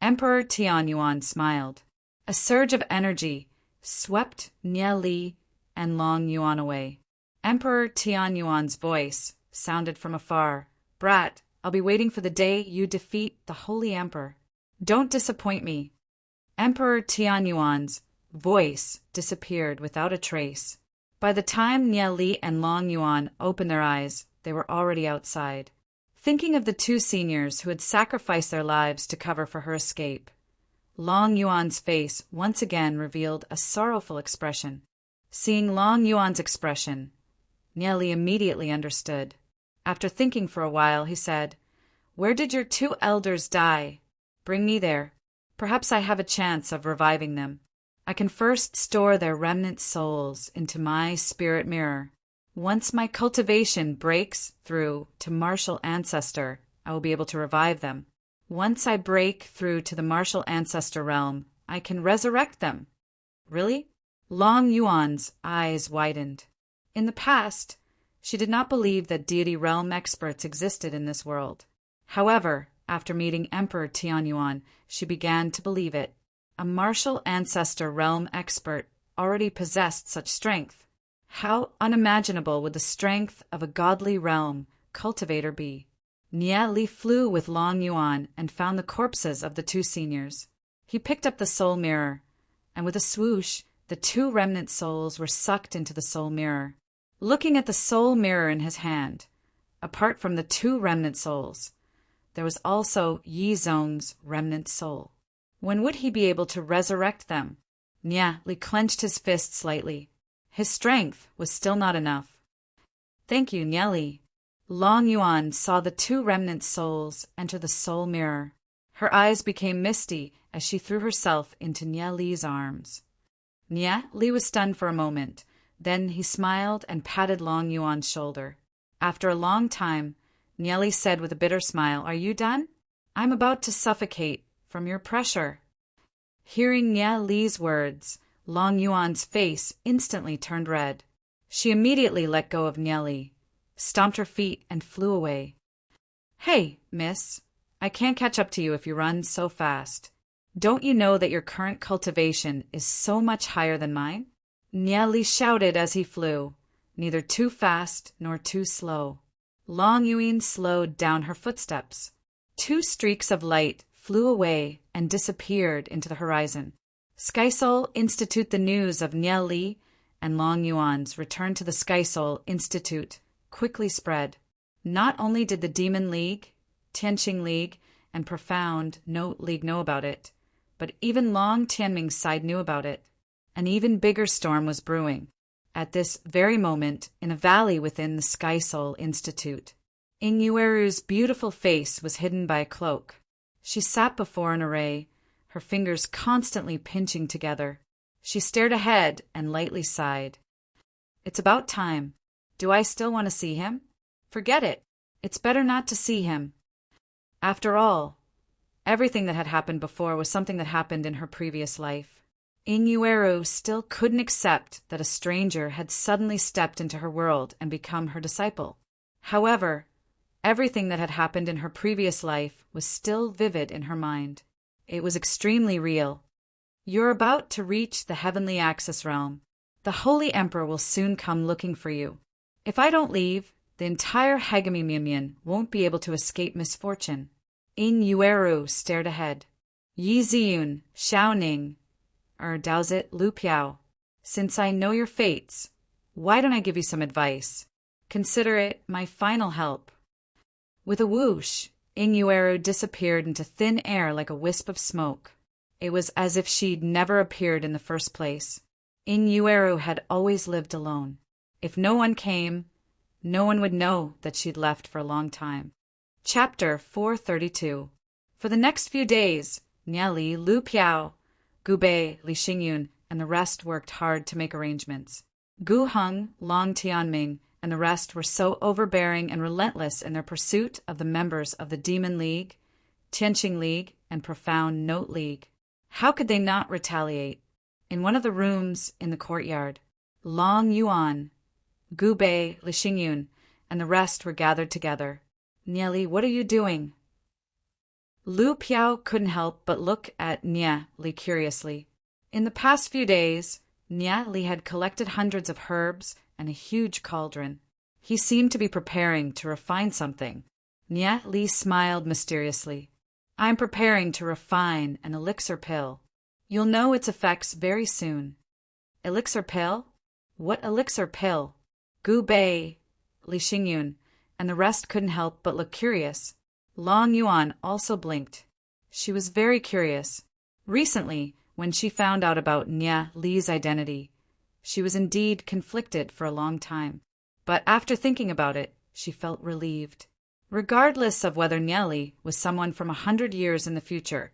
Emperor Tianyuan smiled. A surge of energy swept Li and Long Yuan away. Emperor Tianyuan's voice sounded from afar. "Brat, I'll be waiting for the day you defeat the Holy Emperor. Don't disappoint me." Emperor Tianyuan's voice disappeared without a trace. By the time Li and Long Yuan opened their eyes, they were already outside. Thinking of the 2 seniors who had sacrificed their lives to cover for her escape, Long Yuan's face once again revealed a sorrowful expression. Seeing Long Yuan's expression, Li immediately understood. After thinking for a while, he said, "Where did your 2 elders die? Bring me there. Perhaps I have a chance of reviving them. I can first store their remnant souls into my spirit mirror. Once my cultivation breaks through to martial ancestor, I will be able to revive them. Once I break through to the martial ancestor realm, I can resurrect them. Really? Long Yuan's eyes widened. In the past, she did not believe that deity realm experts existed in this world. However, after meeting Emperor Tianyuan, she began to believe it. A martial ancestor realm expert already possessed such strength. How unimaginable would the strength of a godly realm cultivator be? Nie Li flew with Long Yuan and found the corpses of the two seniors. He picked up the soul mirror, and with a swoosh, the two remnant souls were sucked into the soul mirror. Looking at the soul mirror in his hand, apart from the two remnant souls, there was also Yi Zhong's remnant soul. When would he be able to resurrect them? Nie Li clenched his fist slightly. His strength was still not enough. Thank you, Nie Li. Long Yuan saw the two remnant souls enter the soul mirror. Her eyes became misty as she threw herself into Nie Li's arms. Nie Li was stunned for a moment. Then he smiled and patted Long Yuan's shoulder. After a long time, Nie Li said with a bitter smile, "Are you done? I'm about to suffocate from your pressure." Hearing Nie Li's words, Long Yuan's face instantly turned red. She immediately let go of Nie Li, stomped her feet, and flew away. "Hey, miss, I can't catch up to you if you run so fast. Don't you know that your current cultivation is so much higher than mine?" Nie Li shouted as he flew, neither too fast nor too slow. Long Yuan slowed down her footsteps. Two streaks of light flew away and disappeared into the horizon. Sky Soul Institute. The news of Nie Li and Long Yuan's return to the Sky Soul Institute quickly spread. Not only did the Demon League, Tianqing League, and Profound Note League know about it, but even Long Tianming's side knew about it. An even bigger storm was brewing. At this very moment, in a valley within the Sky Soul Institute, Ying Yueru's beautiful face was hidden by a cloak. She sat before an array, her fingers constantly pinching together. She stared ahead and lightly sighed. "It's about time. Do I still want to see him? Forget it. It's better not to see him." After all, everything that had happened before was something that happened in her previous life. Ying Yueru still couldn't accept that a stranger had suddenly stepped into her world and become her disciple. However, everything that had happened in her previous life was still vivid in her mind. It was extremely real. "You're about to reach the heavenly access realm. The Holy Emperor will soon come looking for you. If I don't leave, the entire Hegemonian won't be able to escape misfortune." Ying Yueru stared ahead. "Yi Ziyun, Xiao Ning, Daozit Lu Piao, since I know your fates, why don't I give you some advice? Consider it my final help." With a whoosh, Ying Yueru disappeared into thin air like a wisp of smoke. It was as if she'd never appeared in the first place. Ying Yueru had always lived alone. If no one came, no one would know that she'd left for a long time. Chapter 432. For the next few days, Nie Li, Lu Piao, Gu Bei, Li Xingyun, and the rest worked hard to make arrangements. Gu Heng, Long Tianming, and the rest were so overbearing and relentless in their pursuit of the members of the Demon League, Tianqing League, and Profound Note League. How could they not retaliate? In one of the rooms in the courtyard, Long Yuan, Gu Bei, Li Xingyun, and the rest were gathered together. "Nie Li, what are you doing?" Lu Piao couldn't help but look at Nie Li curiously. In the past few days, Nie Li had collected hundreds of herbs and a huge cauldron. He seemed to be preparing to refine something. Nie Li smiled mysteriously. "I'm preparing to refine an elixir pill. You'll know its effects very soon." "Elixir pill? What elixir pill?" Gu Bei, Li Xingyun, and the rest couldn't help but look curious. Long Yuan also blinked. She was very curious. Recently, when she found out about Nie Li's identity, she was indeed conflicted for a long time. But after thinking about it, she felt relieved. Regardless of whether Nie Li was someone from 100 years in the future,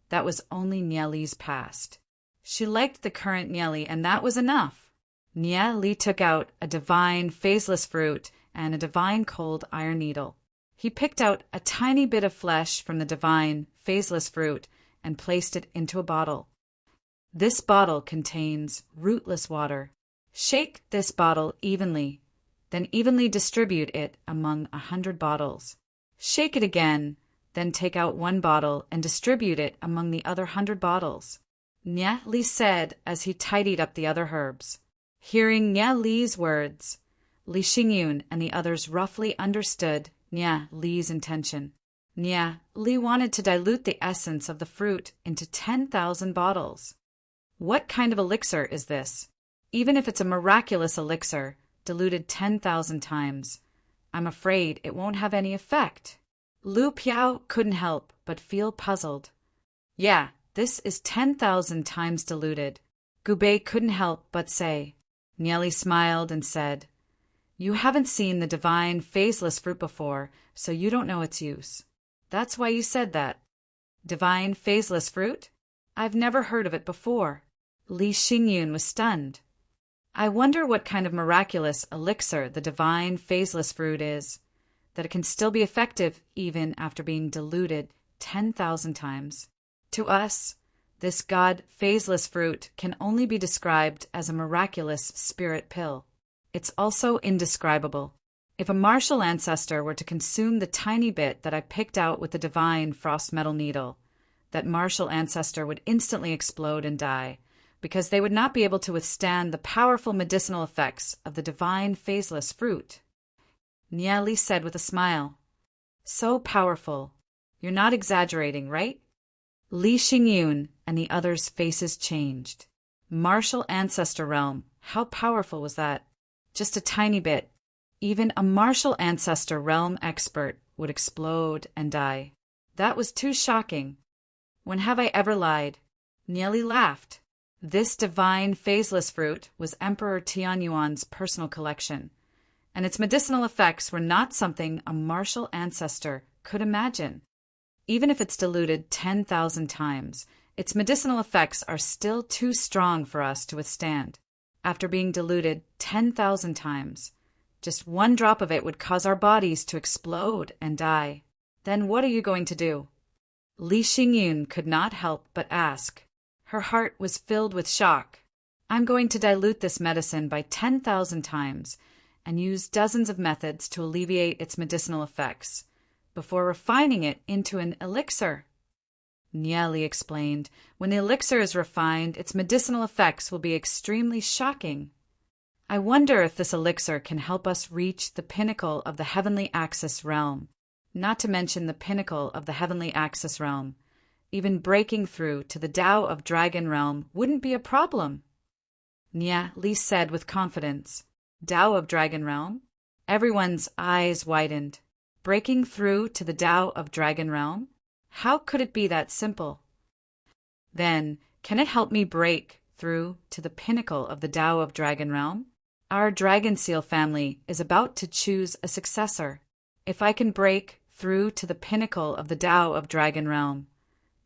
that was only Nie Li's past. She liked the current Nie Li, and that was enough. Nie Li took out a divine phaseless fruit and a divine cold iron needle. He picked out a tiny bit of flesh from the divine phaseless fruit and placed it into a bottle. This bottle contains rootless water. Shake this bottle evenly, then evenly distribute it among 100 bottles. Shake it again, then take out one bottle and distribute it among the other 100 bottles. Nie Li said as he tidied up the other herbs. Hearing Nie Li's words, Li Xingyun and the others roughly understood Nie Li's intention. Nie Li wanted to dilute the essence of the fruit into 10,000 bottles. What kind of elixir is this? Even if it's a miraculous elixir, diluted 10,000 times, I'm afraid it won't have any effect. Lu Piao couldn't help but feel puzzled. Yeah, this is 10,000 times diluted. Gubei couldn't help but say. Nie Li smiled and said, You haven't seen the divine phaseless fruit before, so you don't know its use. That's why you said that. Divine phaseless fruit? I've never heard of it before. Li Xingyun was stunned. I wonder what kind of miraculous elixir the divine phaseless fruit is, that it can still be effective even after being diluted 10,000 times. To us, this god phaseless fruit can only be described as a miraculous spirit pill. It's also indescribable. If a martial ancestor were to consume the tiny bit that I picked out with the divine frost metal needle, that martial ancestor would instantly explode and die, because they would not be able to withstand the powerful medicinal effects of the divine phaseless fruit. Nie Li said with a smile, So powerful. You're not exaggerating, right? Li Xingyun and the others' faces changed. Martial ancestor realm, how powerful was that? Just a tiny bit. Even a martial ancestor realm expert would explode and die. That was too shocking. When have I ever lied? Nie Li laughed. This divine phaseless fruit was Emperor Tianyuan's personal collection, and its medicinal effects were not something a martial ancestor could imagine. Even if it's diluted 10,000 times, its medicinal effects are still too strong for us to withstand. After being diluted 10,000 times, just one drop of it would cause our bodies to explode and die. Then what are you going to do? Li Xingyun could not help but ask. Her heart was filled with shock. I'm going to dilute this medicine by 10,000 times and use dozens of methods to alleviate its medicinal effects, before refining it into an elixir. Nie Li explained, when the elixir is refined, its medicinal effects will be extremely shocking. I wonder if this elixir can help us reach the pinnacle of the heavenly axis realm, not to mention the pinnacle of the heavenly axis realm. Even breaking through to the Tao of Dragon Realm wouldn't be a problem. Nie Li said with confidence. Tao of Dragon Realm? Everyone's eyes widened. Breaking through to the Tao of Dragon Realm? How could it be that simple? Then, can it help me break through to the pinnacle of the Tao of Dragon Realm? Our Dragon Seal family is about to choose a successor. If I can break through to the pinnacle of the Tao of Dragon Realm,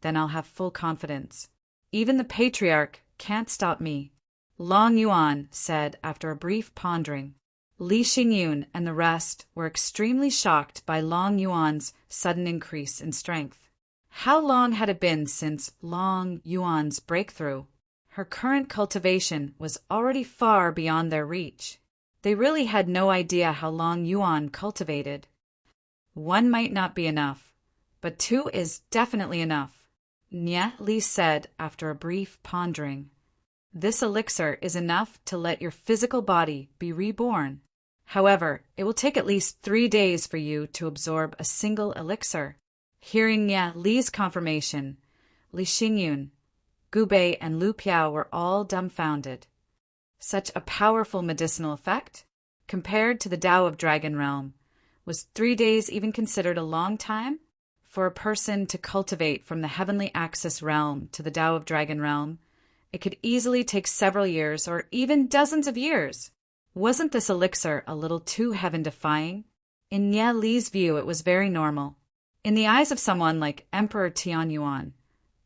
then I'll have full confidence. Even the patriarch can't stop me. Long Yuan said after a brief pondering. Li Xingyun and the rest were extremely shocked by Long Yuan's sudden increase in strength. How long had it been since Long Yuan's breakthrough? Her current cultivation was already far beyond their reach. They really had no idea how long Yuan cultivated. One might not be enough, but two is definitely enough. Nie Li said after a brief pondering. This elixir is enough to let your physical body be reborn. However, it will take at least 3 days for you to absorb a single elixir. Hearing Nie Li's confirmation, Li Xingyun, Gubei, and Lu Piao were all dumbfounded. Such a powerful medicinal effect? Compared to the Tao of Dragon Realm, was 3 days even considered a long time? For a person to cultivate from the heavenly axis realm to the Tao of Dragon Realm, it could easily take several years or even dozens of years. Wasn't this elixir a little too heaven-defying? In Nie Li's view, it was very normal. In the eyes of someone like Emperor Tianyuan,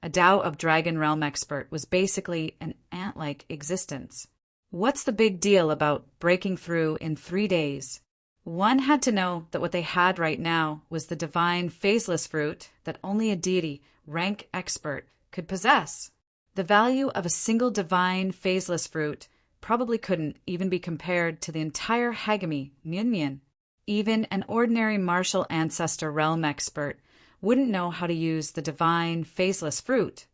a Tao of Dragon Realm expert was basically an ant-like existence. What's the big deal about breaking through in 3 days? One had to know that what they had right now was the divine phaseless fruit that only a deity, rank expert, could possess. The value of a single divine phaseless fruit probably couldn't even be compared to the entire Hagami Myunmyun. Even an ordinary martial ancestor realm expert wouldn't know how to use the divine phaseless fruit,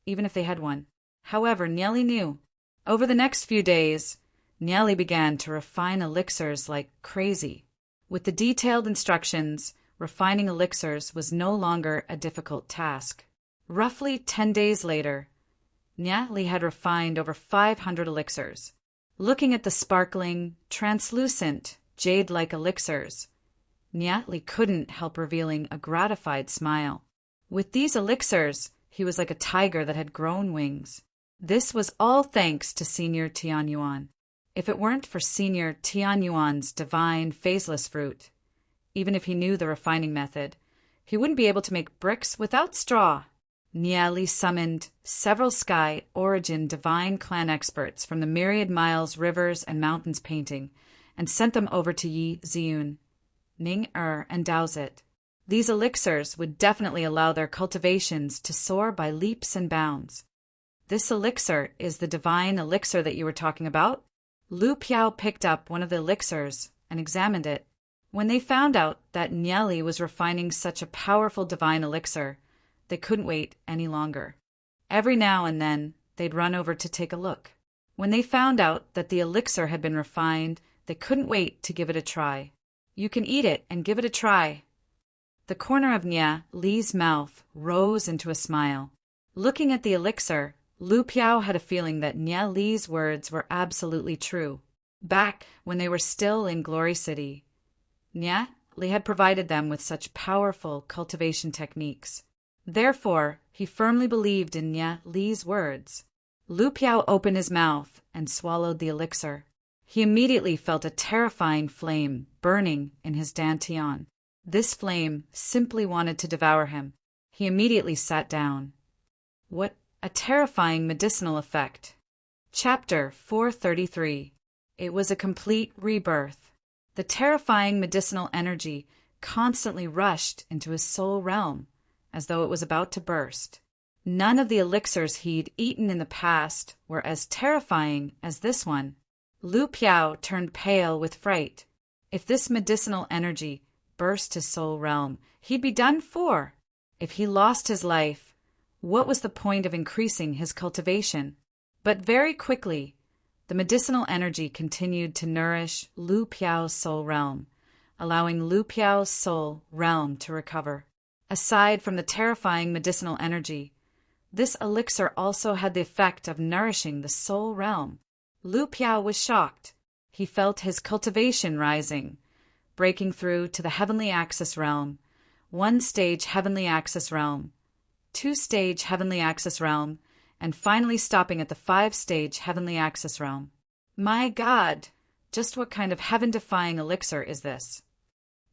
even if they had one. However, Nyeli knew. Over the next few days, Nyeli began to refine elixirs like crazy. With the detailed instructions, refining elixirs was no longer a difficult task. Roughly 10 days later, Nyeli had refined over 500 elixirs. Looking at the sparkling, translucent, jade-like elixirs, Nyeli couldn't help revealing a gratified smile. With these elixirs, he was like a tiger that had grown wings. This was all thanks to Senior Tianyuan. If it weren't for Senior Tianyuan's divine phaseless fruit, even if he knew the refining method, he wouldn't be able to make bricks without straw. Nyeli summoned several sky origin divine clan experts from the myriad miles rivers and mountains painting and sent them over to Yi Ziyun, Ning and Daozit. These elixirs would definitely allow their cultivations to soar by leaps and bounds. This elixir is the divine elixir that you were talking about? Lu Piao picked up one of the elixirs and examined it. When they found out that Nyeli was refining such a powerful divine elixir, they couldn't wait any longer. Every now and then, they'd run over to take a look. When they found out that the elixir had been refined, they couldn't wait to give it a try. You can eat it and give it a try. The corner of Nya Li's mouth rose into a smile. Looking at the elixir, Lu Piao had a feeling that Nya Li's words were absolutely true. Back when they were still in Glory City, Nya Li had provided them with such powerful cultivation techniques. Therefore, he firmly believed in Nya Li's words. Lu Piao opened his mouth and swallowed the elixir. He immediately felt a terrifying flame burning in his dantian. This flame simply wanted to devour him. He immediately sat down. What a terrifying medicinal effect. Chapter 433. It was a complete rebirth. The terrifying medicinal energy constantly rushed into his soul realm, as though it was about to burst. None of the elixirs he'd eaten in the past were as terrifying as this one. Lu Piao turned pale with fright. If this medicinal energy burst his soul realm, he'd be done for. If he lost his life, what was the point of increasing his cultivation? But very quickly, the medicinal energy continued to nourish Lu Piao's soul realm, allowing Lu Piao's soul realm to recover. Aside from the terrifying medicinal energy, this elixir also had the effect of nourishing the soul realm. Lu Piao was shocked. He felt his cultivation rising, breaking through to the heavenly axis realm, 1-stage heavenly axis realm, 2-stage heavenly axis realm, and finally stopping at the 5-stage heavenly axis realm. My God, just what kind of heaven-defying elixir is this?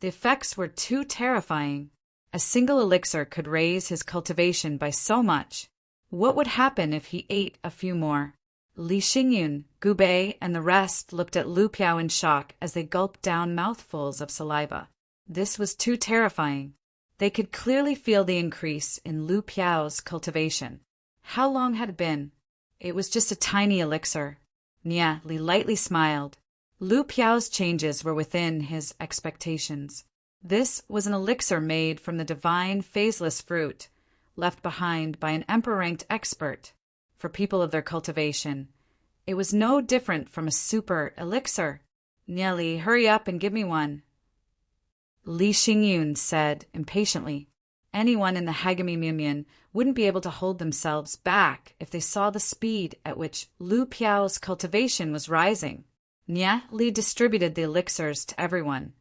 The effects were too terrifying. A single elixir could raise his cultivation by so much. What would happen if he ate a few more? Li Xingyun, Gu Bei, and the rest looked at Lu Piao in shock as they gulped down mouthfuls of saliva. This was too terrifying. They could clearly feel the increase in Lu Piao's cultivation. How long had it been? It was just a tiny elixir. Nya Li lightly smiled. Lu Piao's changes were within his expectations. This was an elixir made from the divine phaseless fruit, left behind by an emperor-ranked expert. For people of their cultivation, it was no different from a super elixir. Nyeli, hurry up and give me one. Li Xingyun said impatiently. Anyone in the Hagami Myunmyun wouldn't be able to hold themselves back if they saw the speed at which Lu Piao's cultivation was rising. Nya Li distributed the elixirs to everyone,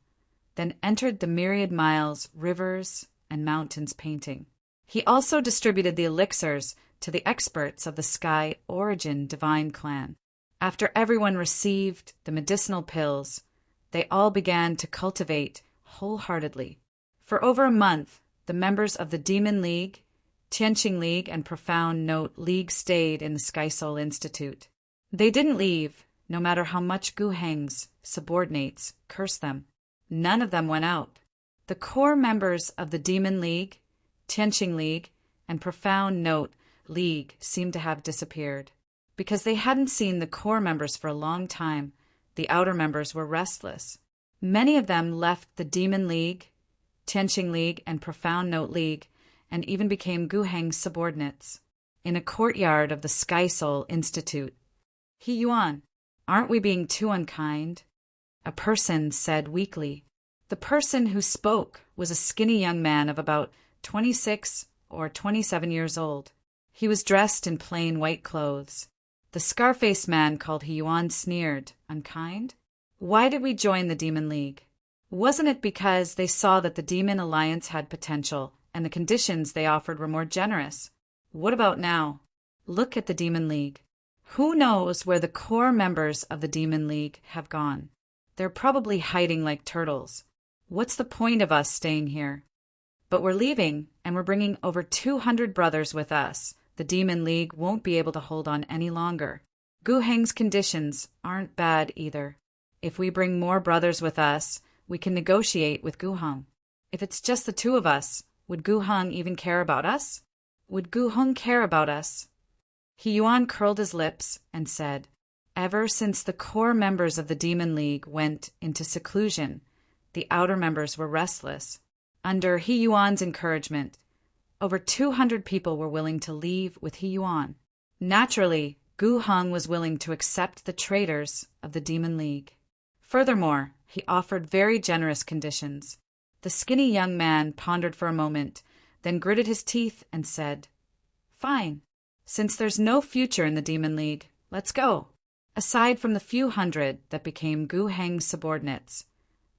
then entered the myriad miles, rivers, and mountains painting. He also distributed the elixirs to the experts of the Sky Origin Divine Clan. After everyone received the medicinal pills, they all began to cultivate wholeheartedly. For over a month, the members of the Demon League, Tianqing League, and Profound Note League stayed in the Sky Soul Institute. They didn't leave, no matter how much Gu Heng's subordinates cursed them. None of them went out. The core members of the Demon League, Tianqing League, and Profound Note League seemed to have disappeared. Because they hadn't seen the core members for a long time, the outer members were restless. Many of them left the Demon League, Tianqing League, and Profound Note League, and even became Gu Heng's subordinates. In a courtyard of the Sky Soul Institute, "He Yuan, aren't we being too unkind?" a person said weakly. The person who spoke was a skinny young man of about 26 or 27 years old. He was dressed in plain white clothes. The scar-faced man called He Yuan sneered, "Unkind? Why did we join the Demon League? Wasn't it because they saw that the Demon Alliance had potential and the conditions they offered were more generous? What about now? Look at the Demon League. Who knows where the core members of the Demon League have gone? They're probably hiding like turtles. What's the point of us staying here? But we're leaving, and we're bringing over 200 brothers with us. The Demon League won't be able to hold on any longer. Gu Heng's conditions aren't bad either. If we bring more brothers with us, we can negotiate with Gu Heng. If it's just the two of us, would Gu Heng even care about us? Would Gu Heng care about us?" He Yuan curled his lips and said, "Ever since the core members of the Demon League went into seclusion, the outer members were restless. Under He Yuan's encouragement, over 200 people were willing to leave with He Yuan. Naturally, Gu Heng was willing to accept the traitors of the Demon League. Furthermore, he offered very generous conditions." The skinny young man pondered for a moment, then gritted his teeth and said, "Fine. Since there's no future in the Demon League, let's go." Aside from the few hundred that became Gu Heng's subordinates,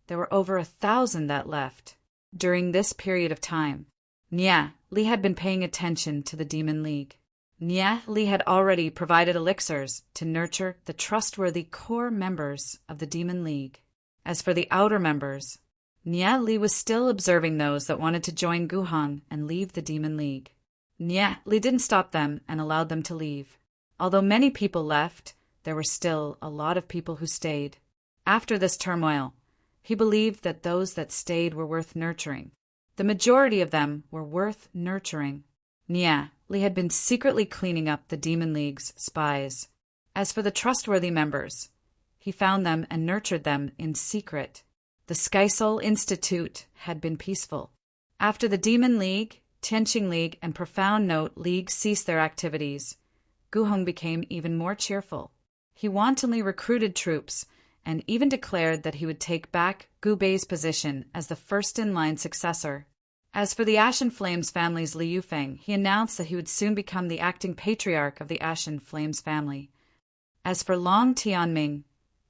there were over 1,000 that left. During this period of time, Nia Li had been paying attention to the Demon League. Nia Li had already provided elixirs to nurture the trustworthy core members of the Demon League. As for the outer members, Nia Li was still observing those that wanted to join Gu Heng and leave the Demon League. Nia Li didn't stop them and allowed them to leave. Although many people left, there were still a lot of people who stayed. After this turmoil, he believed that those that stayed were worth nurturing. The majority of them were worth nurturing. Nia Li had been secretly cleaning up the Demon League's spies. As for the trustworthy members, he found them and nurtured them in secret. The Sky Soul Institute had been peaceful. After the Demon League, Tianqing League, and Profound Note League ceased their activities, Gu Heng became even more cheerful. He wantonly recruited troops and even declared that he would take back Gu Bei's position as the first-in-line successor. As for the Ashen Flames family's Li Yufeng, he announced that he would soon become the acting patriarch of the Ashen Flames family. As for Long Tianming,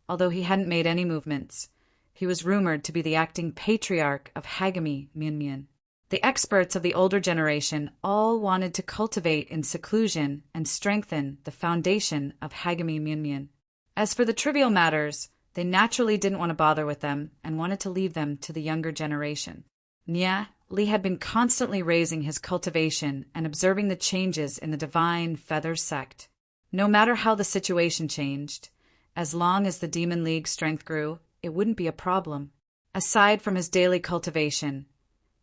although he hadn't made any movements, he was rumored to be the acting patriarch of Hagami Mianmian. The experts of the older generation all wanted to cultivate in seclusion and strengthen the foundation of Hagami Mianmian. As for the trivial matters, they naturally didn't want to bother with them and wanted to leave them to the younger generation. Nia Li had been constantly raising his cultivation and observing the changes in the Divine Feather sect. No matter how the situation changed, as long as the Demon League strength grew, it wouldn't be a problem. Aside from his daily cultivation,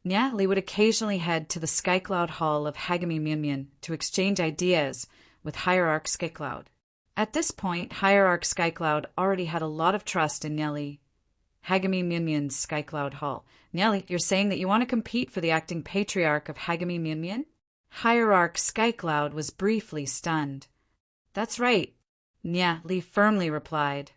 Nia Li would occasionally head to the Skycloud Hall of Hagami Mianmian to exchange ideas with Hierarch Skycloud. At this point, Hierarch Skycloud already had a lot of trust in Nia Li. Hagami Mianmian's Skycloud Hall. Nia Li, you're saying that you want to compete for the acting patriarch of Hagami Mianmian? Hierarch Skycloud was briefly stunned. That's right, Nia Li firmly replied.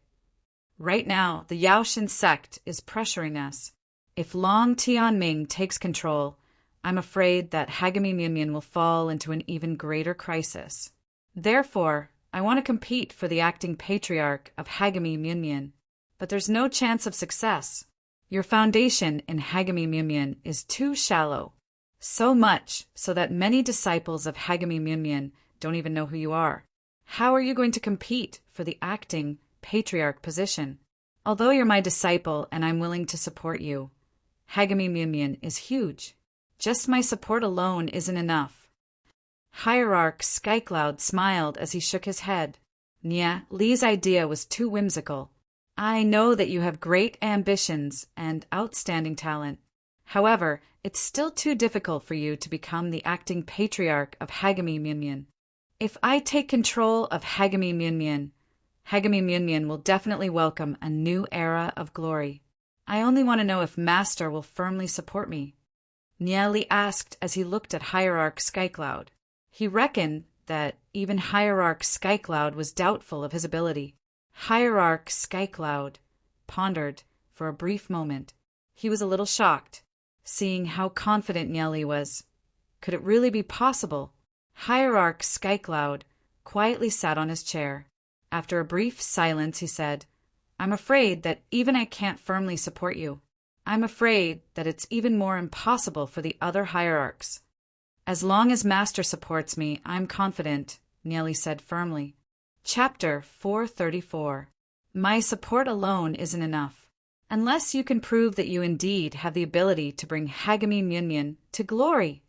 Right now, the Yaoshan sect is pressuring us. If Long Tianming takes control, I'm afraid that Hagami Mianmian will fall into an even greater crisis. Therefore, I want to compete for the acting patriarch of Hagami Mianmian, but there's no chance of success. Your foundation in Hagami Mianmian is too shallow, so much so that many disciples of Hagami Mianmian don't even know who you are. How are you going to compete for the acting patriarch position? Although you're my disciple and I'm willing to support you, Hagami Mianmian is huge. Just my support alone isn't enough. Hierarch Skycloud smiled as he shook his head. Nia Li's idea was too whimsical. I know that you have great ambitions and outstanding talent. However, it's still too difficult for you to become the acting patriarch of Hagami Myunmyun. If I take control of Hagami Myunmyun will definitely welcome a new era of glory. I only want to know if Master will firmly support me. Nia Li asked as he looked at Hierarch Skycloud. He reckoned that even Hierarch Skycloud was doubtful of his ability. Hierarch Skycloud pondered for a brief moment. He was a little shocked, seeing how confident Nia Li was. Could it really be possible? Hierarch Skycloud quietly sat on his chair. After a brief silence, he said, I'm afraid that even I can't firmly support you. I'm afraid that it's even more impossible for the other hierarchs. As long as Master supports me, I'm confident, Nia Li said firmly. Chapter 434. My support alone isn't enough. Unless you can prove that you indeed have the ability to bring Hagami Myunmyun to glory.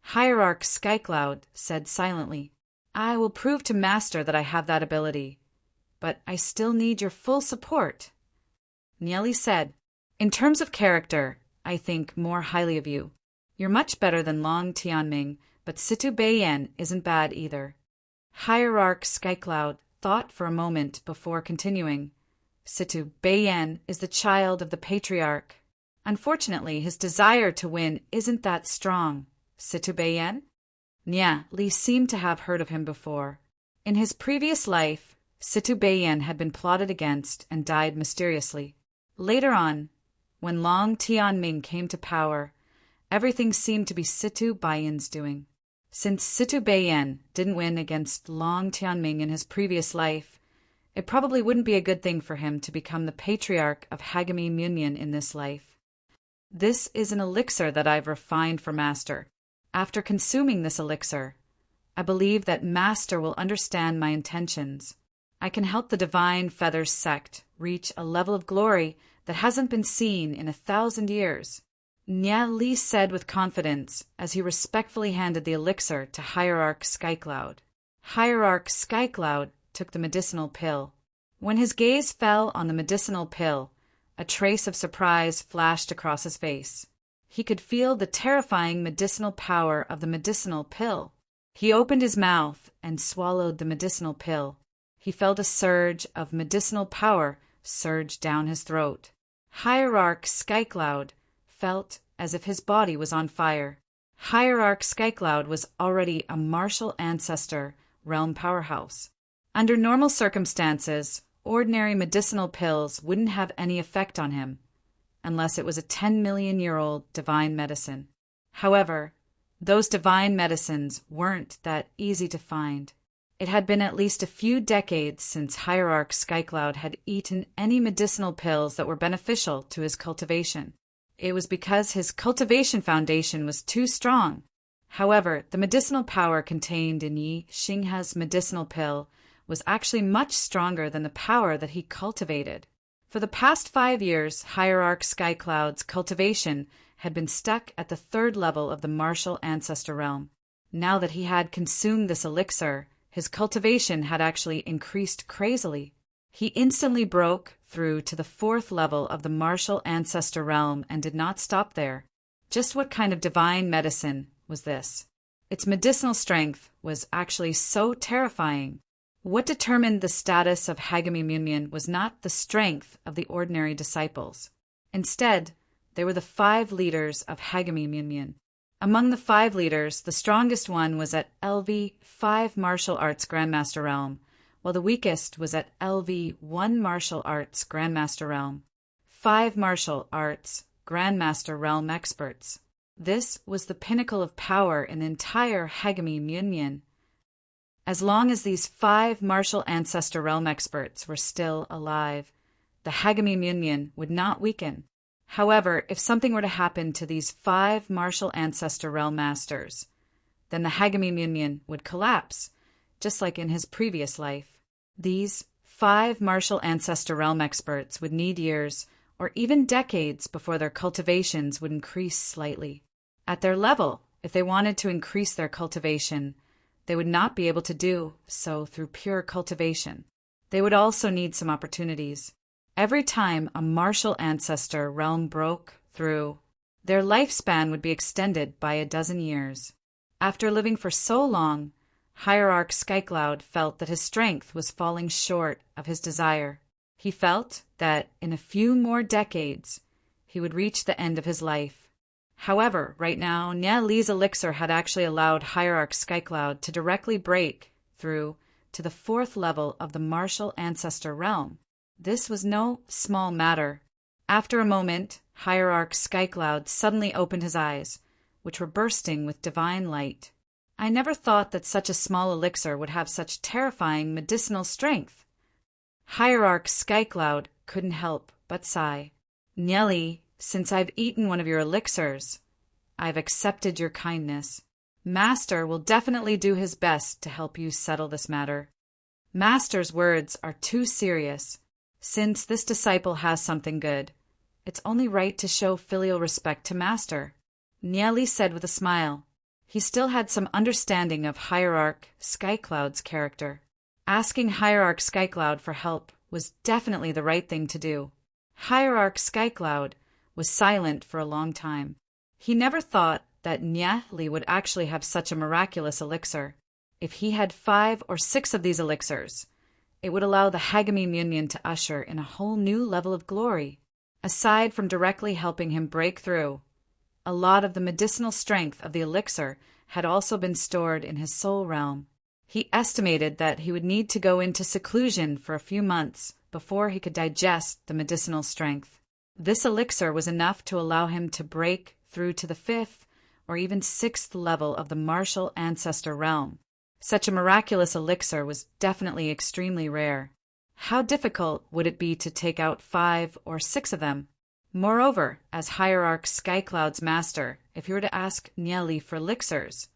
Hierarch Skycloud said silently, I will prove to Master that I have that ability, but I still need your full support. Nia Li said, In terms of character, I think more highly of you. You're much better than Long Tianming, but Situ Beiyan isn't bad either. Hierarch Skycloud thought for a moment before continuing. Situ Beiyan is the child of the patriarch. Unfortunately, his desire to win isn't that strong. Situ Beiyan? Nia Li seemed to have heard of him before. In his previous life, Situ Beiyan had been plotted against and died mysteriously. Later on, when Long Tianming came to power, everything seemed to be Situ Beiyan's doing. Since Situ Beiyan didn't win against Long Tianming in his previous life, it probably wouldn't be a good thing for him to become the patriarch of Hagami Myunmyun in this life. This is an elixir that I've refined for Master. After consuming this elixir, I believe that Master will understand my intentions. I can help the Divine Feathers sect reach a level of glory that hasn't been seen in 1,000 years. Nia Li said with confidence as he respectfully handed the elixir to Hierarch Skycloud. Hierarch Skycloud took the medicinal pill. When his gaze fell on the medicinal pill, a trace of surprise flashed across his face. He could feel the terrifying medicinal power of the medicinal pill. He opened his mouth and swallowed the medicinal pill. He felt a surge of medicinal power surge down his throat. Hierarch Skycloud felt as if his body was on fire. Hierarch Skycloud was already a martial ancestor realm powerhouse. Under normal circumstances, ordinary medicinal pills wouldn't have any effect on him, unless it was a 10-million-year-old divine medicine. However, those divine medicines weren't that easy to find. It had been at least a few decades since Hierarch Skycloud had eaten any medicinal pills that were beneficial to his cultivation. It was because his cultivation foundation was too strong. However, the medicinal power contained in Yi Xinghe's medicinal pill was actually much stronger than the power that he cultivated. For the past 5 years, Hierarch Skycloud's cultivation had been stuck at the 3rd level of the martial ancestor realm. Now that he had consumed this elixir, his cultivation had actually increased crazily. He instantly broke through to the 4th level of the martial ancestor realm and did not stop there. Just what kind of divine medicine was this? Its medicinal strength was actually so terrifying. What determined the status of Hagami Myunmyun was not the strength of the ordinary disciples. Instead, they were the 5 leaders of Hagami Myunmyun. Among the 5 leaders, the strongest one was at LV 5 Martial Arts Grandmaster Realm, while the weakest was at LV 1 Martial Arts Grandmaster Realm. 5 Martial Arts Grandmaster Realm experts. This was the pinnacle of power in the entire Hagami Myunmyun. As long as these 5 martial ancestor realm experts were still alive, the Hagami Myunmyun would not weaken. However, if something were to happen to these 5 martial ancestor realm masters, then the Hagami Myunmyun would collapse, just like in his previous life. These 5 martial ancestor realm experts would need years or even decades before their cultivations would increase slightly. At their level, if they wanted to increase their cultivation, they would not be able to do so through pure cultivation. They would also need some opportunities. Every time a martial ancestor realm broke through, their lifespan would be extended by a dozen years. After living for so long, Hierarch Skycloud felt that his strength was falling short of his desire. He felt that in a few more decades, he would reach the end of his life. However, right now, Nia Li's elixir had actually allowed Hierarch Skycloud to directly break through to the 4th level of the martial ancestor realm. This was no small matter. After a moment, Hierarch Skycloud suddenly opened his eyes, which were bursting with divine light. I never thought that such a small elixir would have such terrifying medicinal strength. Hierarch Skycloud couldn't help but sigh. Nelly, since I've eaten one of your elixirs, I've accepted your kindness. Master will definitely do his best to help you settle this matter. Master's words are too serious. Since this disciple has something good, it's only right to show filial respect to Master, Nieli said with a smile. He still had some understanding of Hierarch Skycloud's character. Asking Hierarch Skycloud for help was definitely the right thing to do. Hierarch Skycloud was silent for a long time. He never thought that Nieli would actually have such a miraculous elixir. If he had 5 or 6 of these elixirs, it would allow the Hagami Munyan to usher in a whole new level of glory. Aside from directly helping him break through, a lot of the medicinal strength of the elixir had also been stored in his soul realm. He estimated that he would need to go into seclusion for a few months before he could digest the medicinal strength. This elixir was enough to allow him to break through to the 5th or even 6th level of the martial ancestor realm. Such a miraculous elixir was definitely extremely rare. How difficult would it be to take out 5 or 6 of them? Moreover, as Hierarch Skycloud's master, if he were to ask Nieli for elixirs,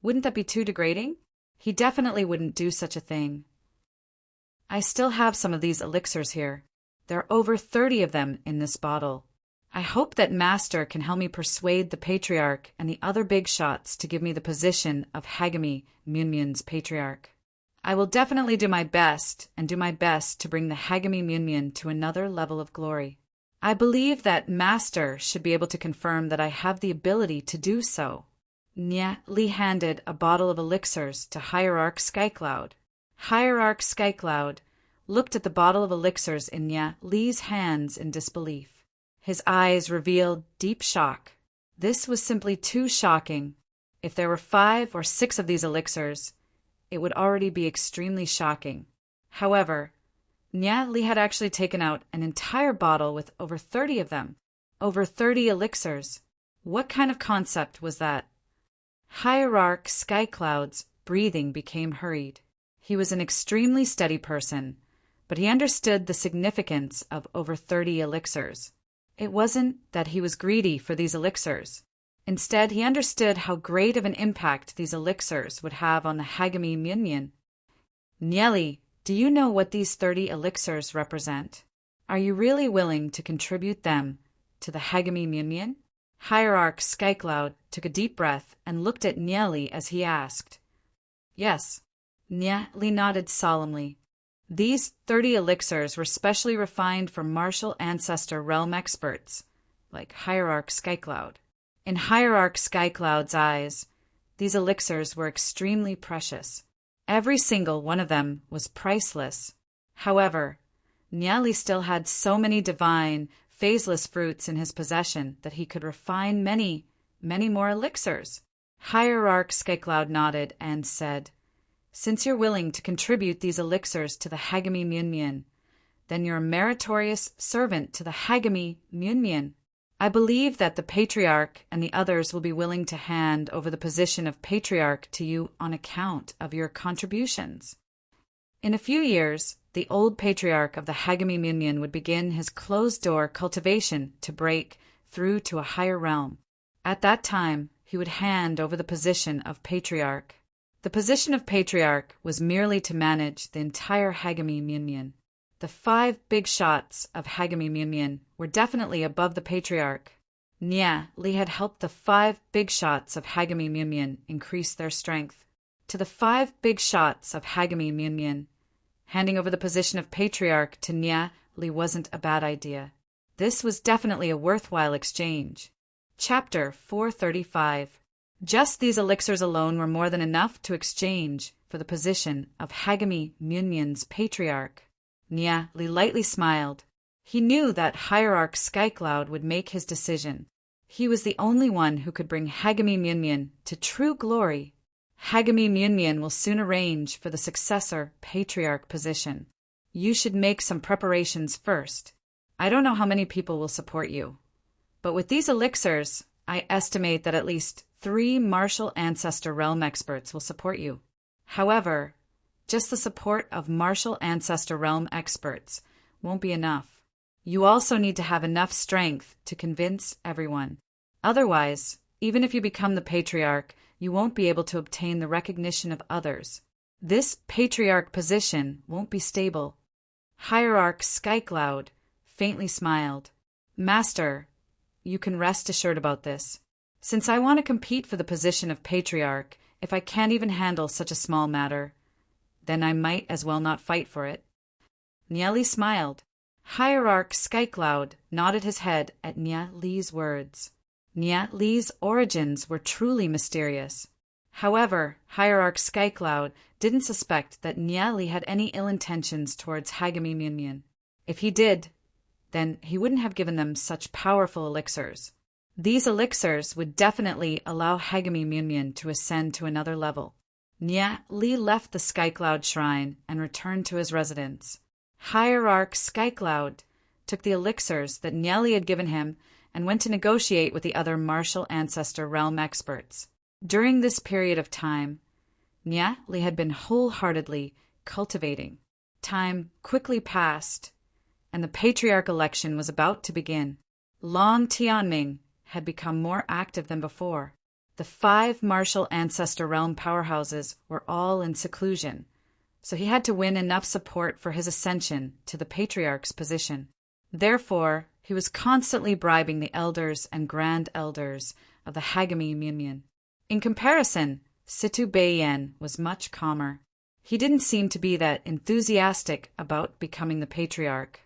wouldn't that be too degrading? He definitely wouldn't do such a thing. I still have some of these elixirs here. There are over 30 of them in this bottle. I hope that Master can help me persuade the Patriarch and the other big shots to give me the position of Hagami Munyan's Patriarch. I will definitely do my best to bring the Hagami Munyan to another level of glory. I believe that Master should be able to confirm that I have the ability to do so. Nieli handed a bottle of elixirs to Hierarch Skycloud. Hierarch Skycloud looked at the bottle of elixirs in Nieli's hands in disbelief. His eyes revealed deep shock. This was simply too shocking. If there were 5 or 6 of these elixirs, it would already be extremely shocking. However, Nieli had actually taken out an entire bottle with over 30 of them. Over 30 elixirs. What kind of concept was that? Hierarch Skycloud's breathing became hurried. He was an extremely steady person, but he understood the significance of over 30 elixirs. It wasn't that he was greedy for these elixirs. Instead, he understood how great of an impact these elixirs would have on the Hagami Munyan. Nieli, do you know what these 30 elixirs represent? Are you really willing to contribute them to the Hagami Munyan? Hierarch Skycloud took a deep breath and looked at Nieli as he asked. Yes. Nieli nodded solemnly. These 30 elixirs were specially refined for martial ancestor realm experts, like Hierarch Skycloud. In Hierarch Skycloud's eyes, these elixirs were extremely precious. Every single one of them was priceless. However, Nieli still had so many divine, phaseless fruits in his possession that he could refine many, many more elixirs. Hierarch Skycloud nodded and said, Since you're willing to contribute these elixirs to the Hagami Munyan, then you're a meritorious servant to the Hagami Munyan. I believe that the Patriarch and the others will be willing to hand over the position of Patriarch to you on account of your contributions. In a few years, the old Patriarch of the Hagami Munyan would begin his closed-door cultivation to break through to a higher realm. At that time, he would hand over the position of Patriarch. The position of Patriarch was merely to manage the entire Hagami Munyan. The 5 big shots of Hagami Munyan were definitely above the Patriarch. Nieli had helped the 5 big shots of Hagami Munyan increase their strength. to the 5 big shots of Hagami Myunmyun. Handing over the position of patriarch to Nya Li wasn't a bad idea. This was definitely a worthwhile exchange. Chapter 435. Just these elixirs alone were more than enough to exchange for the position of Hagami Myunmyun's patriarch. Nya Li lightly smiled. He knew that Hierarch Skycloud would make his decision. He was the only one who could bring Hagami Myunmyun to true glory. Hagami Myunmyun will soon arrange for the successor patriarch position. You should make some preparations first. I don't know how many people will support you, but with these elixirs, I estimate that at least 3 martial ancestor realm experts will support you. However, just the support of martial ancestor realm experts won't be enough. You also need to have enough strength to convince everyone. Otherwise, even if you become the patriarch, you won't be able to obtain the recognition of others. This patriarch position won't be stable. Hierarch Skycloud faintly smiled. Master, you can rest assured about this. Since I want to compete for the position of patriarch, if I can't even handle such a small matter, then I might as well not fight for it. Nya Li smiled. Hierarch Skycloud nodded his head at Nya Li's words. Nya Li's origins were truly mysterious. However, Hierarch Skycloud didn't suspect that Nya Li had any ill intentions towards Hagami Myunmyun. If he did, then he wouldn't have given them such powerful elixirs. These elixirs would definitely allow Hagami Myunmyun to ascend to another level. Nya Li left the Skycloud Shrine and returned to his residence. Hierarch Skycloud took the elixirs that Nya Li had given him and went to negotiate with the other martial ancestor realm experts. During this period of time, Nya Li had been wholeheartedly cultivating. Time quickly passed, and the patriarch election was about to begin. Long Tianming had become more active than before. The 5 martial ancestor realm powerhouses were all in seclusion, so he had to win enough support for his ascension to the patriarch's position. Therefore, he was constantly bribing the elders and grand elders of the Hagami Myunmyun. In comparison, Situ Beiyan was much calmer. He didn't seem to be that enthusiastic about becoming the patriarch.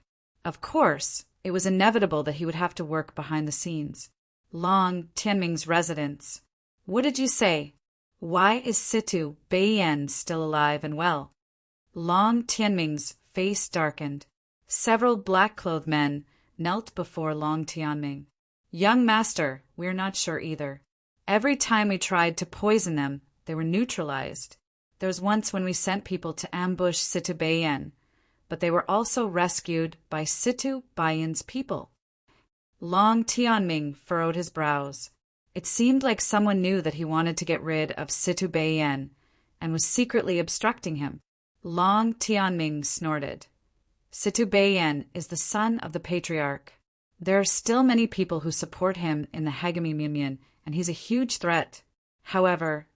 Of course, it was inevitable that he would have to work behind the scenes. Long Tianming's residence. What did you say? Why is Situ Beiyan still alive and well? Long Tianming's face darkened. Several black-clothed men knelt before Long Tianming. Young master, we're not sure either. Every time we tried to poison them, they were neutralized. There was once when we sent people to ambush Situ Beiyan, but they were also rescued by Situ Beiyan's people. Long Tianming furrowed his brows. It seemed like someone knew that he wanted to get rid of Situ Beiyan and was secretly obstructing him. Long Tianming snorted. Situ Beiyan is the son of the patriarch. There are still many people who support him in the Hagami Myunmyun, and he's a huge threat. However,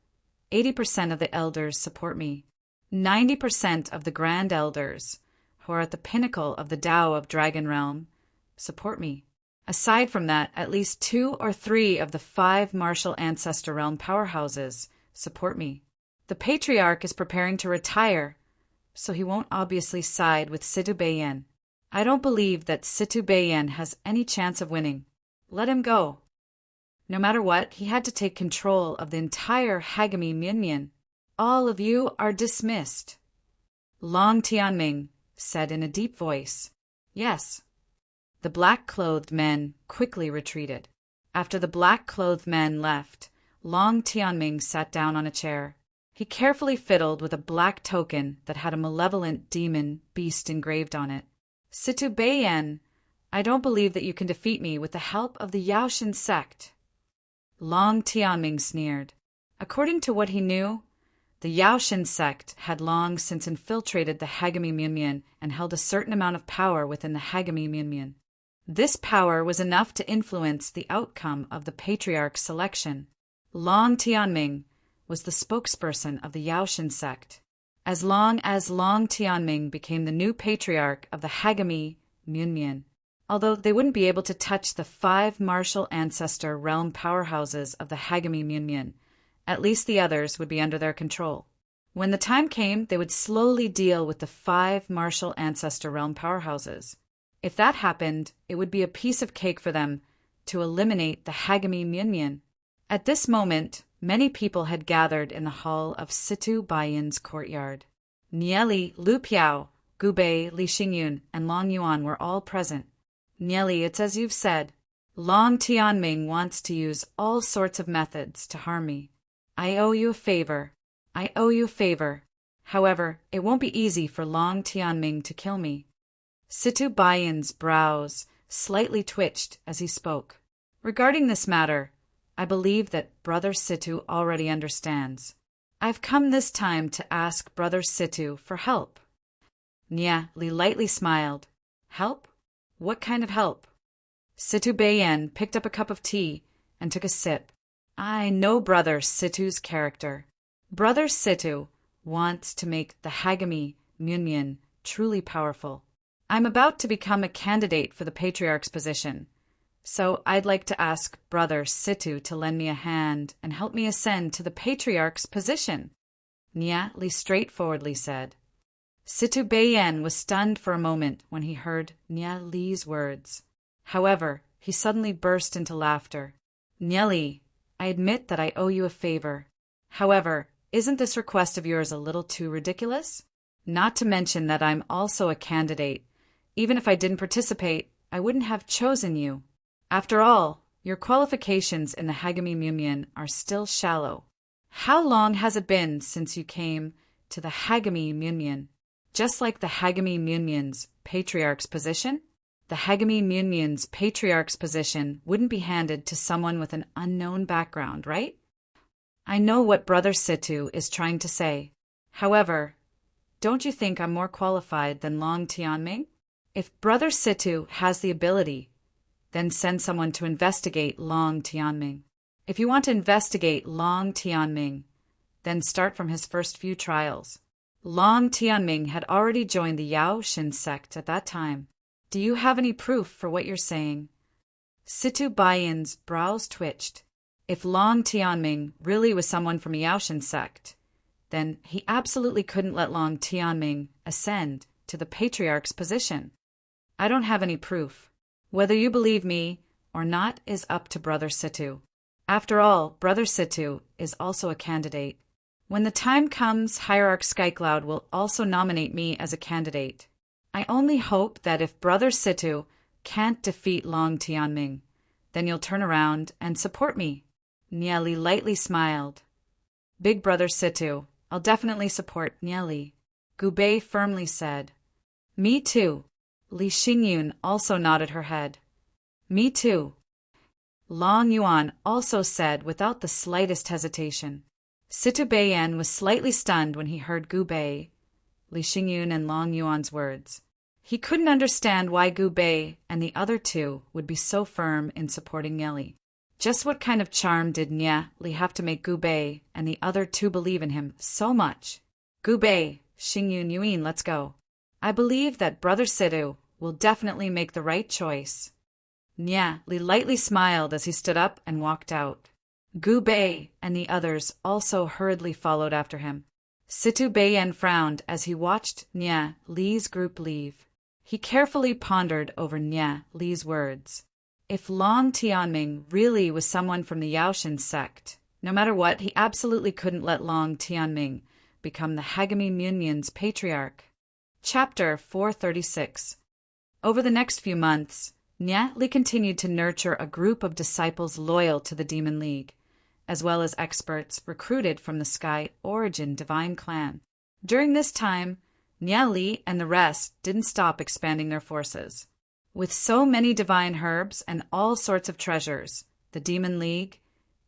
80% of the elders support me. 90% of the grand elders, who are at the pinnacle of the Tao of Dragon Realm, support me. Aside from that, at least 2 or 3 of the 5 martial ancestor realm powerhouses support me. The patriarch is preparing to retire, so he won't obviously side with Situ Beiyan. I don't believe that Situ Beiyan has any chance of winning. Let him go. No matter what, he had to take control of the entire Hagami Myunmyun. All of you are dismissed. Long Tianming said in a deep voice. Yes. The black-clothed men quickly retreated. After the black-clothed men left, Long Tianming sat down on a chair. He carefully fiddled with a black token that had a malevolent demon beast engraved on it. Situ Beiyan, I don't believe that you can defeat me with the help of the Yaoshan sect. Long Tianming sneered. According to what he knew, the Yaoshan sect had long since infiltrated the Hagami Myunmyun and held a certain amount of power within the Hagami Myunmyun. This power was enough to influence the outcome of the patriarch's selection. Long Tianming was the spokesperson of the Yaoshan sect. As long as Long Tianming became the new patriarch of the Hagami Myunmyun, although they wouldn't be able to touch the 5 martial ancestor realm powerhouses of the Hagami Myunmyun, at least the others would be under their control. When the time came, they would slowly deal with the 5 martial ancestor realm powerhouses. If that happened, it would be a piece of cake for them to eliminate the Hagami Myunmyun. At this moment, many people had gathered in the hall of Situ Baiyin's courtyard. Nieli, Lu Piao, Gu Bei, Li Xingyun, and Long Yuan were all present. Nieli, it's as you've said. Long Tianming wants to use all sorts of methods to harm me. I owe you a favor. I owe you a favor. However, it won't be easy for Long Tianming to kill me. Situ Baiyin's brows slightly twitched as he spoke. Regarding this matter, I believe that Brother Situ already understands. I've come this time to ask Brother Situ for help. Nia Li lightly smiled. Help? What kind of help? Situ Baiyan picked up a cup of tea and took a sip. I know Brother Situ's character. Brother Situ wants to make the Hagami Myunmyun truly powerful. I'm about to become a candidate for the Patriarch's position, so I'd like to ask Brother Situ to lend me a hand and help me ascend to the Patriarch's position, Nia Li straightforwardly said. Situ Baiyan was stunned for a moment when he heard Nia Li's words. However, he suddenly burst into laughter. Nia Li, I admit that I owe you a favor. However, isn't this request of yours a little too ridiculous? Not to mention that I'm also a candidate. Even if I didn't participate, I wouldn't have chosen you. After all, your qualifications in the Hagami Myunmyun are still shallow. How long has it been since you came to the Hagami Myunmyun? Just like the Hagami Myunmyun's Patriarch's position? The Hagami Myunmyun's Patriarch's position wouldn't be handed to someone with an unknown background, right? I know what Brother Situ is trying to say. However, don't you think I'm more qualified than Long Tianming? If Brother Situ has the ability, then send someone to investigate Long Tianming. If you want to investigate Long Tianming, then start from his first few trials. Long Tianming had already joined the Yao Shin sect at that time. Do you have any proof for what you're saying? Situ Baiyin's brows twitched. If Long Tianming really was someone from a Yao Shin sect, then he absolutely couldn't let Long Tianming ascend to the Patriarch's position. I don't have any proof. Whether you believe me or not is up to Brother Situ. After all, Brother Situ is also a candidate. When the time comes, Hierarch Skycloud will also nominate me as a candidate. I only hope that if Brother Situ can't defeat Long Tianming, then you'll turn around and support me. Nia Li lightly smiled. Big Brother Situ, I'll definitely support Nia Li. Gu Bei firmly said. Me too. Li Xingyun also nodded her head. Me too. Long Yuan also said without the slightest hesitation. Situ Baiyan was slightly stunned when he heard Gu Bei, Li Xingyun, and Long Yuan's words. He couldn't understand why Gu Bei and the other two would be so firm in supporting Nia Li. Just what kind of charm did Nia Li have to make Gu Bei and the other two believe in him so much? Gu Bei, Xingyun, Yuan, let's go. I believe that Brother Situ will definitely make the right choice. Nia Li lightly smiled as he stood up and walked out. Gu Bei and the others also hurriedly followed after him. Situ Baiyan frowned as he watched Nia Li's group leave. He carefully pondered over Nia Li's words. If Long Tianming really was someone from the Yao Shin sect, no matter what, he absolutely couldn't let Long Tianming become the Hagami Myunmyun's patriarch. Chapter 436. Over the next few months, Nia Li continued to nurture a group of disciples loyal to the Demon League, as well as experts recruited from the Sky Origin Divine Clan. During this time, Nia Li and the rest didn't stop expanding their forces. With so many divine herbs and all sorts of treasures, the Demon League,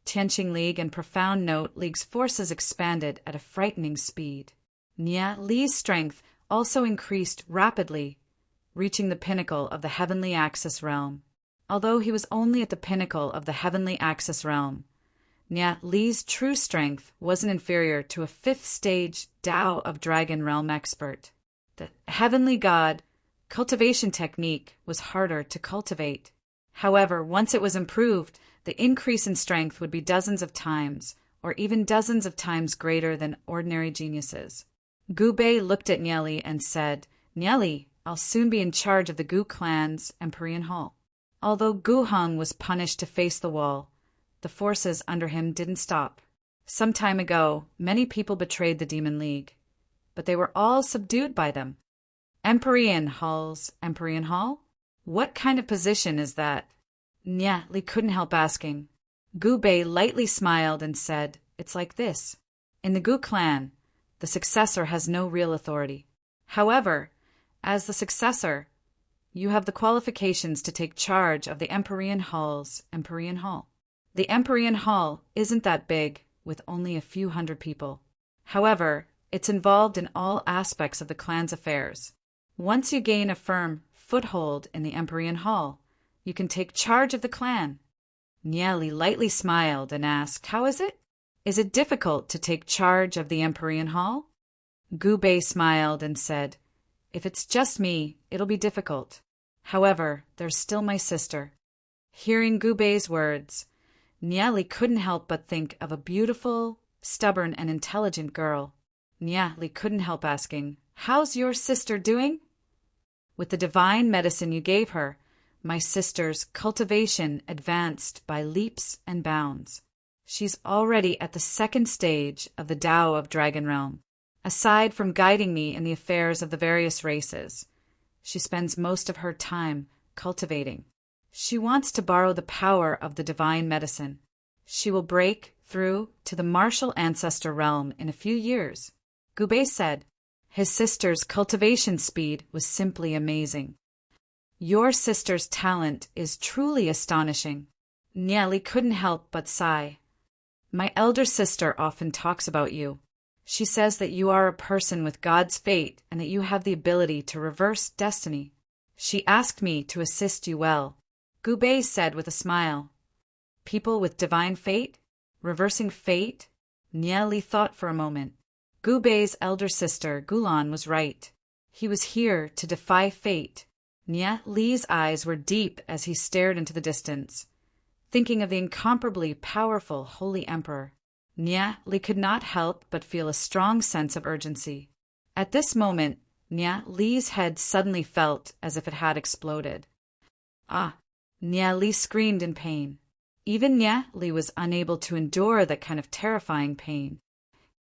Tianqing League, and Profound Note League's forces expanded at a frightening speed. Nia Li's strength also increased rapidly, reaching the pinnacle of the Heavenly Axis realm. Although he was only at the pinnacle of the Heavenly Axis realm, Nia Li's true strength wasn't inferior to a 5th stage Tao of Dragon Realm expert. The Heavenly God cultivation technique was harder to cultivate. However, once it was improved, the increase in strength would be dozens of times, or even dozens of times greater than ordinary geniuses. Gu Bei looked at Nieli and said, "Nieli, I'll soon be in charge of the Gu clan's Empyrean Hall." Although Gu Heng was punished to face the wall, the forces under him didn't stop. Some time ago, many people betrayed the Demon League, but they were all subdued by them. Empyrean Hall? What kind of position is that? Nieli couldn't help asking. Gu Bei lightly smiled and said, "It's like this. In the Gu clan, the successor has no real authority. However, as the successor, you have the qualifications to take charge of the Empyrean Hall's Empyrean Hall. The Empyrean Hall isn't that big, with only a few hundred people. However, it's involved in all aspects of the clan's affairs. Once you gain a firm foothold in the Empyrean Hall, you can take charge of the clan." Nieli lightly smiled and asked, "How is it? Is it difficult to take charge of the Empyrean Hall?" Gu Bei smiled and said, "If it's just me, it'll be difficult. However, there's still my sister." Hearing Gu Bei's words, Nieli couldn't help but think of a beautiful, stubborn, and intelligent girl. Nieli couldn't help asking, "How's your sister doing?" "With the divine medicine you gave her, my sister's cultivation advanced by leaps and bounds. She's already at the second stage of the Tao of Dragon Realm. Aside from guiding me in the affairs of the various races, she spends most of her time cultivating. She wants to borrow the power of the divine medicine. She will break through to the martial ancestor realm in a few years." Gu Bei said. His sister's cultivation speed was simply amazing. "Your sister's talent is truly astonishing." Nieli couldn't help but sigh. "My elder sister often talks about you. She says that you are a person with God's fate and that you have the ability to reverse destiny. She asked me to assist you well," Gu Bei said with a smile. "People with divine fate? Reversing fate?" Nieli thought for a moment. Gu Bei's elder sister, Gulan, was right. He was here to defy fate. Nieli's eyes were deep as he stared into the distance, thinking of the incomparably powerful Holy Emperor. Nieli could not help but feel a strong sense of urgency. At this moment, Nieli's head suddenly felt as if it had exploded. "Ah!" Nieli screamed in pain. Even Nieli was unable to endure that kind of terrifying pain.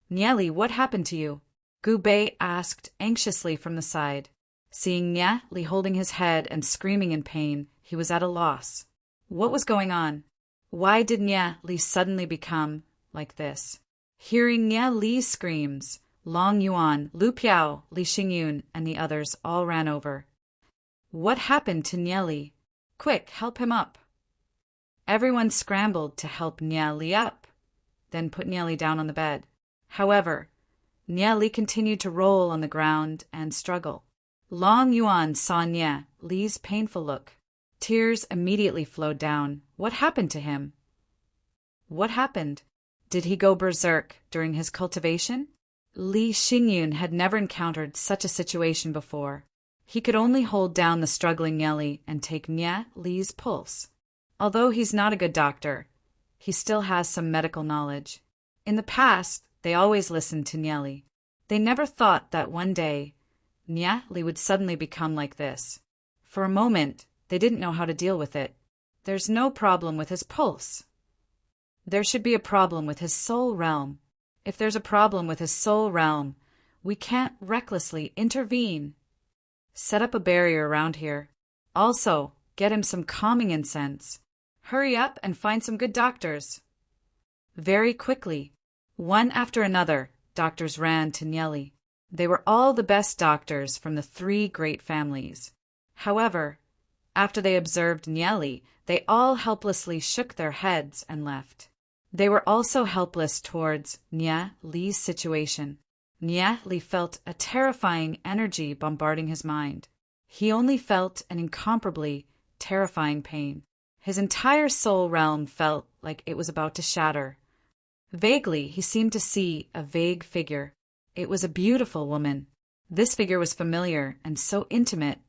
"Nieli, what happened to you?" Gu Bei asked anxiously from the side. Seeing Nieli holding his head and screaming in pain, he was at a loss. What was going on? Why did Nieli suddenly become like this? Hearing Nieli's screams, Long Yuan, Lu Piao, Li Xingyun, and the others all ran over. "What happened to Nieli? Quick, help him up." Everyone scrambled to help Nieli up, then put Nieli down on the bed. However, Nieli continued to roll on the ground and struggle. Long Yuan saw Nieli's painful look. Tears immediately flowed down. What happened to him? What happened? Did he go berserk during his cultivation? Li Xingyun had never encountered such a situation before. He could only hold down the struggling Nieli and take Nieli's pulse. Although he's not a good doctor, he still has some medical knowledge. In the past, they always listened to Nieli. They never thought that one day, Nieli would suddenly become like this. For a moment, they didn't know how to deal with it. There's no problem with his pulse. There should be a problem with his soul realm. If there's a problem with his soul realm, we can't recklessly intervene. Set up a barrier around here. Also, get him some calming incense. Hurry up and find some good doctors. Very quickly, one after another, doctors ran to Nieli. They were all the best doctors from the 3 great families. However, after they observed Nieli, they all helplessly shook their heads and left. They were also helpless towards Nieli's situation. Nieli felt a terrifying energy bombarding his mind. He only felt an incomparably terrifying pain. His entire soul realm felt like it was about to shatter. Vaguely, he seemed to see a vague figure. It was a beautiful woman. This figure was familiar and so intimate.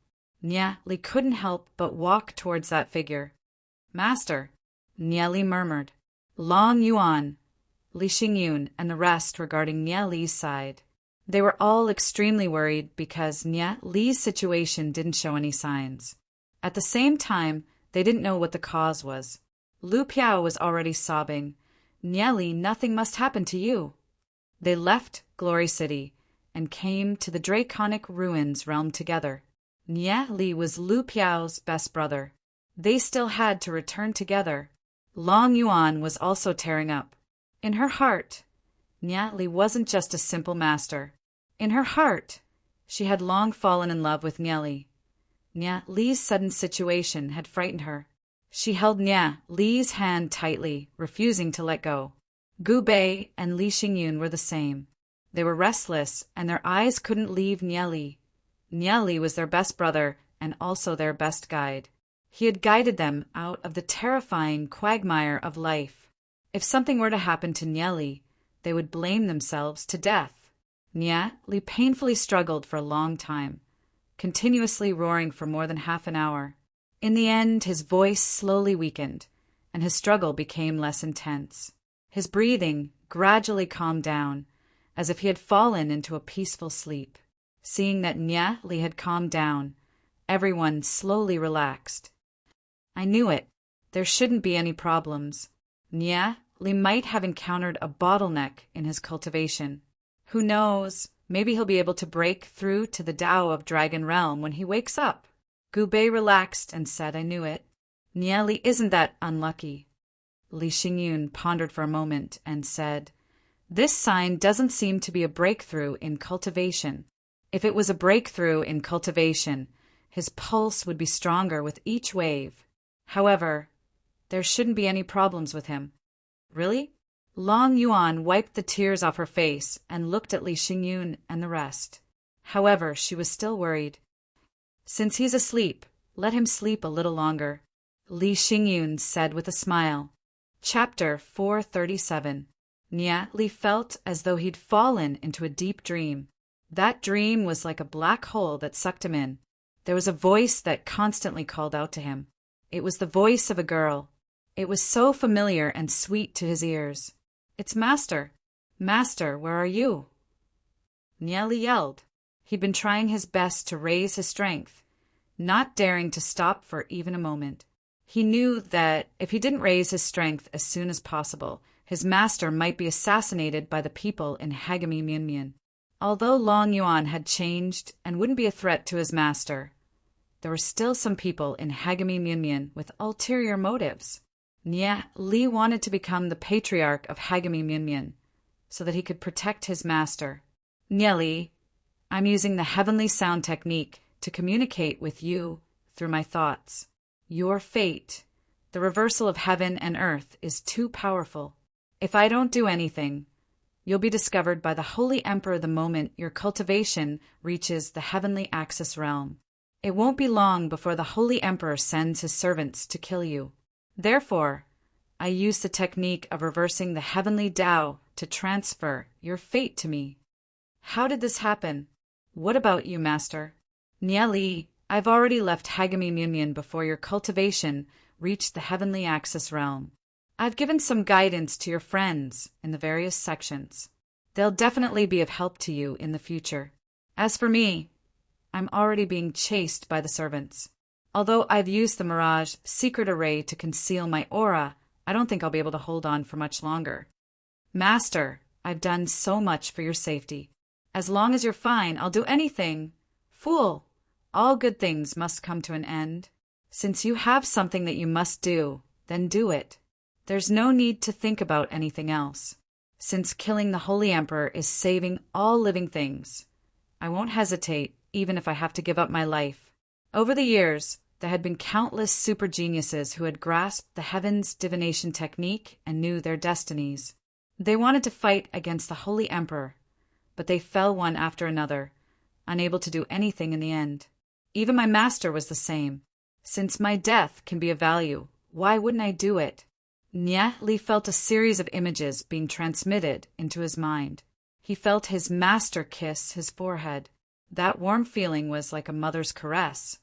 Nieli couldn't help but walk towards that figure. "Master," Nieli murmured. "Long Yuan, Li Xingyun, and the rest regarding Nie Li's side. They were all extremely worried because Nie Li's situation didn't show any signs. At the same time, they didn't know what the cause was. Lu Piao was already sobbing. Nie Li, nothing must happen to you. They left Glory City and came to the Draconic Ruins realm together. Nie Li was Lu Piao's best brother. They still had to return together. Long Yuan was also tearing up. In her heart, Nie Li wasn't just a simple master. In her heart, she had long fallen in love with Nie Li. Nie Li's sudden situation had frightened her. She held Nie Li's hand tightly, refusing to let go. Gu Bei and Li Xingyun were the same. They were restless, and their eyes couldn't leave Nie Li. Nie Li was their best brother and also their best guide. He had guided them out of the terrifying quagmire of life. If something were to happen to Nie Li, they would blame themselves to death. Nie Li painfully struggled for a long time, continuously roaring for more than half an hour. In the end, his voice slowly weakened, and his struggle became less intense. His breathing gradually calmed down, as if he had fallen into a peaceful sleep. Seeing that Nie Li had calmed down, everyone slowly relaxed. I knew it. There shouldn't be any problems. Nie Li might have encountered a bottleneck in his cultivation. Who knows, maybe he'll be able to break through to the Tao of Dragon Realm when he wakes up. Gu Bei relaxed and said, I knew it. Nie Li isn't that unlucky. Li Xingyun pondered for a moment and said, this sign doesn't seem to be a breakthrough in cultivation. If it was a breakthrough in cultivation, his pulse would be stronger with each wave. However, there shouldn't be any problems with him. Really? Long Yuan wiped the tears off her face and looked at Li Xingyun and the rest. However, she was still worried. Since he's asleep, let him sleep a little longer, Li Xingyun said with a smile. Chapter 437. Nie Li felt as though he'd fallen into a deep dream. That dream was like a black hole that sucked him in. There was a voice that constantly called out to him. It was the voice of a girl. It was so familiar and sweet to his ears. It's Master. Master, where are you? Nie Li yelled. He'd been trying his best to raise his strength, not daring to stop for even a moment. He knew that if he didn't raise his strength as soon as possible, his master might be assassinated by the people in Hagami Mianmian. Although Long Yuan had changed and wouldn't be a threat to his master, there were still some people in Hagami Mianmian with ulterior motives. Nie Li wanted to become the patriarch of Hagami Mianmian so that he could protect his master. Nie Li, I'm using the heavenly sound technique to communicate with you through my thoughts. Your fate, the reversal of heaven and earth, is too powerful. If I don't do anything, you'll be discovered by the Holy Emperor the moment your cultivation reaches the heavenly Axis realm. It won't be long before the Holy Emperor sends his servants to kill you. Therefore, I use the technique of reversing the heavenly Tao to transfer your fate to me. How did this happen? What about you, Master? Nie Li, I've already left Hagami Mianmian before your cultivation reached the heavenly Axis realm. I've given some guidance to your friends in the various sections. They'll definitely be of help to you in the future. As for me, I'm already being chased by the servants. Although I've used the Mirage secret array to conceal my aura, I don't think I'll be able to hold on for much longer. Master, I've done so much for your safety. As long as you're fine, I'll do anything. Fool, all good things must come to an end. Since you have something that you must do, then do it. There's no need to think about anything else. Since killing the Holy Emperor is saving all living things, I won't hesitate even if I have to give up my life. Over the years, there had been countless super geniuses who had grasped the heavens' divination technique and knew their destinies. They wanted to fight against the Holy Emperor, but they fell one after another, unable to do anything in the end. Even my master was the same. Since my death can be of value, why wouldn't I do it? Nie Li felt a series of images being transmitted into his mind. He felt his master kiss his forehead. That warm feeling was like a mother's caress.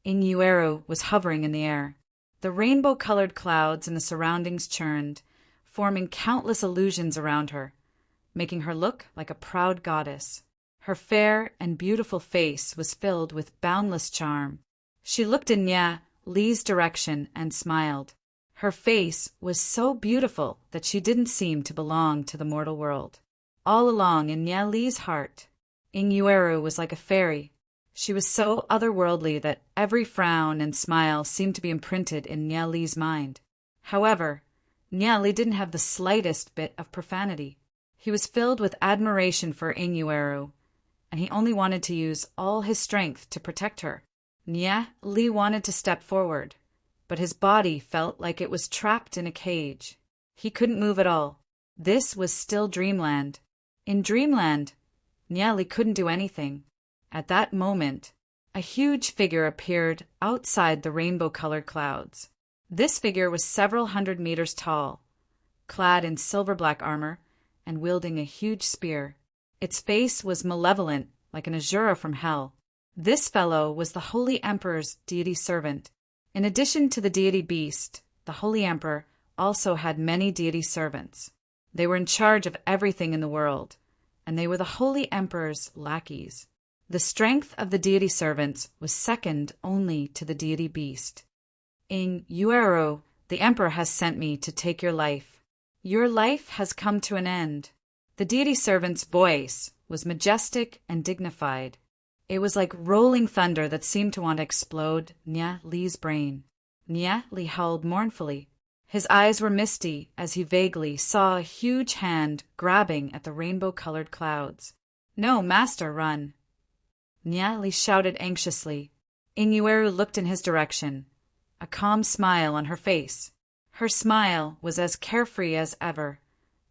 Inuero was hovering in the air. The rainbow-colored clouds in the surroundings churned, forming countless illusions around her, making her look like a proud goddess. Her fair and beautiful face was filled with boundless charm. She looked in Nya Li's direction and smiled. Her face was so beautiful that she didn't seem to belong to the mortal world. All along in Nya Li's heart, Inyueru was like a fairy. She was so otherworldly that every frown and smile seemed to be imprinted in Nya Li's mind. However, Nya Li didn't have the slightest bit of profanity. He was filled with admiration for Inyueru, and he only wanted to use all his strength to protect her. Nya Li wanted to step forward, but his body felt like it was trapped in a cage. He couldn't move at all. This was still Dreamland. In Dreamland, Nya Li couldn't do anything. At that moment, a huge figure appeared outside the rainbow-colored clouds. This figure was several hundred meters tall, clad in silver-black armor, and wielding a huge spear. Its face was malevolent, like an Asura from hell. This fellow was the Holy Emperor's deity servant. In addition to the deity beast, the Holy Emperor also had many deity servants. They were in charge of everything in the world, and they were the Holy Emperor's lackeys. The strength of the deity servants was second only to the deity beast. Inyueru, the Emperor has sent me to take your life. Your life has come to an end. The deity servant's voice was majestic and dignified. It was like rolling thunder that seemed to want to explode Nya Li's brain. Nya Li howled mournfully. His eyes were misty as he vaguely saw a huge hand grabbing at the rainbow-colored clouds. "No, master, run!" Nya Li shouted anxiously. Inyueru looked in his direction, a calm smile on her face. Her smile was as carefree as ever,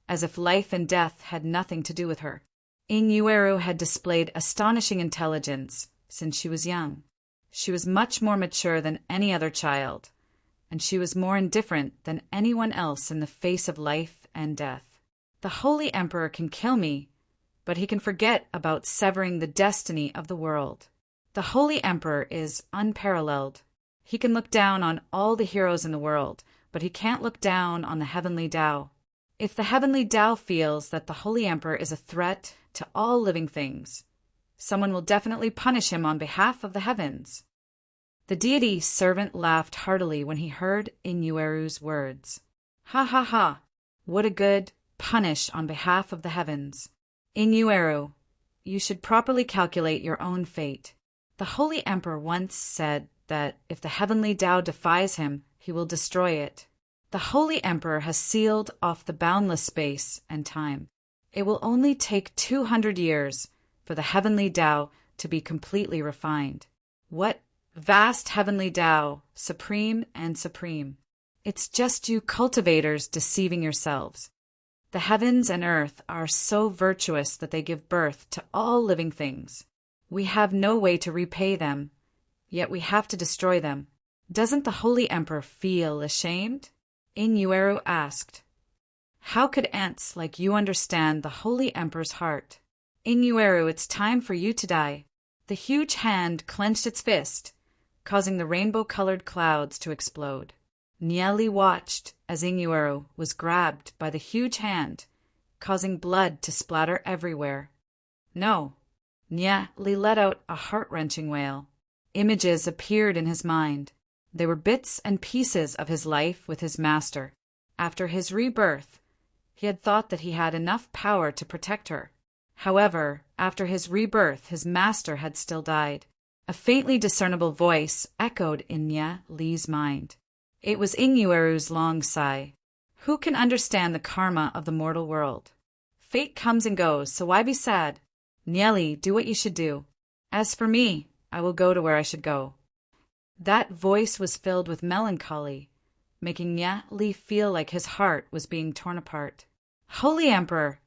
as if life and death had nothing to do with her. Inyueru had displayed astonishing intelligence since she was young. She was much more mature than any other child, and she was more indifferent than anyone else in the face of life and death. The Holy Emperor can kill me, but he can forget about severing the destiny of the world. The Holy Emperor is unparalleled. He can look down on all the heroes in the world, but he can't look down on the Heavenly Tao. If the Heavenly Tao feels that the Holy Emperor is a threat to all living things, someone will definitely punish him on behalf of the heavens. The deity servant laughed heartily when he heard Inyueru's words. Ha ha ha! What a good punish on behalf of the heavens. Inyueru, you should properly calculate your own fate. The Holy Emperor once said that if the Heavenly Tao defies him, he will destroy it. The Holy Emperor has sealed off the boundless space and time. It will only take 200 years for the Heavenly Tao to be completely refined. What vast Heavenly Tao, supreme and supreme. It's just you cultivators deceiving yourselves. The heavens and earth are so virtuous that they give birth to all living things. We have no way to repay them, yet we have to destroy them. Doesn't the Holy Emperor feel ashamed? Inyueru asked. How could ants like you understand the Holy Emperor's heart? Inyueru, it's time for you to die. The huge hand clenched its fist, causing the rainbow-colored clouds to explode. Nya Li watched as Inyueru was grabbed by the huge hand, causing blood to splatter everywhere. No. Nya Li let out a heart-wrenching wail. Images appeared in his mind. They were bits and pieces of his life with his master. After his rebirth, he had thought that he had enough power to protect her. However, after his rebirth, his master had still died. A faintly discernible voice echoed in Nya Li's mind. It was Inyueru's long sigh. Who can understand the karma of the mortal world? Fate comes and goes, so why be sad? Nya Li, do what you should do. As for me, I will go to where I should go. That voice was filled with melancholy, making Nya Li feel like his heart was being torn apart. Holy Emperor,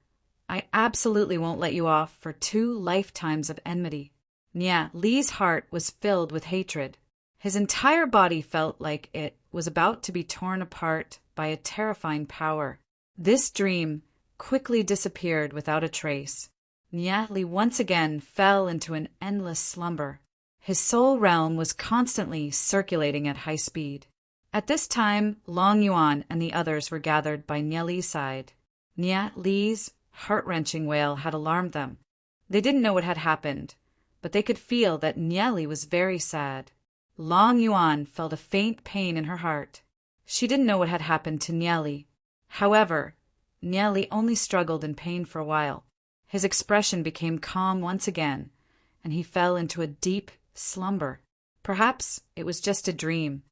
I absolutely won't let you off for 2 lifetimes of enmity. Nya Li's heart was filled with hatred. His entire body felt like it was about to be torn apart by a terrifying power. This dream quickly disappeared without a trace. Nya Li once again fell into an endless slumber. His soul realm was constantly circulating at high speed. At this time, Long Yuan and the others were gathered by Nye Li's side. Nye Li's heart-wrenching wail had alarmed them. They didn't know what had happened, but they could feel that Nye Li was very sad. Long Yuan felt a faint pain in her heart. She didn't know what had happened to Nye Li. However, Nye Li only struggled in pain for a while. His expression became calm once again, and he fell into a deep slumber. Perhaps it was just a dream.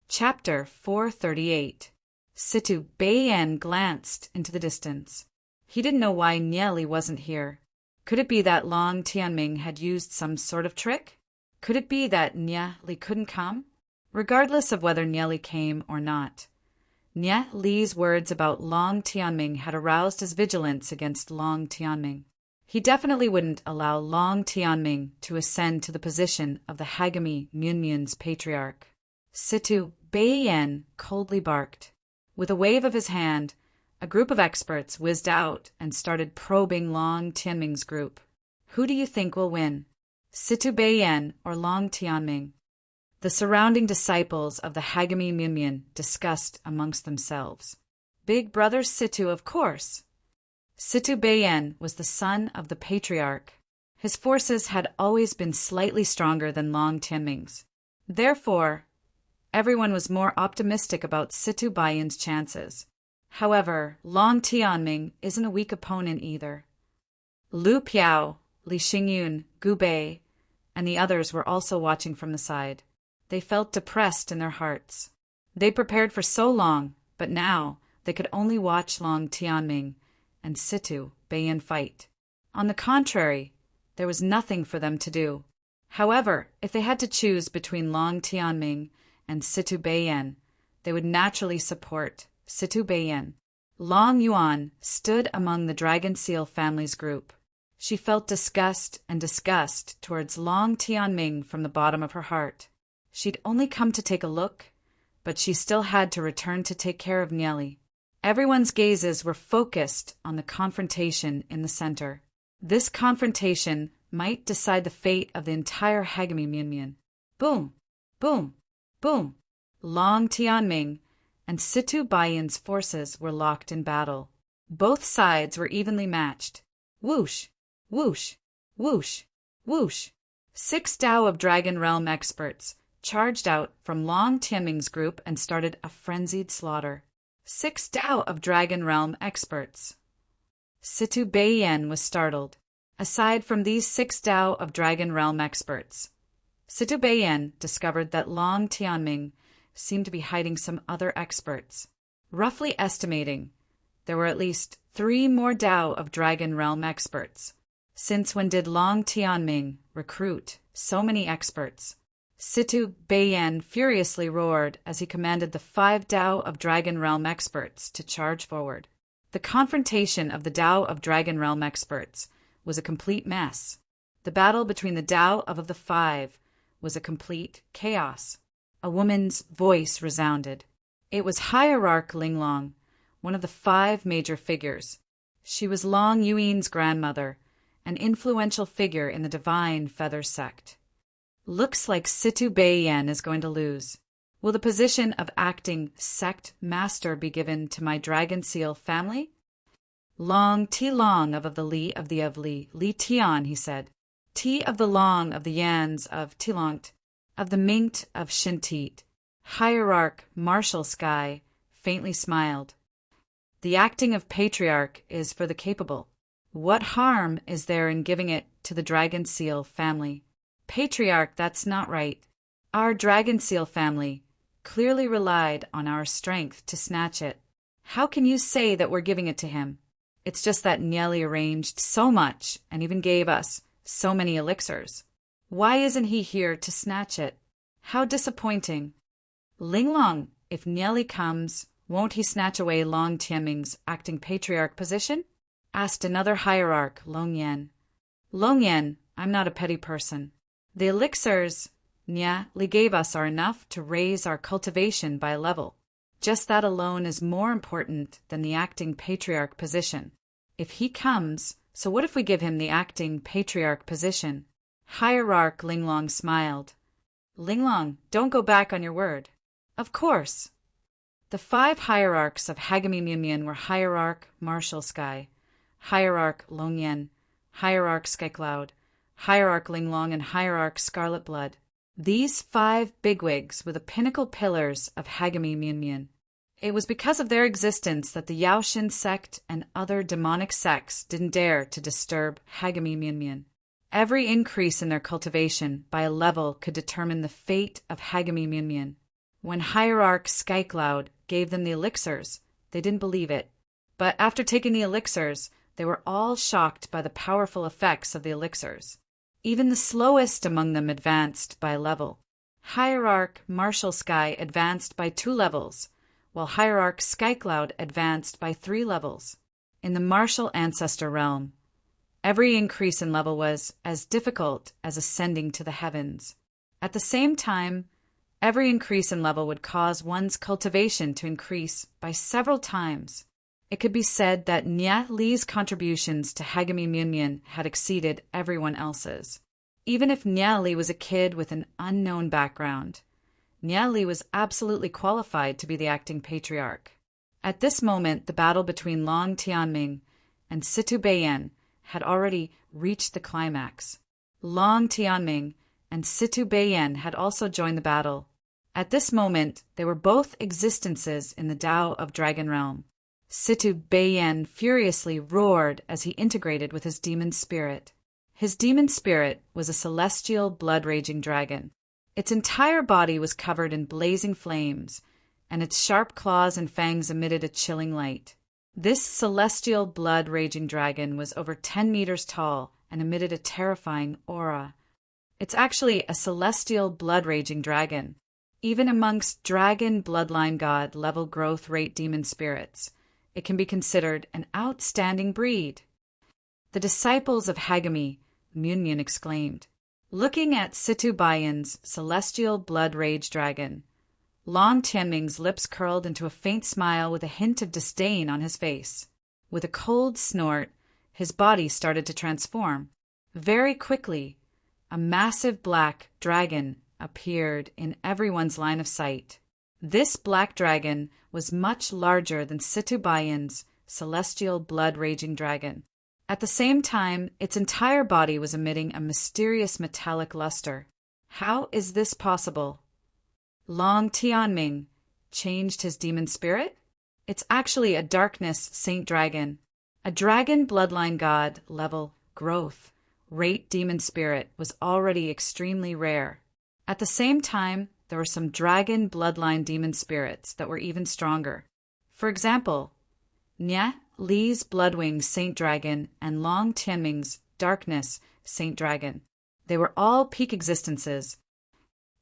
Chapter 438. Situ Beiyan glanced into the distance. He didn't know why Nye Li wasn't here. Could it be that Long Tianming had used some sort of trick? Could it be that Nye Li couldn't come? Regardless of whether Nye Li came or not, Nye Li's words about Long Tianming had aroused his vigilance against Long Tianming. He definitely wouldn't allow Long Tianming to ascend to the position of the Hagami Munmun's patriarch. Situ Beiyan coldly barked. With a wave of his hand, a group of experts whizzed out and started probing Long Tianming's group. Who do you think will win, Situ Beiyan or Long Tianming? The surrounding disciples of the Hagami Munmun discussed amongst themselves. Big brother Situ, of course. Situ Beiyan was the son of the patriarch. His forces had always been slightly stronger than Long Tianming's. Therefore, everyone was more optimistic about Situ Beiyan's chances. However, Long Tianming isn't a weak opponent either. Lu Piao, Li Xingyun, Gu Bei, and the others were also watching from the side. They felt depressed in their hearts. They prepared for so long, but now they could only watch Long Tianming and Situ Beiyan fight. On the contrary, there was nothing for them to do. However, if they had to choose between Long Tianming and Situ Beiyan, they would naturally support Situ Beiyan. Long Yuan stood among the Dragon Seal family's group. She felt disgust towards Long Tianming from the bottom of her heart. She'd only come to take a look, but she still had to return to take care of Nye Li. Everyone's gazes were focused on the confrontation in the center. This confrontation might decide the fate of the entire Hagami Munmun. Boom! Boom! Boom! Long Tianming and Situ Beiyan's forces were locked in battle. Both sides were evenly matched. Whoosh! Whoosh! Whoosh! Whoosh! 6 Tao of Dragon Realm experts charged out from Long Tianming's group and started a frenzied slaughter. 6 Tao of Dragon Realm experts. Situ Beiyan was startled. Aside from these 6 Tao of Dragon Realm experts, Situ Beiyan discovered that Long Tianming seemed to be hiding some other experts. Roughly estimating, there were at least 3 more Tao of Dragon Realm experts. Since when did Long Tianming recruit so many experts? Situ Beiyan furiously roared as he commanded the 5 Tao of Dragon Realm experts to charge forward. The confrontation of the Tao of Dragon Realm experts was a complete mess. The battle between the Tao of the 5 was a complete chaos. A woman's voice resounded. It was Hierarch Linglong, one of the 5 major figures. She was Long Yuan's grandmother, an influential figure in the Divine Feather sect. Looks like Situ Beiyan is going to lose. Will the position of acting sect master be given to my Dragon Seal family? Long Ti Long of the Li of Li Tian, he said. Ti of the Long of the Yans of Tilongt, of the Mingt of Shintit. Hierarch Marshal Sky faintly smiled. The acting of patriarch is for the capable. What harm is there in giving it to the Dragon Seal family? Patriarch, that's not right. Our Dragon Seal family clearly relied on our strength to snatch it. How can you say that we're giving it to him? It's just that Nye Li arranged so much and even gave us so many elixirs. Why isn't he here to snatch it? How disappointing. Linglong, if Nye Li comes, won't he snatch away Long Tianming's acting patriarch position? Asked another hierarch, Long Yan. Long Yan, I'm not a petty person. The elixirs Nye Li gave us are enough to raise our cultivation by a level. Just that alone is more important than the acting patriarch position. If he comes, so what if we give him the acting patriarch position? Hierarch Linglong smiled. Linglong, don't go back on your word. Of course, The 5 hierarchs of Hagami were Hierarch Martial Sky, Hierarch Longyen, Hierarch Skycloud, Hierarch Linglong, and Hierarch Scarlet Blood. These 5 bigwigs were the pinnacle pillars of Hagami. It was because of their existence that the Yaoshin sect and other demonic sects didn't dare to disturb Hagami. Every increase in their cultivation by a level could determine the fate of Hagami. When Hierarch Skycloud gave them the elixirs, they didn't believe it. But after taking the elixirs, they were all shocked by the powerful effects of the elixirs. Even the slowest among them advanced by a level. Hierarch Martial Sky advanced by 2 levels, while Hierarch Skycloud advanced by 3 levels. In the Martial Ancestor realm, every increase in level was as difficult as ascending to the heavens. At the same time, every increase in level would cause one's cultivation to increase by several times. It could be said that Nya Li's contributions to Hagami had exceeded everyone else's. Even if Nya Li was a kid with an unknown background, Nya Li was absolutely qualified to be the acting patriarch. At this moment, the battle between Long Tianming and Situ Beiyan had already reached the climax. Long Tianming and Situ Beiyan had also joined the battle. At this moment, they were both existences in the Tao of Dragon Realm. Situ Beiyan furiously roared as he integrated with his demon spirit. His demon spirit was a celestial blood-raging dragon. Its entire body was covered in blazing flames, and its sharp claws and fangs emitted a chilling light. This celestial blood-raging dragon was over 10 meters tall and emitted a terrifying aura. It's actually a celestial blood-raging dragon. Even amongst dragon bloodline god level growth rate demon spirits, it can be considered an outstanding breed. The disciples of Hagami, Munyan exclaimed, looking at Situ Beiyan's celestial blood rage dragon. Long Tianming's lips curled into a faint smile with a hint of disdain on his face. With a cold snort, his body started to transform. Very quickly, a massive black dragon appeared in everyone's line of sight. This black dragon was much larger than Situ Beiyan's celestial blood-raging dragon. At the same time, its entire body was emitting a mysterious metallic luster. How is this possible? Long Tianming changed his demon spirit? It's actually a darkness saint dragon. A dragon bloodline god level growth rate demon spirit was already extremely rare. At the same time, there were some dragon bloodline demon spirits that were even stronger. For example, Nya Li's Bloodwing Saint Dragon and Long Tianming's Darkness Saint Dragon. They were all peak existences.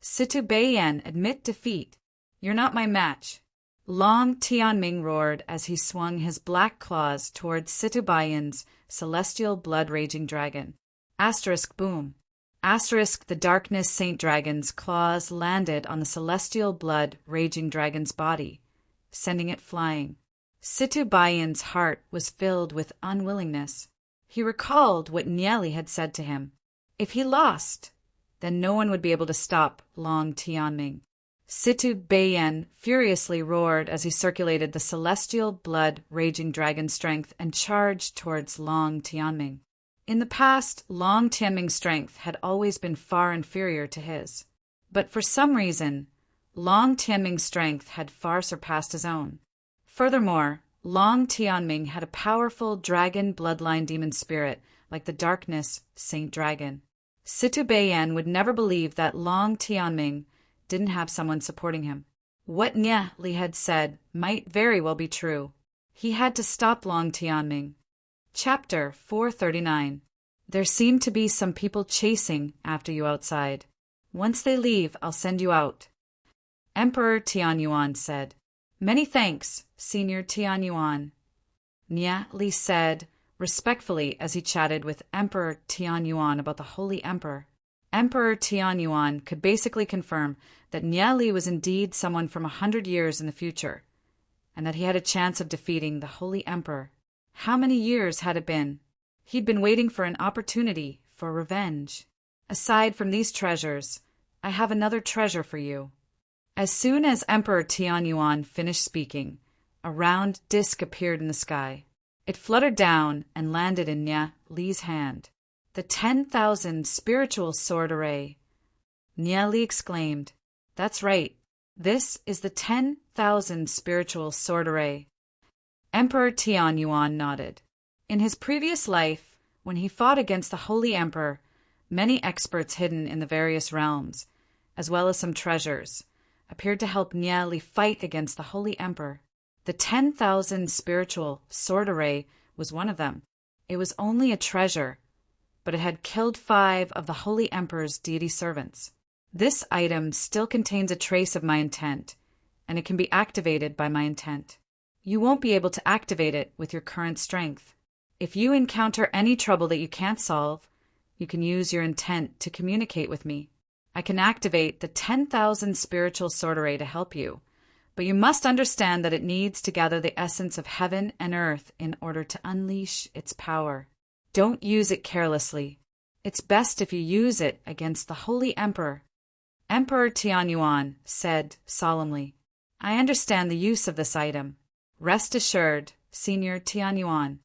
Situ Beiyan, admit defeat. You're not my match. Long Tianming roared as he swung his black claws towards Situ Beiyan's celestial blood-raging dragon. Asterisk boom. Asterisk the Darkness Saint Dragon's claws landed on the celestial blood-raging dragon's body, sending it flying. Situ Beiyan's heart was filled with unwillingness. He recalled what Nya Li had said to him. If he lost, then no one would be able to stop Long Tianming. Situ Beiyan furiously roared as he circulated the celestial blood-raging dragon strength and charged towards Long Tianming. In the past, Long Tianming's strength had always been far inferior to his. But for some reason, Long Tianming's strength had far surpassed his own. Furthermore, Long Tianming had a powerful dragon bloodline demon spirit like the Darkness Saint Dragon. Situ Beiyan would never believe that Long Tianming didn't have someone supporting him. What Nya Li had said might very well be true. He had to stop Long Tianming. Chapter 439. There seem to be some people chasing after you outside. Once they leave, I'll send you out. Emperor Tianyuan said. Many thanks, Senior Tianyuan. Nya Li said respectfully as he chatted with Emperor Tianyuan about the Holy Emperor. Emperor Tianyuan could basically confirm that Nya Li was indeed someone from 100 years in the future, and that he had a chance of defeating the Holy Emperor. How many years had it been? He'd been waiting for an opportunity for revenge. Aside from these treasures, I have another treasure for you. As soon as Emperor Tianyuan finished speaking, a round disc appeared in the sky. It fluttered down and landed in Nya Li's hand. The 10,000 spiritual sword array. Nya Li exclaimed, "That's right. This is the 10,000 spiritual sword array." Emperor Tianyuan nodded. In his previous life, when he fought against the Holy Emperor, many experts hidden in the various realms, as well as some treasures, appeared to help Nya Li fight against the Holy Emperor. The 10,000 spiritual sword array was one of them. It was only a treasure, but it had killed 5 of the Holy Emperor's deity servants. This item still contains a trace of my intent, and it can be activated by my intent. You won't be able to activate it with your current strength. If you encounter any trouble that you can't solve, you can use your intent to communicate with me. I can activate the 10,000 spiritual sword array to help you, but you must understand that it needs to gather the essence of heaven and earth in order to unleash its power. Don't use it carelessly. It's best if you use it against the Holy Emperor. Emperor Tianyuan said solemnly, "I understand the use of this item. Rest assured, Senior Tianyuan."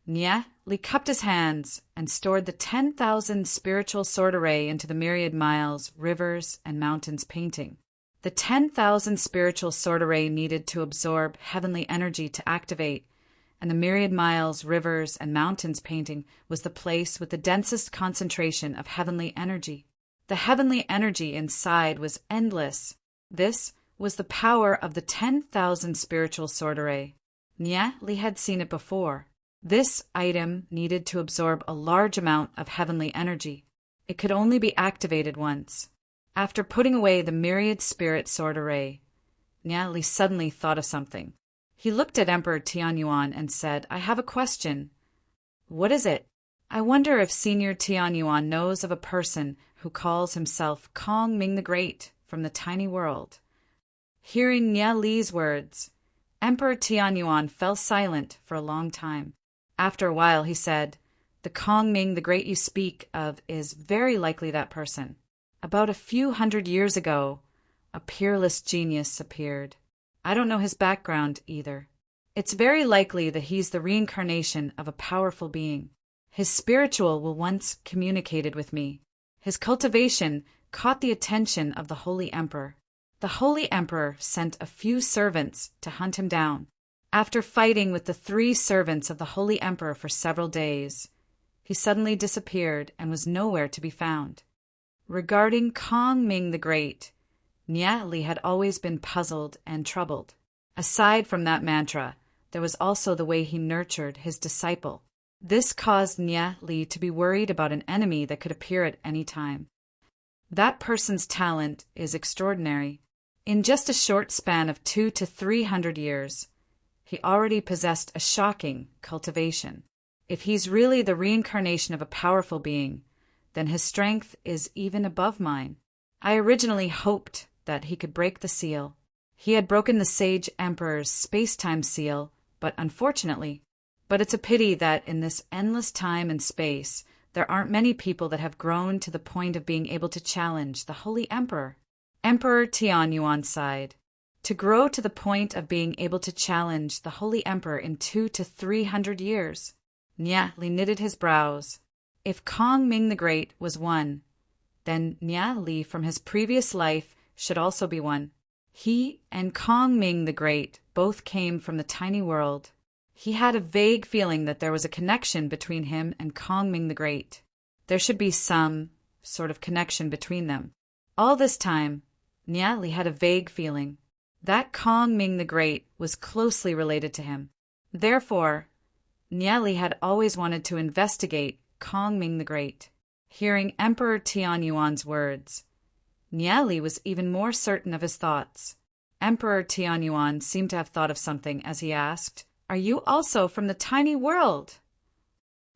Nya Li cupped his hands and stored the 10,000 spiritual sword array into the myriad miles, rivers, and mountains painting. The 10,000 spiritual sword array needed to absorb heavenly energy to activate, and the myriad miles, rivers, and mountains painting was the place with the densest concentration of heavenly energy. The heavenly energy inside was endless. This was the power of the 10,000 spiritual sword array. Nya Li had seen it before. This item needed to absorb a large amount of heavenly energy. It could only be activated once. After putting away the myriad spirit sword array, Nya Li suddenly thought of something. He looked at Emperor Tianyuan and said, "I have a question." "What is it?" "I wonder if Senior Tianyuan knows of a person who calls himself Kong Ming the Great from the tiny world." Hearing Nya Li's words, Emperor Tianyuan fell silent for a long time. After a while he said, "The Kong Ming the Great you speak of is very likely that person. About a few hundred years ago, a peerless genius appeared. I don't know his background either. It's very likely that he's the reincarnation of a powerful being. His spiritual will once communicated with me. His cultivation caught the attention of the Holy Emperor. The Holy Emperor sent a few servants to hunt him down. After fighting with the 3 servants of the Holy Emperor for several days, he suddenly disappeared and was nowhere to be found." Regarding Kong Ming the Great, Nya Li had always been puzzled and troubled. Aside from that mantra, there was also the way he nurtured his disciple. This caused Nya Li to be worried about an enemy that could appear at any time. That person's talent is extraordinary. In just a short span of 200 to 300 years, he already possessed a shocking cultivation. If he's really the reincarnation of a powerful being, then his strength is even above mine. I originally hoped that he could break the seal. He had broken the Sage Emperor's space-time seal, but it's a pity that in this endless time and space, there aren't many people that have grown to the point of being able to challenge the Holy Emperor. Emperor Tianyuan sighed. To grow to the point of being able to challenge the Holy Emperor in 200 to 300 years. Nya Li knitted his brows. If Kong Ming the Great was one, then Nya Li from his previous life should also be one. He and Kong Ming the Great both came from the tiny world. He had a vague feeling that there was a connection between him and Kong Ming the Great. There should be some sort of connection between them. All this time, Nya Li had a vague feeling that Kong Ming the Great was closely related to him. Therefore, Nya Li had always wanted to investigate Kong Ming the Great. Hearing Emperor Tianyuan's words, Nya Li was even more certain of his thoughts. Emperor Tianyuan seemed to have thought of something as he asked, "Are you also from the tiny world?"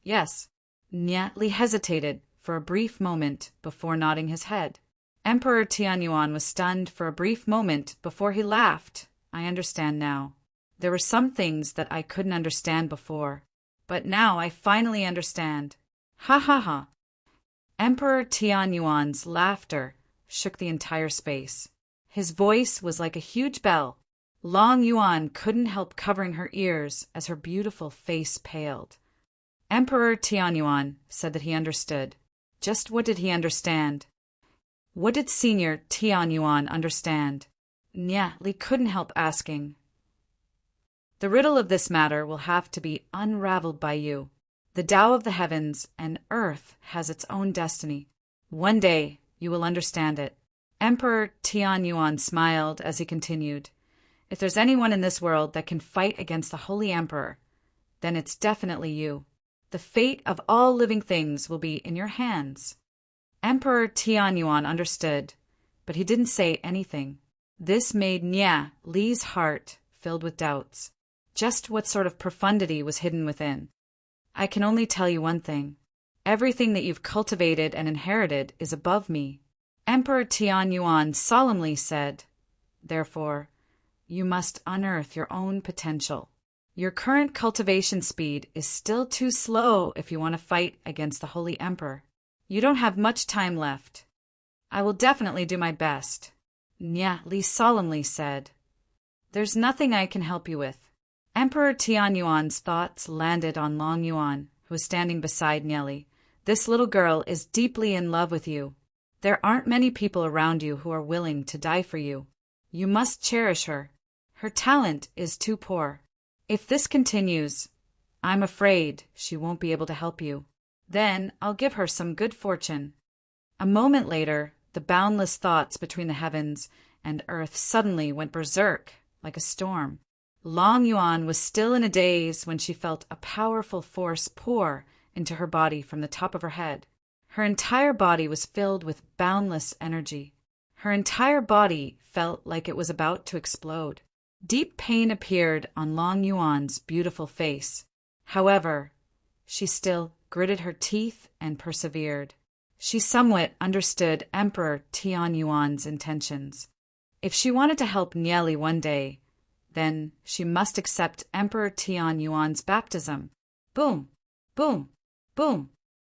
"Yes." Nya Li hesitated for a brief moment before nodding his head. Emperor Tianyuan was stunned for a brief moment before he laughed. "I understand now. There were some things that I couldn't understand before, but now I finally understand. Ha ha ha." Emperor Tianyuan's laughter shook the entire space. His voice was like a huge bell. Long Yuan couldn't help covering her ears as her beautiful face paled. Emperor Tianyuan said that he understood. Just what did he understand? What did Senior Tianyuan understand? Nya Li couldn't help asking. The riddle of this matter will have to be unraveled by you. The Tao of the heavens and earth has its own destiny. One day you will understand it. Emperor Tianyuan smiled as he continued. If there's anyone in this world that can fight against the Holy Emperor, then it's definitely you. The fate of all living things will be in your hands. Emperor Tianyuan understood, but he didn't say anything. This made Nya Li's heart filled with doubts. Just what sort of profundity was hidden within? I can only tell you one thing. Everything that you've cultivated and inherited is above me. Emperor Tianyuan solemnly said, therefore, you must unearth your own potential. Your current cultivation speed is still too slow if you want to fight against the Holy Emperor. You don't have much time left. I will definitely do my best. Nya Li solemnly said. There's nothing I can help you with. Emperor Tianyuan's thoughts landed on Long Yuan, who was standing beside Nya Li. This little girl is deeply in love with you. There aren't many people around you who are willing to die for you. You must cherish her. Her talent is too poor. If this continues, I'm afraid she won't be able to help you. Then I'll give her some good fortune. A moment later, the boundless thoughts between the heavens and earth suddenly went berserk like a storm. Long Yuan was still in a daze when she felt a powerful force pour into her body from the top of her head. Her entire body was filled with boundless energy. Her entire body felt like it was about to explode. Deep pain appeared on Long Yuan's beautiful face. However, she still gritted her teeth and persevered. She somewhat understood Emperor Tianyuan's intentions. If she wanted to help Nya Li one day, then she must accept Emperor Tianyuan's baptism. Boom, boom, boom.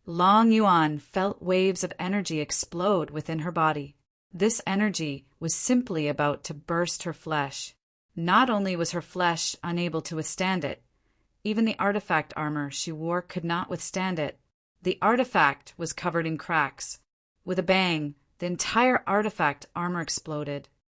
Long Yuan felt waves of energy explode within her body. This energy was simply about to burst her flesh. Not only was her flesh unable to withstand it, even the artifact armor she wore could not withstand it. The artifact was covered in cracks. With a bang, the entire artifact armor exploded.